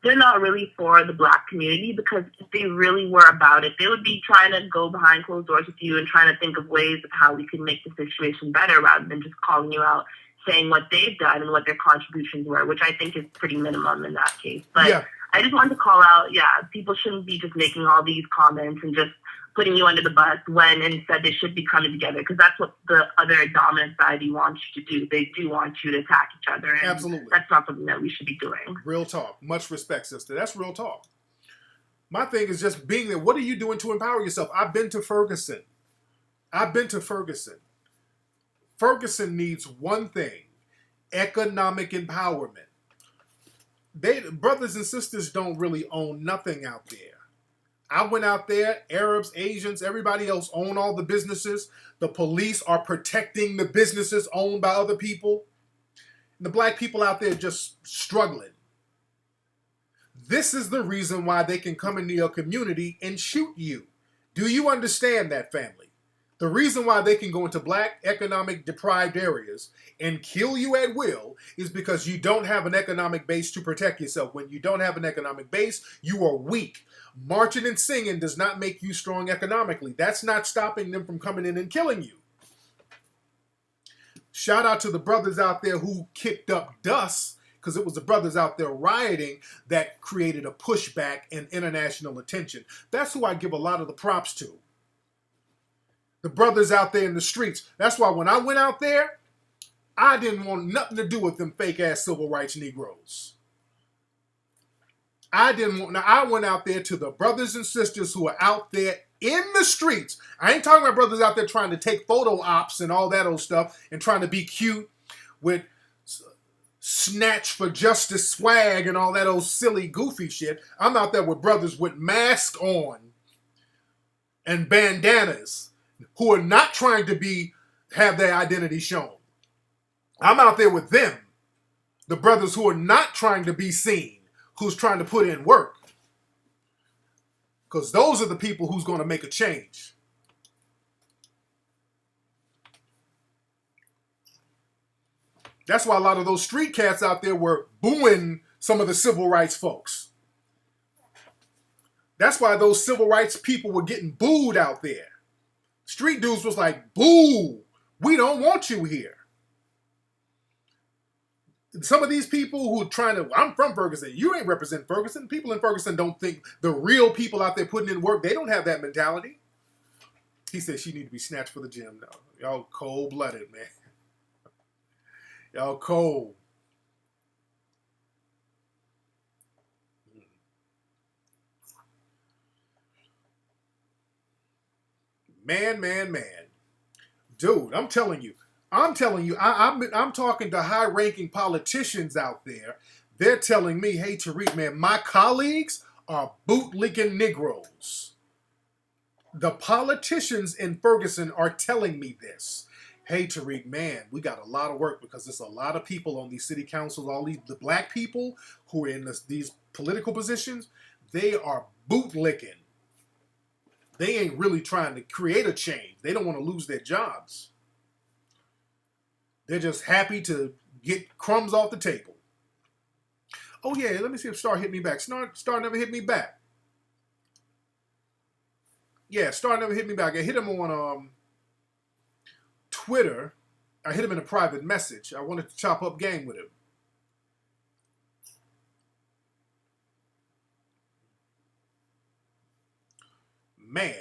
They're not really for the Black community, because if they really were about it, they would be trying to go behind closed doors with you and trying to think of ways of how we can make the situation better, rather than just calling you out, saying what they've done and what their contributions were, which I think is pretty minimum in that case. But yeah. I just wanted to call out, people shouldn't be just making all these comments and just putting you under the bus when instead they should be coming together, because that's what the other dominant society wants you to do. They do want you to attack each other. And absolutely. That's not something that we should be doing. Real talk. Much respect, sister. That's real talk. My thing is just being there. What are you doing to empower yourself? I've been to Ferguson. Ferguson needs one thing: economic empowerment. Brothers and sisters don't really own nothing out there. I went out there, Arabs, Asians, everybody else own all the businesses. The police are protecting the businesses owned by other people. And the Black people out there just struggling. This is the reason why they can come into your community and shoot you. Do you understand that, family? The reason why they can go into Black economic deprived areas and kill you at will is because you don't have an economic base to protect yourself. When you don't have an economic base, you are weak. Marching and singing does not make you strong economically. That's not stopping them from coming in and killing you. Shout out to the brothers out there who kicked up dust, because it was the brothers out there rioting that created a pushback and international attention. That's who I give a lot of the props to. The brothers out there in the streets. That's why when I went out there, I didn't want nothing to do with them fake-ass civil rights Negroes. I went out there to the brothers and sisters who are out there in the streets. I ain't talking about brothers out there trying to take photo ops and all that old stuff and trying to be cute with snatch for justice swag and all that old silly goofy shit. I'm out there with brothers with masks on and bandanas who are not trying to have their identity shown. I'm out there with them, the brothers who are not trying to be seen, who's trying to put in work. Because those are the people who's going to make a change. That's why a lot of those street cats out there were booing some of the civil rights folks. That's why those civil rights people were getting booed out there. Street dudes was like, boo, we don't want you here. some of these people who are trying to, I'm from Ferguson. You ain't represent Ferguson. People in Ferguson don't think the real people out there putting in work, they don't have that mentality. He said she need to be snatched for the gym. No, y'all cold-blooded, man. Y'all cold. Man. Dude, I'm telling you, I'm talking to high-ranking politicians out there. They're telling me, hey, Tariq, man, my colleagues are bootlicking Negroes. The politicians in Ferguson are telling me this. Hey, Tariq, man, we got a lot of work because there's a lot of people on these city councils, the black people who are in these political positions, they are bootlicking. They ain't really trying to create a change. They don't want to lose their jobs. They're just happy to get crumbs off the table. Oh, yeah, let me see if Star hit me back. Star never hit me back. Yeah, Star never hit me back. I hit him on Twitter. I hit him in a private message. I wanted to chop up game with him. Man.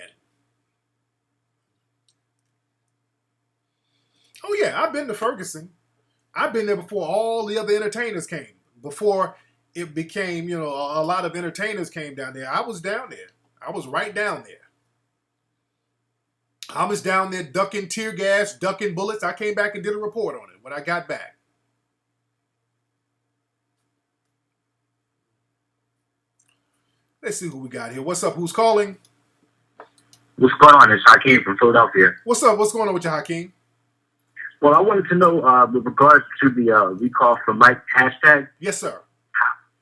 Oh, yeah, I've been to Ferguson. I've been there before all the other entertainers came. Before it became, a lot of entertainers came down there. I was down there. I was right down there. I was down there ducking tear gas, ducking bullets. I came back and did a report on it when I got back. Let's see who we got here. What's up? Who's calling? What's going on? It's Hakeem from Philadelphia. What's up? What's going on with you, Hakeem? Well, I wanted to know with regards to the recall for Mike hashtag. Yes, sir.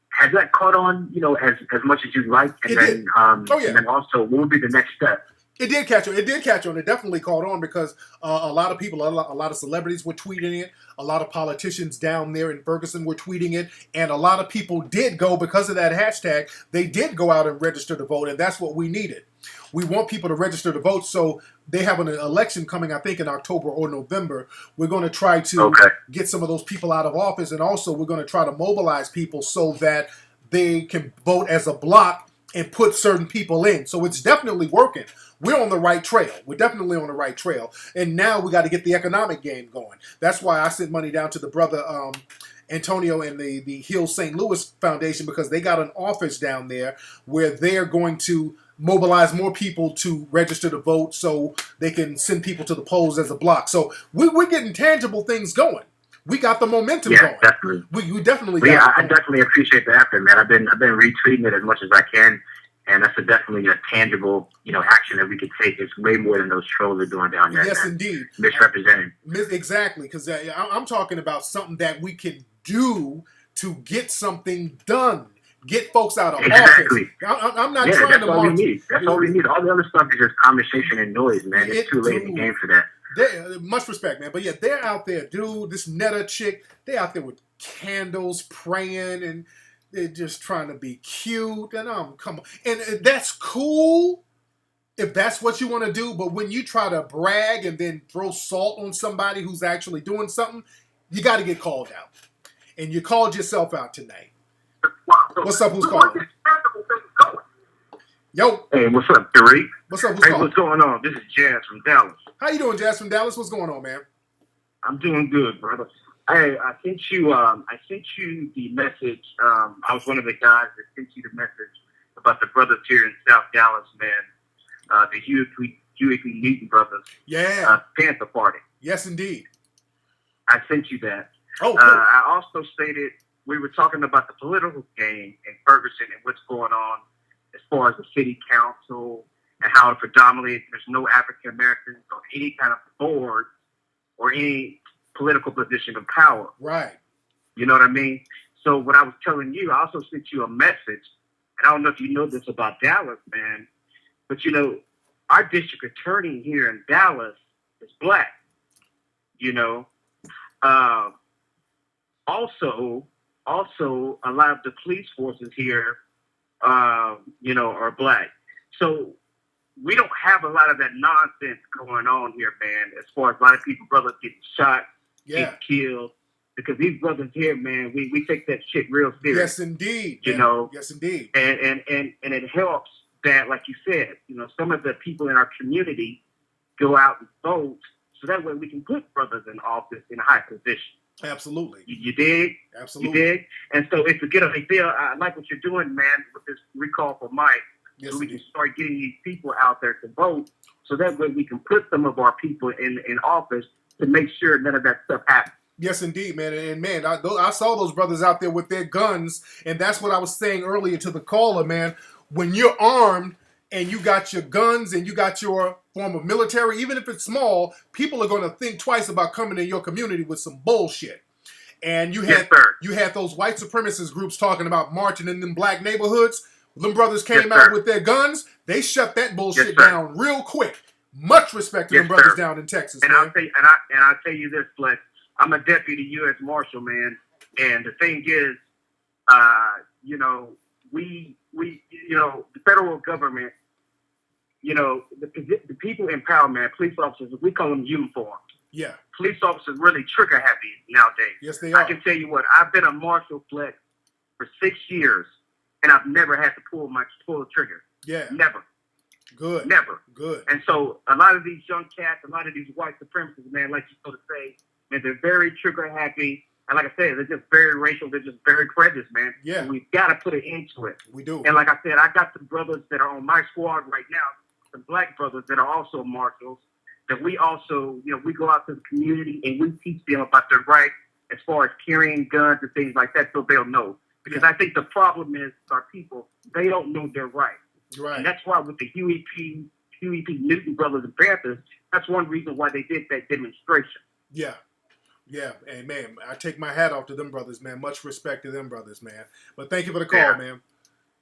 Has that caught on, as much as you'd like? And then, and then also, what would be the next step? It did catch on. It definitely caught on because a lot of people, a lot of celebrities were tweeting it. A lot of politicians down there in Ferguson were tweeting it. And a lot of people did go because of that hashtag. They did go out and register to vote. And that's what we needed. We want people to register to vote. So they have an election coming, I think, in October or November. We're going to try to get some of those people out of office. And also we're going to try to mobilize people so that they can vote as a block and put certain people in. So it's definitely working. We're on the right trail. We're definitely on the right trail. And now we got to get the economic game going. That's why I sent money down to the brother Antonio and the Hill St. Louis Foundation, because they got an office down there where they're going to mobilize more people to register to vote so they can send people to the polls as a block. So we're getting tangible things going. We got the momentum going. Definitely. We definitely got it I definitely appreciate the effort, man. I've been retweeting it as much as I can, and that's definitely a tangible, action that we could take. It's way more than those trolls are doing down there. Yes, man. Indeed. Misrepresenting. Exactly, because I'm talking about something that we can do to get something done. Get folks out of office. I'm not trying to all we need. That's all we need. All the other stuff is just conversation and noise, man. It's too late in the game for that. Much respect, man. But yeah, they're out there, dude. This Netta chick, they out there with candles, praying, and they're just trying to be cute. And come on. And that's cool if that's what you want to do. But when you try to brag and then throw salt on somebody who's actually doing something, you got to get called out. And you called yourself out tonight. What's up? Who's calling? Yo. Hey, what's up, Tariq? What's up? Hey, what's going on? This is Jazz from Dallas. How you doing, Jazz from Dallas? What's going on, man? I'm doing good, brother. Hey, I sent you the message. I was one of the guys that sent you the message about the brothers here in South Dallas, man. The Huey Newton brothers. Yeah. Panther Party. Yes, indeed. I sent you that. Oh, cool. I also stated we were talking about the political game in Ferguson and what's going on as far as the city council and how predominantly there's no African Americans on any kind of board or any political position of power. Right. You know what I mean? So what I was telling you, I also sent you a message, and I don't know if you know this about Dallas, man, but our district attorney here in Dallas is black. Also, a lot of the police forces here, are black. So we don't have a lot of that nonsense going on here, man, as far as a lot of people, brothers getting shot, getting killed, because these brothers here, man, we take that shit real serious. Yes, indeed. You know. Yes, indeed. And it helps that, like you said, you know, some of the people in our community go out and vote, so that way we can put brothers in office in a high position. Absolutely. You dig? Absolutely. You dig? And so if we get a deal, I like what you're doing, man, with this recall for Mike. Yes, so we can start getting these people out there to vote, so that way we can put some of our people in office to make sure none of that stuff happens. Yes, indeed, man. And man, I saw those brothers out there with their guns, and that's what I was saying earlier to the caller, man. When you're armed and you got your guns and you got your form of military, even if it's small, people are going to think twice about coming in your community with some bullshit. And you had those white supremacist groups talking about marching in them black neighborhoods. Them brothers came out with their guns. They shut that bullshit down real quick. Much respect to them brothers down in Texas, and man. I'll tell you this, Flex. I'm a deputy U.S. Marshal, man. And the thing is, you know, we you know, the federal government, you know, the people in power, man, police officers, we call them uniformed. Yeah. Police officers really trigger happy nowadays. Yes, they are. I can tell you what, I've been a marshal, Flex, for 6 years, and I've never had to pull the trigger. Yeah. Never. Good. Never. Good. And so a lot of these young cats, a lot of these white supremacists, man, like you so to say, man, they're very trigger happy. And like I said, they're just very racial. They're just very prejudiced, man. Yeah. And we've got to put an end to it. We do. And like I said, I got some brothers that are on my squad right now, some black brothers that are also marshals, that we also, you know, we go out to the community and we teach them about their rights as far as carrying guns and things like that, so they'll know. Because I think the problem is our people, they don't know their rights. Right. And that's why with the Huey P. Newton Brothers and Panthers, that's one reason why they did that demonstration. Yeah. Yeah. And man, I take my hat off to them brothers, man. Much respect to them brothers, man. But thank you for the call, man.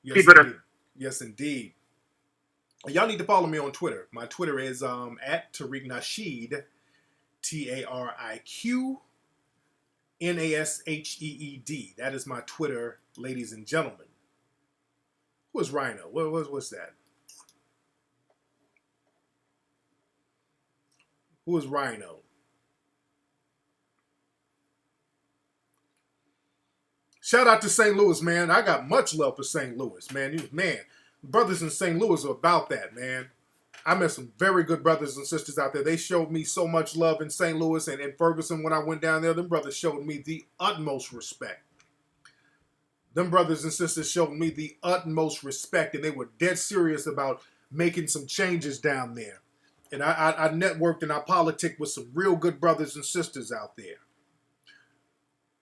Yes, Keep it up. indeed. Yes, indeed. Y'all need to follow me on Twitter. My Twitter is at Tariq Nasheed, TariqNasheed. That is my Twitter, ladies and gentlemen. Who is Rhino? What's that? Who is Rhino? Shout out to St. Louis, man. I got much love for St. Louis, man. Brothers in St. Louis are about that, man. I met some very good brothers and sisters out there. They showed me so much love in St. Louis and in Ferguson when I went down there. Them brothers showed me the utmost respect. Them brothers and sisters showed me the utmost respect, and they were dead serious about making some changes down there. And I networked and I politicked with some real good brothers and sisters out there.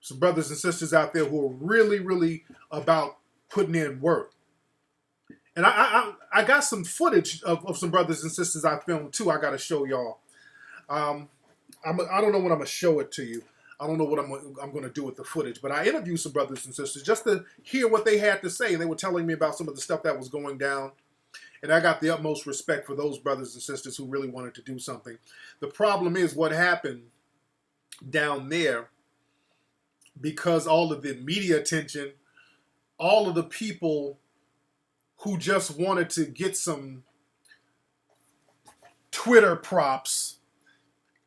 Some brothers and sisters out there who are really, really about putting in work. And I got some footage of some brothers and sisters I filmed too. I got to show y'all. I don't know when I'm gonna show it to you. I don't know what I'm going to do with the footage. But I interviewed some brothers and sisters just to hear what they had to say. They were telling me about some of the stuff that was going down. And I got the utmost respect for those brothers and sisters who really wanted to do something. The problem is what happened down there, because all of the media attention, all of the people who just wanted to get some Twitter props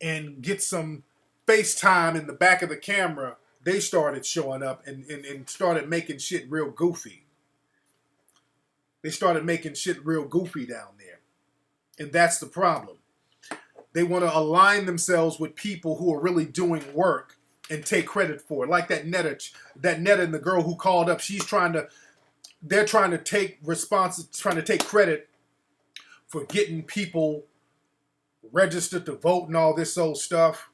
and get some FaceTime in the back of the camera, they started showing up and started making shit real goofy. They started making shit real goofy down there. And that's the problem. They want to align themselves with people who are really doing work and take credit for it. Like that Netta and the girl who called up, they're trying to take credit for getting people registered to vote and all this old stuff.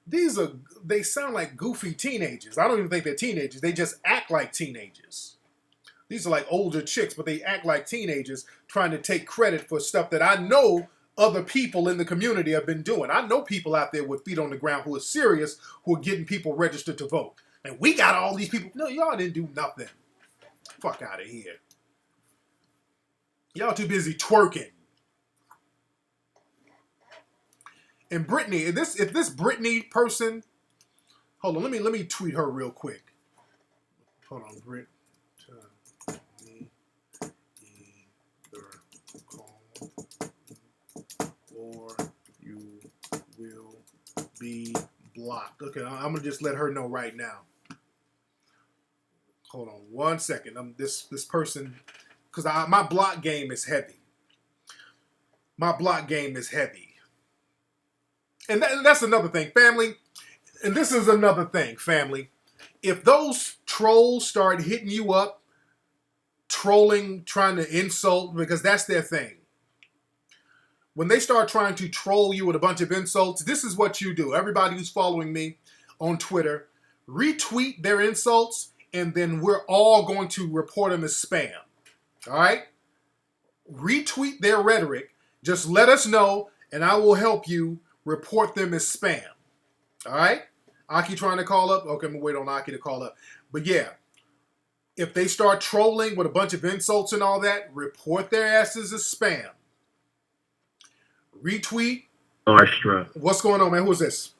They sound like goofy teenagers. I don't even think they're teenagers. They just act like teenagers. These are like older chicks, but they act like teenagers trying to take credit for stuff that I know other people in the community have been doing. I know people out there with feet on the ground who are serious, who are getting people registered to vote. And we got all these people. No, y'all didn't do nothing. Fuck out of here. Y'all too busy twerking. And Brittany, if this Brittany person, hold on, let me tweet her real quick. Hold on, Britt. Or you will be blocked. Okay, I'm gonna just let her know right now. Hold on 1 second. This person, because my block game is heavy. My block game is heavy, and that's another thing, family. And this is another thing, family. If those trolls start hitting you up, trolling, trying to insult, because that's their thing. When they start trying to troll you with a bunch of insults, this is what you do. Everybody who's following me on Twitter, retweet their insults, and then we're all going to report them as spam. All right? Retweet their rhetoric. Just let us know, and I will help you report them as spam. All right? Aki trying to call up? Okay, I'm going to wait on Aki to call up. But yeah, if they start trolling with a bunch of insults and all that, report their asses as spam. Retweet. Starstruck. What's going on, man? Who's this?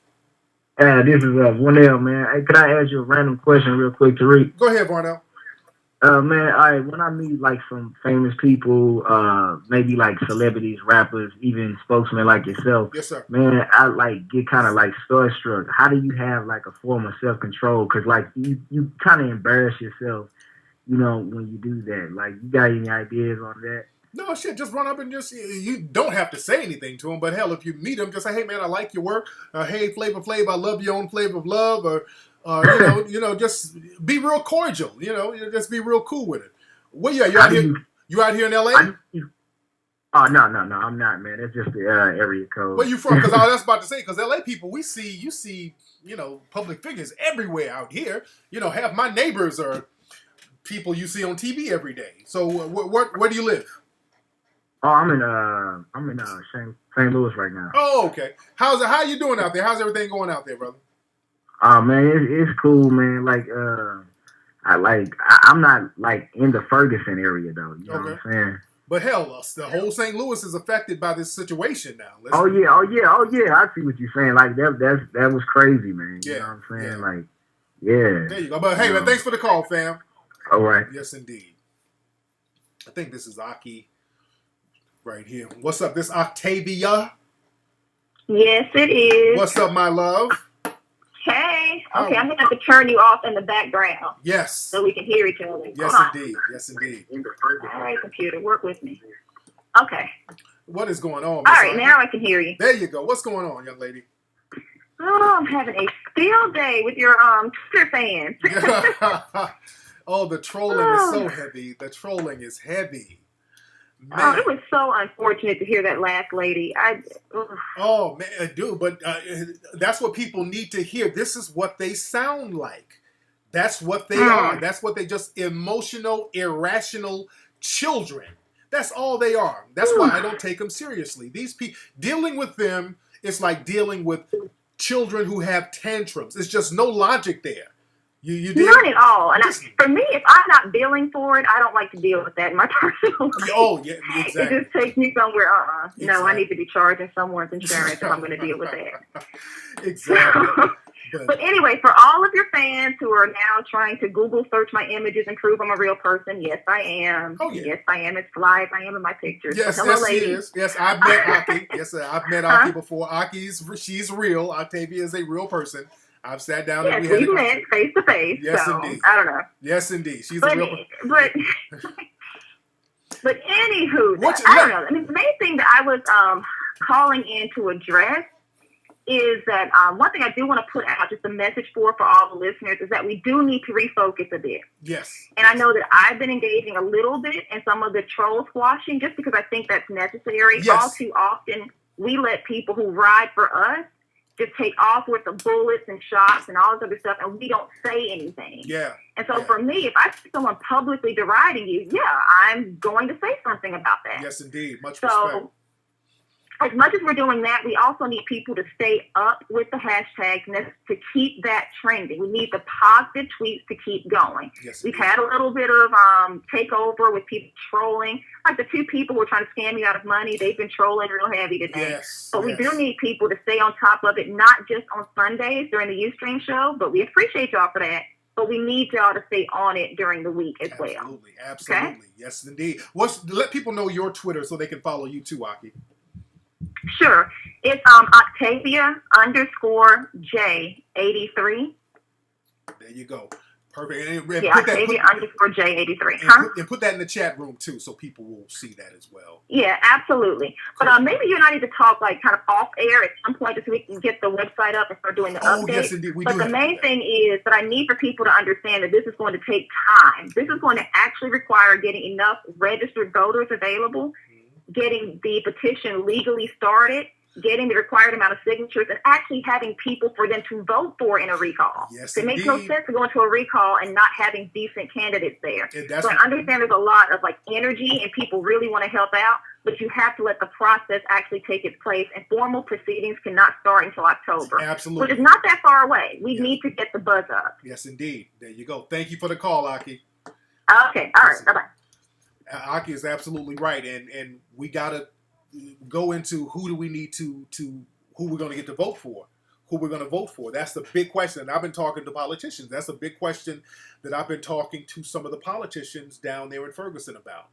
This is Warnell, man. Hey, could I ask you a random question real quick, Tariq? Go ahead, Warnell. Man, all right, when I meet like some famous people, maybe like celebrities, rappers, even spokesmen like yourself, yes, sir. Man, I like get kind of like starstruck. How do you have like a form of self-control? Because like you kind of embarrass yourself, you know, when you do that. Like, you got any ideas on that? No, shit, just run up and just, you don't have to say anything to him, but hell, if you meet him, just say, hey, man, I like your work. Hey, Flavor Flav, I love your own flavor of love. Or, just be real cordial, just be real cool with it. Well, yeah, you out here in L.A.? Oh, no, I'm not, man. It's just the area code. Where you from? Because I was about to say, because L.A. people, you see, public figures everywhere out here. Half my neighbors are people you see on TV every day. So where do you live? Oh, I'm in St. Louis right now. Oh, okay. How you doing out there? How's everything going out there, brother? Oh man, it's cool, man. Like I'm not like in the Ferguson area though. You know what I'm saying? But hell, the whole St. Louis is affected by this situation now. Oh yeah. I see what you're saying. Like that was crazy, man. Yeah. You know what I'm saying? Yeah. Like, yeah. There you go. But hey, man, thanks for the call, fam. All right. Yes, indeed. I think this is Aki right here. What's up? This Octavia? Yes, it is. What's up, my love? Hey. Okay, I'm gonna have to turn you off in the background. Yes. So we can hear each other. Yes, indeed. Yes, indeed. All right, computer, work with me. Okay. What is going on? All right, now I can hear you. There you go. What's going on, young lady? Oh, I'm having a field day with your Twitter fans. Oh, the trolling is so heavy. The trolling is heavy. Man. Oh, it was so unfortunate to hear that last lady. Oh man, dude, but that's what people need to hear. This is what they sound like. That's what they are. That's what they just emotional, irrational children. That's all they are. That's why I don't take them seriously. These people, dealing with them is like dealing with children who have tantrums. It's just no logic there. You Not at all. And for me, if I'm not billing for it, I don't like to deal with that in my personal life. Oh, yeah, exactly. It just takes me somewhere. Exactly. No, I need to be charging someone's insurance if I'm going to deal with that. Exactly. But anyway, for all of your fans who are now trying to Google search my images and prove I'm a real person, yes, I am. Oh, yeah. Yes, I am as fly as I am in my pictures. Yes, so hello, yes, ladies. she is. Yes, I've met Aki. Yes, I've met Aki before. She's real. Octavia is a real person. I've sat down and we met face to face. Yes, so, indeed. I don't know. Yes, indeed. She's a real person. But anywho, I don't know. I mean, the main thing that I was calling in to address is that one thing I do want to put out, just a message for all the listeners, is that we do need to refocus a bit. Yes. And I know that I've been engaging a little bit in some of the troll squashing just because I think that's necessary. Yes. All too often, we let people who ride for us just take off with the bullets and shots and all this other stuff, and we don't say anything. Yeah. And so for me, if I see someone publicly deriding you, I'm going to say something about that. Yes, indeed. Much respect. As much as we're doing that, we also need people to stay up with the hashtags and to keep that trending. We need the positive tweets to keep going. Yes, we've had a little bit of takeover with people trolling. Like the two people who were trying to scam me out of money, they've been trolling real heavy today. Yes, but we do need people to stay on top of it, not just on Sundays during the Ustream show, but we appreciate y'all for that. But we need y'all to stay on it during the week as well. Absolutely. Okay? Yes, indeed. Let people know your Twitter so they can follow you too, Aki. Sure. It's Octavia_J83. There you go. Perfect. And Yeah, put that, Octavia_J83. and put that in the chat room too, so people will see that as well. Yeah, absolutely. But maybe you and I need to talk like kind of off air at some point so we can get the website up and start doing the updates. Yes, indeed. But the main thing is that I need for people to understand that this is going to take time. This is going to actually require getting enough registered voters available, getting the petition legally started, getting the required amount of signatures, and actually having people for them to vote for in a recall. Yes, it makes no sense to go into a recall and not having decent candidates there. So I understand there's a lot of like energy and people really want to help out, but you have to let the process actually take its place, and formal proceedings cannot start until October. Absolutely. Which is not that far away. We need to get the buzz up. Yes, indeed. There you go. Thank you for the call, Aki. Okay. All right. Bye-bye. Aki is absolutely right. And we got to go into who do we need to who we're going to get to vote for, who we're going to vote for. That's the big question. And I've been talking to politicians. That's a big question that I've been talking to some of the politicians down there in Ferguson about.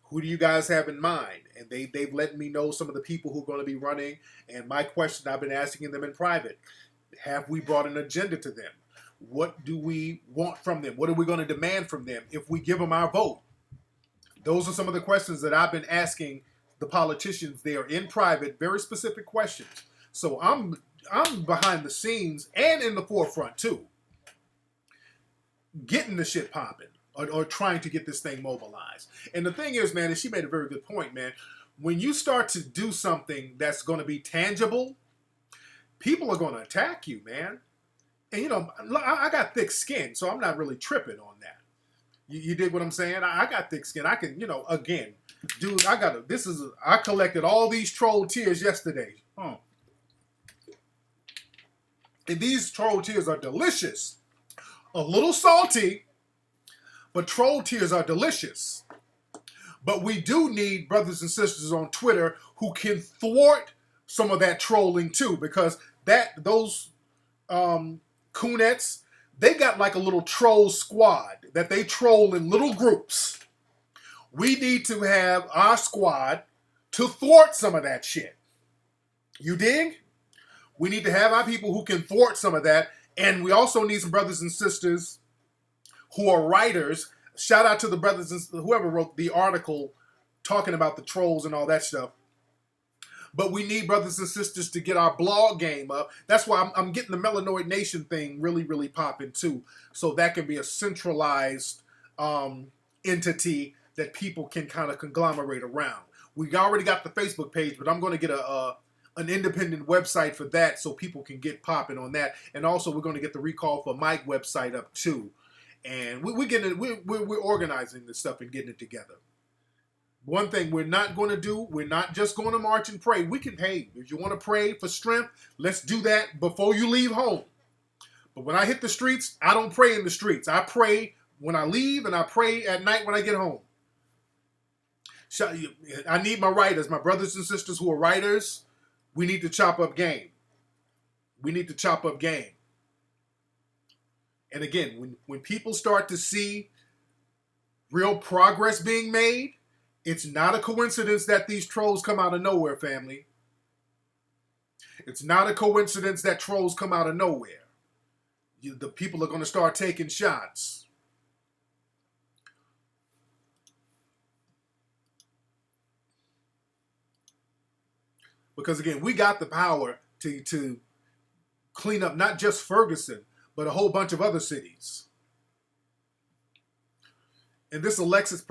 Who do you guys have in mind? And they've let me know some of the people who are going to be running. And my question I've been asking them in private, have we brought an agenda to them? What do we want from them? What are we going to demand from them if we give them our vote? Those are some of the questions that I've been asking the politicians there in private, very specific questions. So I'm behind the scenes and in the forefront too, getting the shit popping or trying to get this thing mobilized. And the thing is, man, and she made a very good point, man, when you start to do something that's going to be tangible, people are going to attack you, man. And you know, I got thick skin, so I'm not really tripping on that. You dig what I'm saying? I got thick skin. I can, you know, again, dude, I collected all these troll tears yesterday. And these troll tears are delicious. A little salty, but troll tears are delicious. But we do need brothers and sisters on Twitter who can thwart some of that trolling too, because those Coonettes, they got like a little troll squad that they troll in little groups. We need to have our squad to thwart some of that shit. You dig? We need to have our people who can thwart some of that. And we also need some brothers and sisters who are writers. Shout out to the brothers and whoever wrote the article talking about the trolls and all that stuff. But we need brothers and sisters to get our blog game up. That's why I'm getting the Melanoid Nation thing really, really popping too. So that can be a centralized entity that people can kind of conglomerate around. We already got the Facebook page, but I'm going to get an independent website for that so people can get popping on that. And also we're going to get the Recall for Mike website up too. And we're organizing this stuff and getting it together. One thing we're not going to do, we're not just going to march and pray. We can, hey, if you want to pray for strength, let's do that before you leave home. But when I hit the streets, I don't pray in the streets. I pray when I leave and I pray at night when I get home. I need my writers, my brothers and sisters who are writers. We need to chop up game. We need to chop up game. And again, when people start to see real progress being made, it's not a coincidence that these trolls come out of nowhere, family. It's not a coincidence that trolls come out of nowhere. The people are going to start taking shots. Because again, we got the power to clean up not just Ferguson, but a whole bunch of other cities. And this Alexis,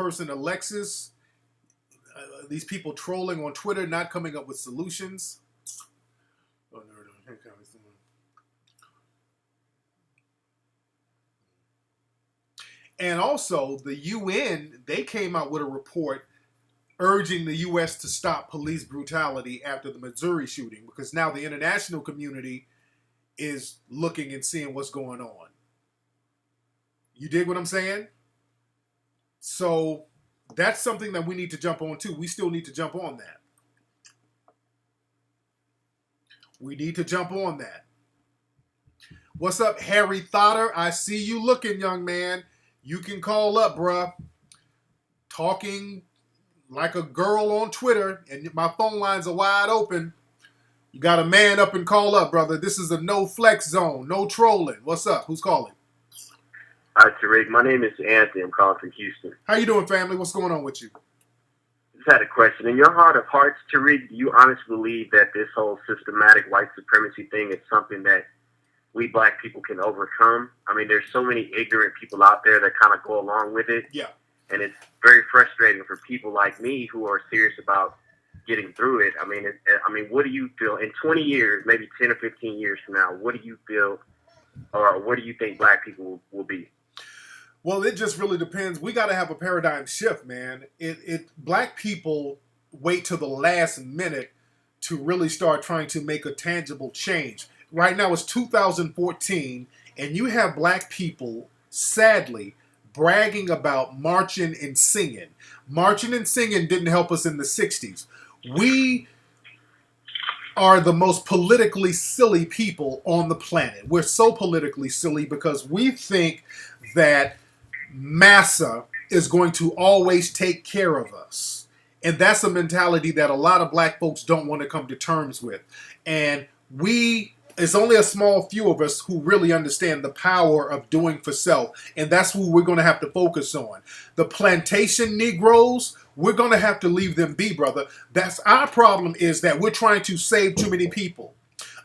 these people trolling on Twitter, not coming up with solutions. And also, the UN, they came out with a report urging the U.S. to stop police brutality after the Missouri shooting, because now the international community is looking and seeing what's going on. You dig what I'm saying? So that's something that we need to jump on too. We still need to jump on that. We need to jump on that. What's up, Harry Thotter? I see you looking, young man. You can call up, bruh. Talking like a girl on Twitter, and my phone lines are wide open. You got a man up and call up, brother. This is a no flex zone, no trolling. What's up? Who's calling? Hi, Tariq. My name is Anthony. I'm calling from Houston. How you doing, family? What's going on with you? Just had a question. In your heart of hearts, Tariq, do you honestly believe that this whole systematic white supremacy thing is something that we black people can overcome? I mean, there's so many ignorant people out there that kind of go along with it. Yeah. And it's very frustrating for people like me who are serious about getting through it. I mean, what do you feel in 20 years, maybe 10 or 15 years from now? What do you feel, or what do you think black people will be? Well, it just really depends. We got to have a paradigm shift, man. Black people wait till the last minute to really start trying to make a tangible change. Right now it's 2014, and you have black people, sadly, bragging about marching and singing. Marching and singing didn't help us in the 60s. We are the most politically silly people on the planet. We're so politically silly because we think that massa is going to always take care of us. And that's a mentality that a lot of black folks don't want to come to terms with. And it's only a small few of us who really understand the power of doing for self. And that's who we're going to have to focus on. The plantation Negroes, we're going to have to leave them be, brother. That's our problem, is that we're trying to save too many people.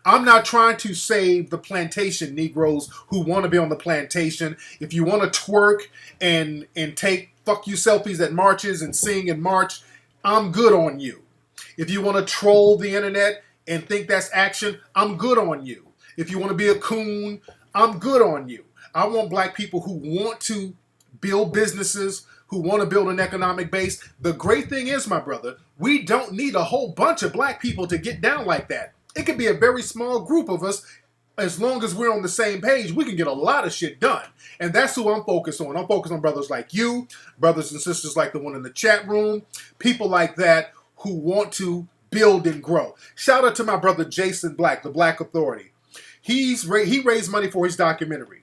I'm not trying to save the plantation Negroes who want to be on the plantation. If you want to twerk and take fuck you selfies at marches and sing and march, I'm good on you. If you want to troll the internet and think that's action, I'm good on you. If you want to be a coon, I'm good on you. I want black people who want to build businesses, who want to build an economic base. The great thing is, my brother, we don't need a whole bunch of black people to get down like that. It could be a very small group of us. As long as we're on the same page, we can get a lot of shit done. And that's who I'm focused on. I'm focused on brothers like you, brothers and sisters like the one in the chat room, people like that who want to build and grow. Shout out to my brother Jason Black, the Black Authority. He raised money for his documentary.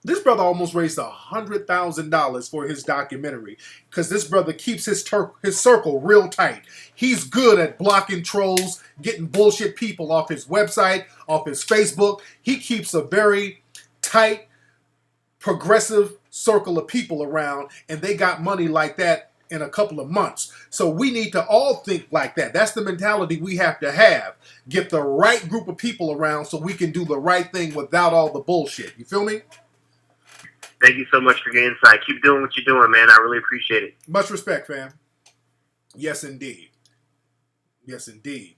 This brother almost raised $100,000 for his documentary because this brother keeps his circle real tight. He's good at blocking trolls, getting bullshit people off his website, off his Facebook. He keeps a very tight, progressive circle of people around, and they got money like that in a couple of months. So we need to all think like that. That's the mentality we have to have. Get the right group of people around so we can do the right thing without all the bullshit. You feel me? Thank you so much for your insight. Keep doing what you're doing, man. I really appreciate it. Much respect, fam. Yes, indeed. Yes, indeed.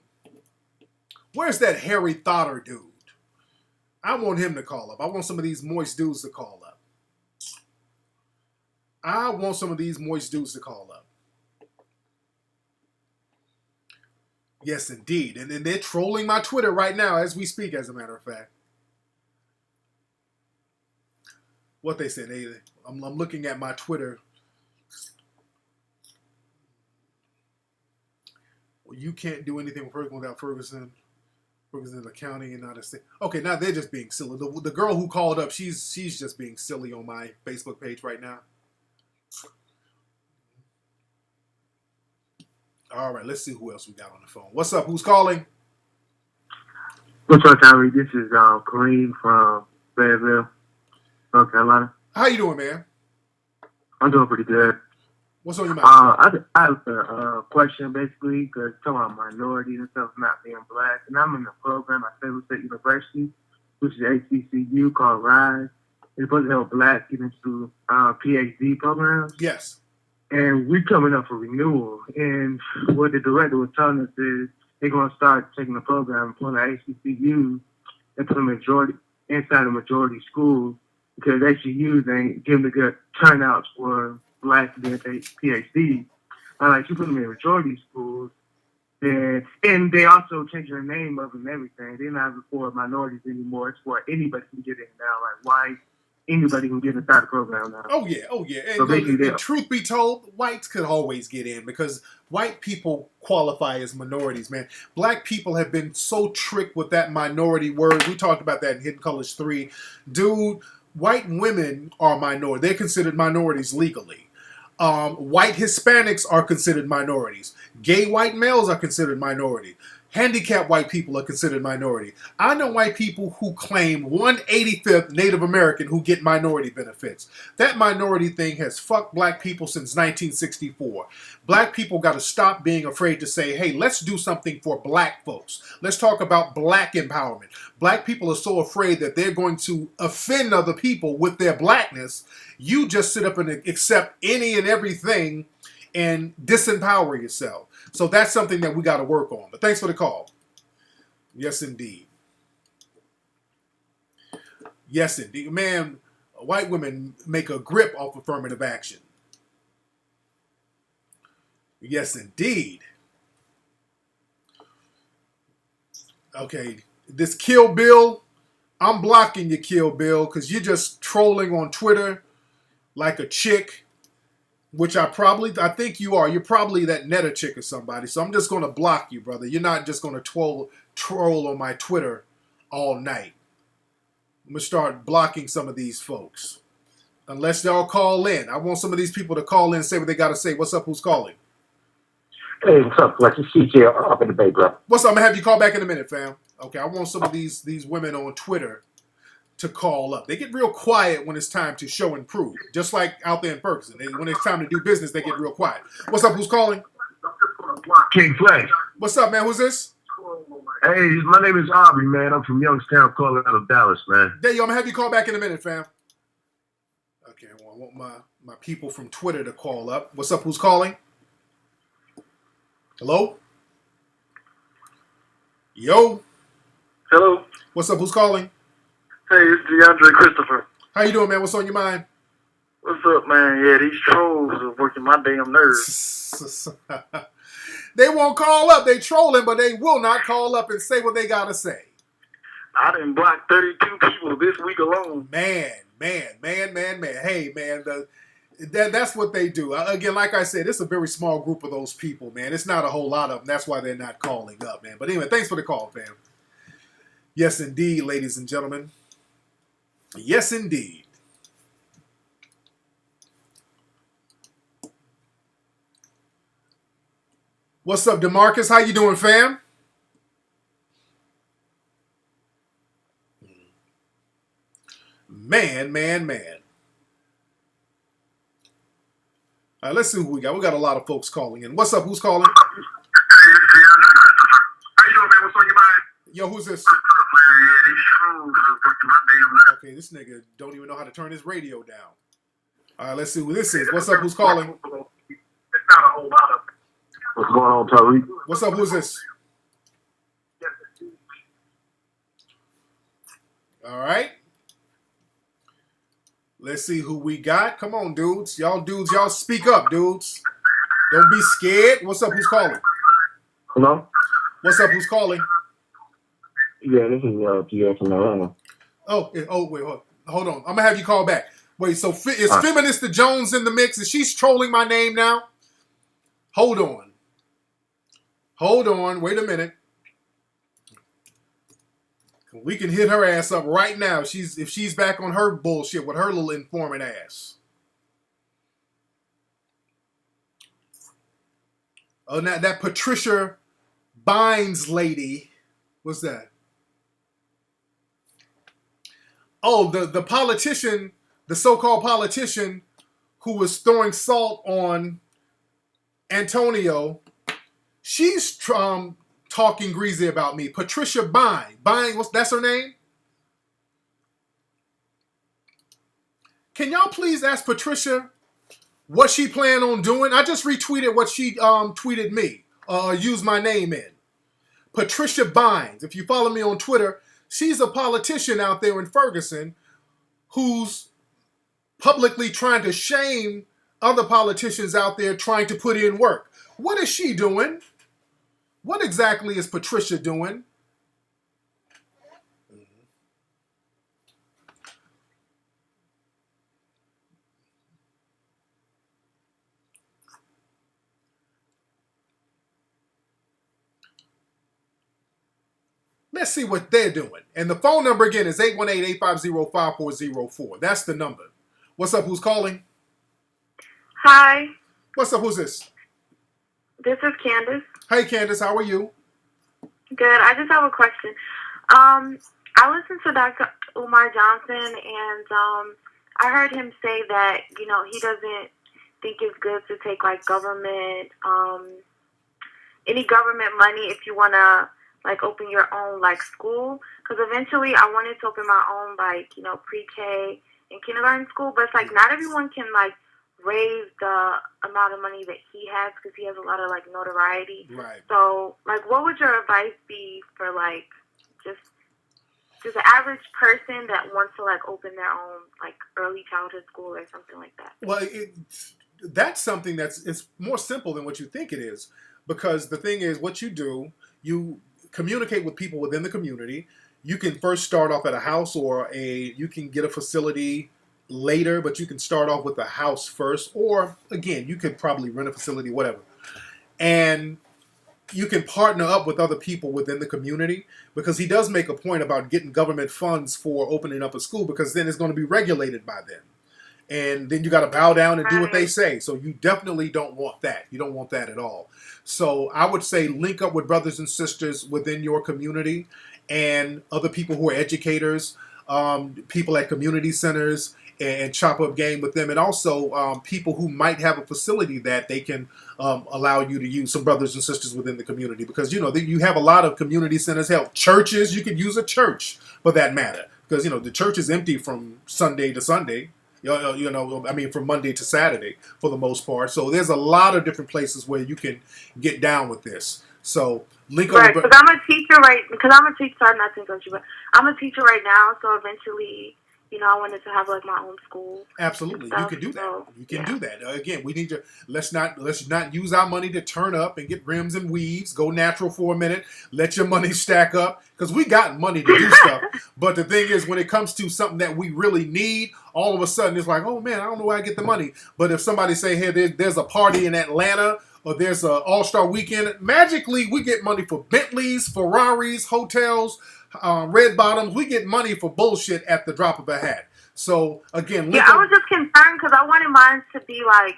Where's that Harry Thotter dude? I want him to call up. I want some of these moist dudes to call up. Yes, indeed. And they're trolling my Twitter right now as we speak, as a matter of fact. What they said, I'm looking at my Twitter. Well, you can't do anything with Ferguson without Ferguson. Ferguson is a county and not a state. Okay, now they're just being silly. The girl who called up, she's just being silly on my Facebook page right now. All right, let's see who else we got on the phone. What's up? Who's calling? What's up, Tariq? This is Kareem from Fayetteville, North Carolina. How you doing, man? I'm doing pretty good. What's on your mind? I have a question, basically, because talking about minorities and stuff, not being black. And I'm in a program at Federal State University, which is HBCU, called RISE. It's supposed to help blacks get into PhD programs. Yes. And we're coming up for renewal. And what the director was telling us is they're going to start taking the program from the HBCUs and put them inside the majority schools, because HBCUs ain't giving a good turnouts for blacks to get a PhD. Like, you put them in majority schools, and they also changed the name of them and everything. They're not for minorities anymore. It's for anybody can get in now. Like, why anybody can get inside the program now? Oh, yeah. And, So basically, and truth be told, whites could always get in because white people qualify as minorities, man. Black people have been so tricked with that minority word. We talked about that in Hidden Colors 3. Dude, white women are minority. They're considered minorities legally. White Hispanics are considered minorities. Gay white males are considered minority. Handicapped white people are considered minority. I know white people who claim 1/85th Native American who get minority benefits. That minority thing has fucked black people since 1964. Black people got to stop being afraid to say, hey, let's do something for black folks. Let's talk about black empowerment. Black people are so afraid that they're going to offend other people with their blackness. You just sit up and accept any and everything and disempower yourself. So that's something that we got to work on. But thanks for the call. Yes, indeed. Yes, indeed. Man, white women make a grip off affirmative action. Yes, indeed. Okay, this Kill Bill, I'm blocking you, Kill Bill, because you're just trolling on Twitter like a chick. Which I think you are. You're probably that Netta chick or somebody. So I'm just going to block you, brother. You're not just going to troll on my Twitter all night. I'm going to start blocking some of these folks. Unless y'all call in. I want some of these people to call in and say what they got to say. What's up? Who's calling? Hey, what's up? Like you CJ up in the Bay, bro. What's up? I'm going to have you call back in a minute, fam. Okay, I want some of these women on Twitter to call up. They get real quiet when it's time to show and prove. Just like out there in Ferguson. When it's time to do business, they get real quiet. What's up? Who's calling? King Flex. What's up, man? Who's this? Hey, my name is Aubrey, man. I'm from Youngstown, calling out of Dallas, man. There you go. I'm going to have you call back in a minute, fam. Okay, well, I want my people from Twitter to call up. What's up? Who's calling? Hello? Yo. Hello. What's up? Who's calling? Hey, it's DeAndre Christopher. How you doing, man? What's on your mind? What's up, man? Yeah, these trolls are working my damn nerves. They won't call up. They trolling, but they will not call up and say what they got to say. I done blocked 32 people this week alone. Man. Hey, man, that's what they do. Again, like I said, it's a very small group of those people, man. It's not a whole lot of them. That's why they're not calling up, man. But anyway, thanks for the call, fam. Yes, indeed, ladies and gentlemen. Yes, indeed. What's up, DeMarcus? How you doing, fam? Man. All right, let's see who we got. We got a lot of folks calling in. What's up? Who's calling? How you doing, man? What's on your mind? Yo, who's this? Man, these trolls are working my damn nerves. Okay, this nigga don't even know how to turn his radio down. All right, let's see who this is. What's up? Who's calling? It's not a whole lot of. What's going on, Tariq? What's up? Who's this? All right. Let's see who we got. Come on, dudes. Y'all speak up, dudes. Don't be scared. What's up? Who's calling? Hello? What's up? Who's calling? Yeah, this is Pierre from Atlanta. Wait, hold on. I'm going to have you call back. Wait, so is Feminista Jones in the mix? Is she trolling my name now? Hold on. Wait a minute. We can hit her ass up right now if she's back on her bullshit with her little informant ass. Oh, now that Patricia Bynes lady, what's that? Oh, the politician, the so-called politician who was throwing salt on Antonio. She's talking greasy about me. Patricia Bynes, that's her name? Can y'all please ask Patricia what she plan on doing? I just retweeted what she tweeted me, used my name in. Patricia Bynes. If you follow me on Twitter, she's a politician out there in Ferguson who's publicly trying to shame other politicians out there trying to put in work. What is she doing? What exactly is Patricia doing? Let's see what they're doing. And the phone number again is 818-850-5404. That's the number. What's up? Who's calling? Hi, What's up? Who's this? this is Candace. Hey, Candace, how are you? Good. I just have a question. I listened to Dr. Umar Johnson, and I heard him say that he doesn't think it's good to take like government, any government money if you wanna like open your own like school. Because eventually, I wanted to open my own like pre-K and kindergarten school, but it's like not everyone can like raise the amount of money that he has because he has a lot of like notoriety. Right. So like, what would your advice be for like just an average person that wants to like open their own like early childhood school or something like that? Well, that's something it's more simple than what you think it is, because the thing is, what you do, you communicate with people within the community. You can first start off at a house, or you can get a facility later, but you can start off with a house first, or again, you could probably rent a facility, whatever, and you can partner up with other people within the community, because he does make a point about getting government funds for opening up a school, because then it's going to be regulated by them. And then you got to bow down and do what they say. So you definitely don't want that. You don't want that at all. So I would say link up with brothers and sisters within your community and other people who are educators, people at community centers, and chop up game with them. And also people who might have a facility that they can allow you to use, some brothers and sisters within the community. Because, you have a lot of community centers, hell, churches. You could use a church for that matter. Because, the church is empty from Sunday to Sunday. From Monday to Saturday for the most part. So there's a lot of different places where you can get down with this. So link up. Right, because I'm a teacher, right? Because I'm a teacher. Sorry, not to interrupt you, but I'm a teacher right now. So eventually, I wanted to have like my own school. Absolutely, you can do that. You can do that. Again, we need to let's not use our money to turn up and get rims and weaves. Go natural for a minute. Let your money stack up, because we got money to do stuff. But the thing is, when it comes to something that we really need, all of a sudden it's like, oh man, I don't know where I get the money. But if somebody say, hey, there's a party in Atlanta, or there's an all-star weekend, magically we get money for Bentleys, Ferraris, hotels, red bottoms. We get money for bullshit at the drop of a hat. So again, I was just concerned because I wanted mine to be like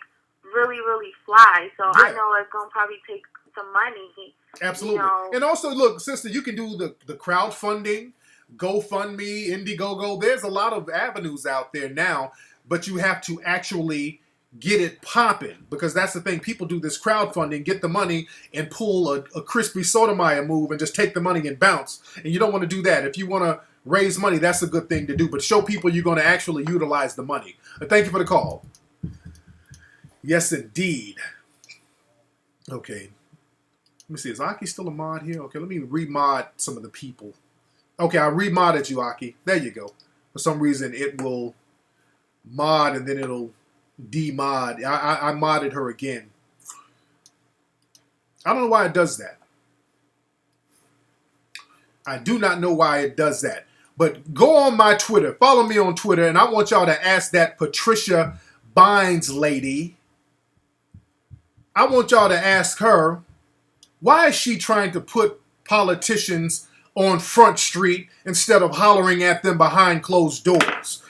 really, really fly. So I know it's gonna probably take some money. Absolutely. And also, look, sister, you can do the crowdfunding, GoFundMe, Indiegogo. There's a lot of avenues out there now, but you have to actually get it popping, because that's the thing. People do this crowdfunding, get the money, and pull a Crispy Sotomayor move and just take the money and bounce. And you don't want to do that. If you want to raise money, that's a good thing to do. But show people you're going to actually utilize the money. Thank you for the call. Yes, indeed. Okay. Let me see. Is Aki still a mod here? Okay, let me remod some of the people. Okay, I remodded you, Aki. There you go. For some reason, it will mod and then it'll demod. I modded her again. I don't know why it does that. I do not know why it does that. But go on my Twitter. Follow me on Twitter. And I want y'all to ask that Patricia Bynes lady. I want y'all to ask her, why is she trying to put politicians on Front Street instead of hollering at them behind closed doors?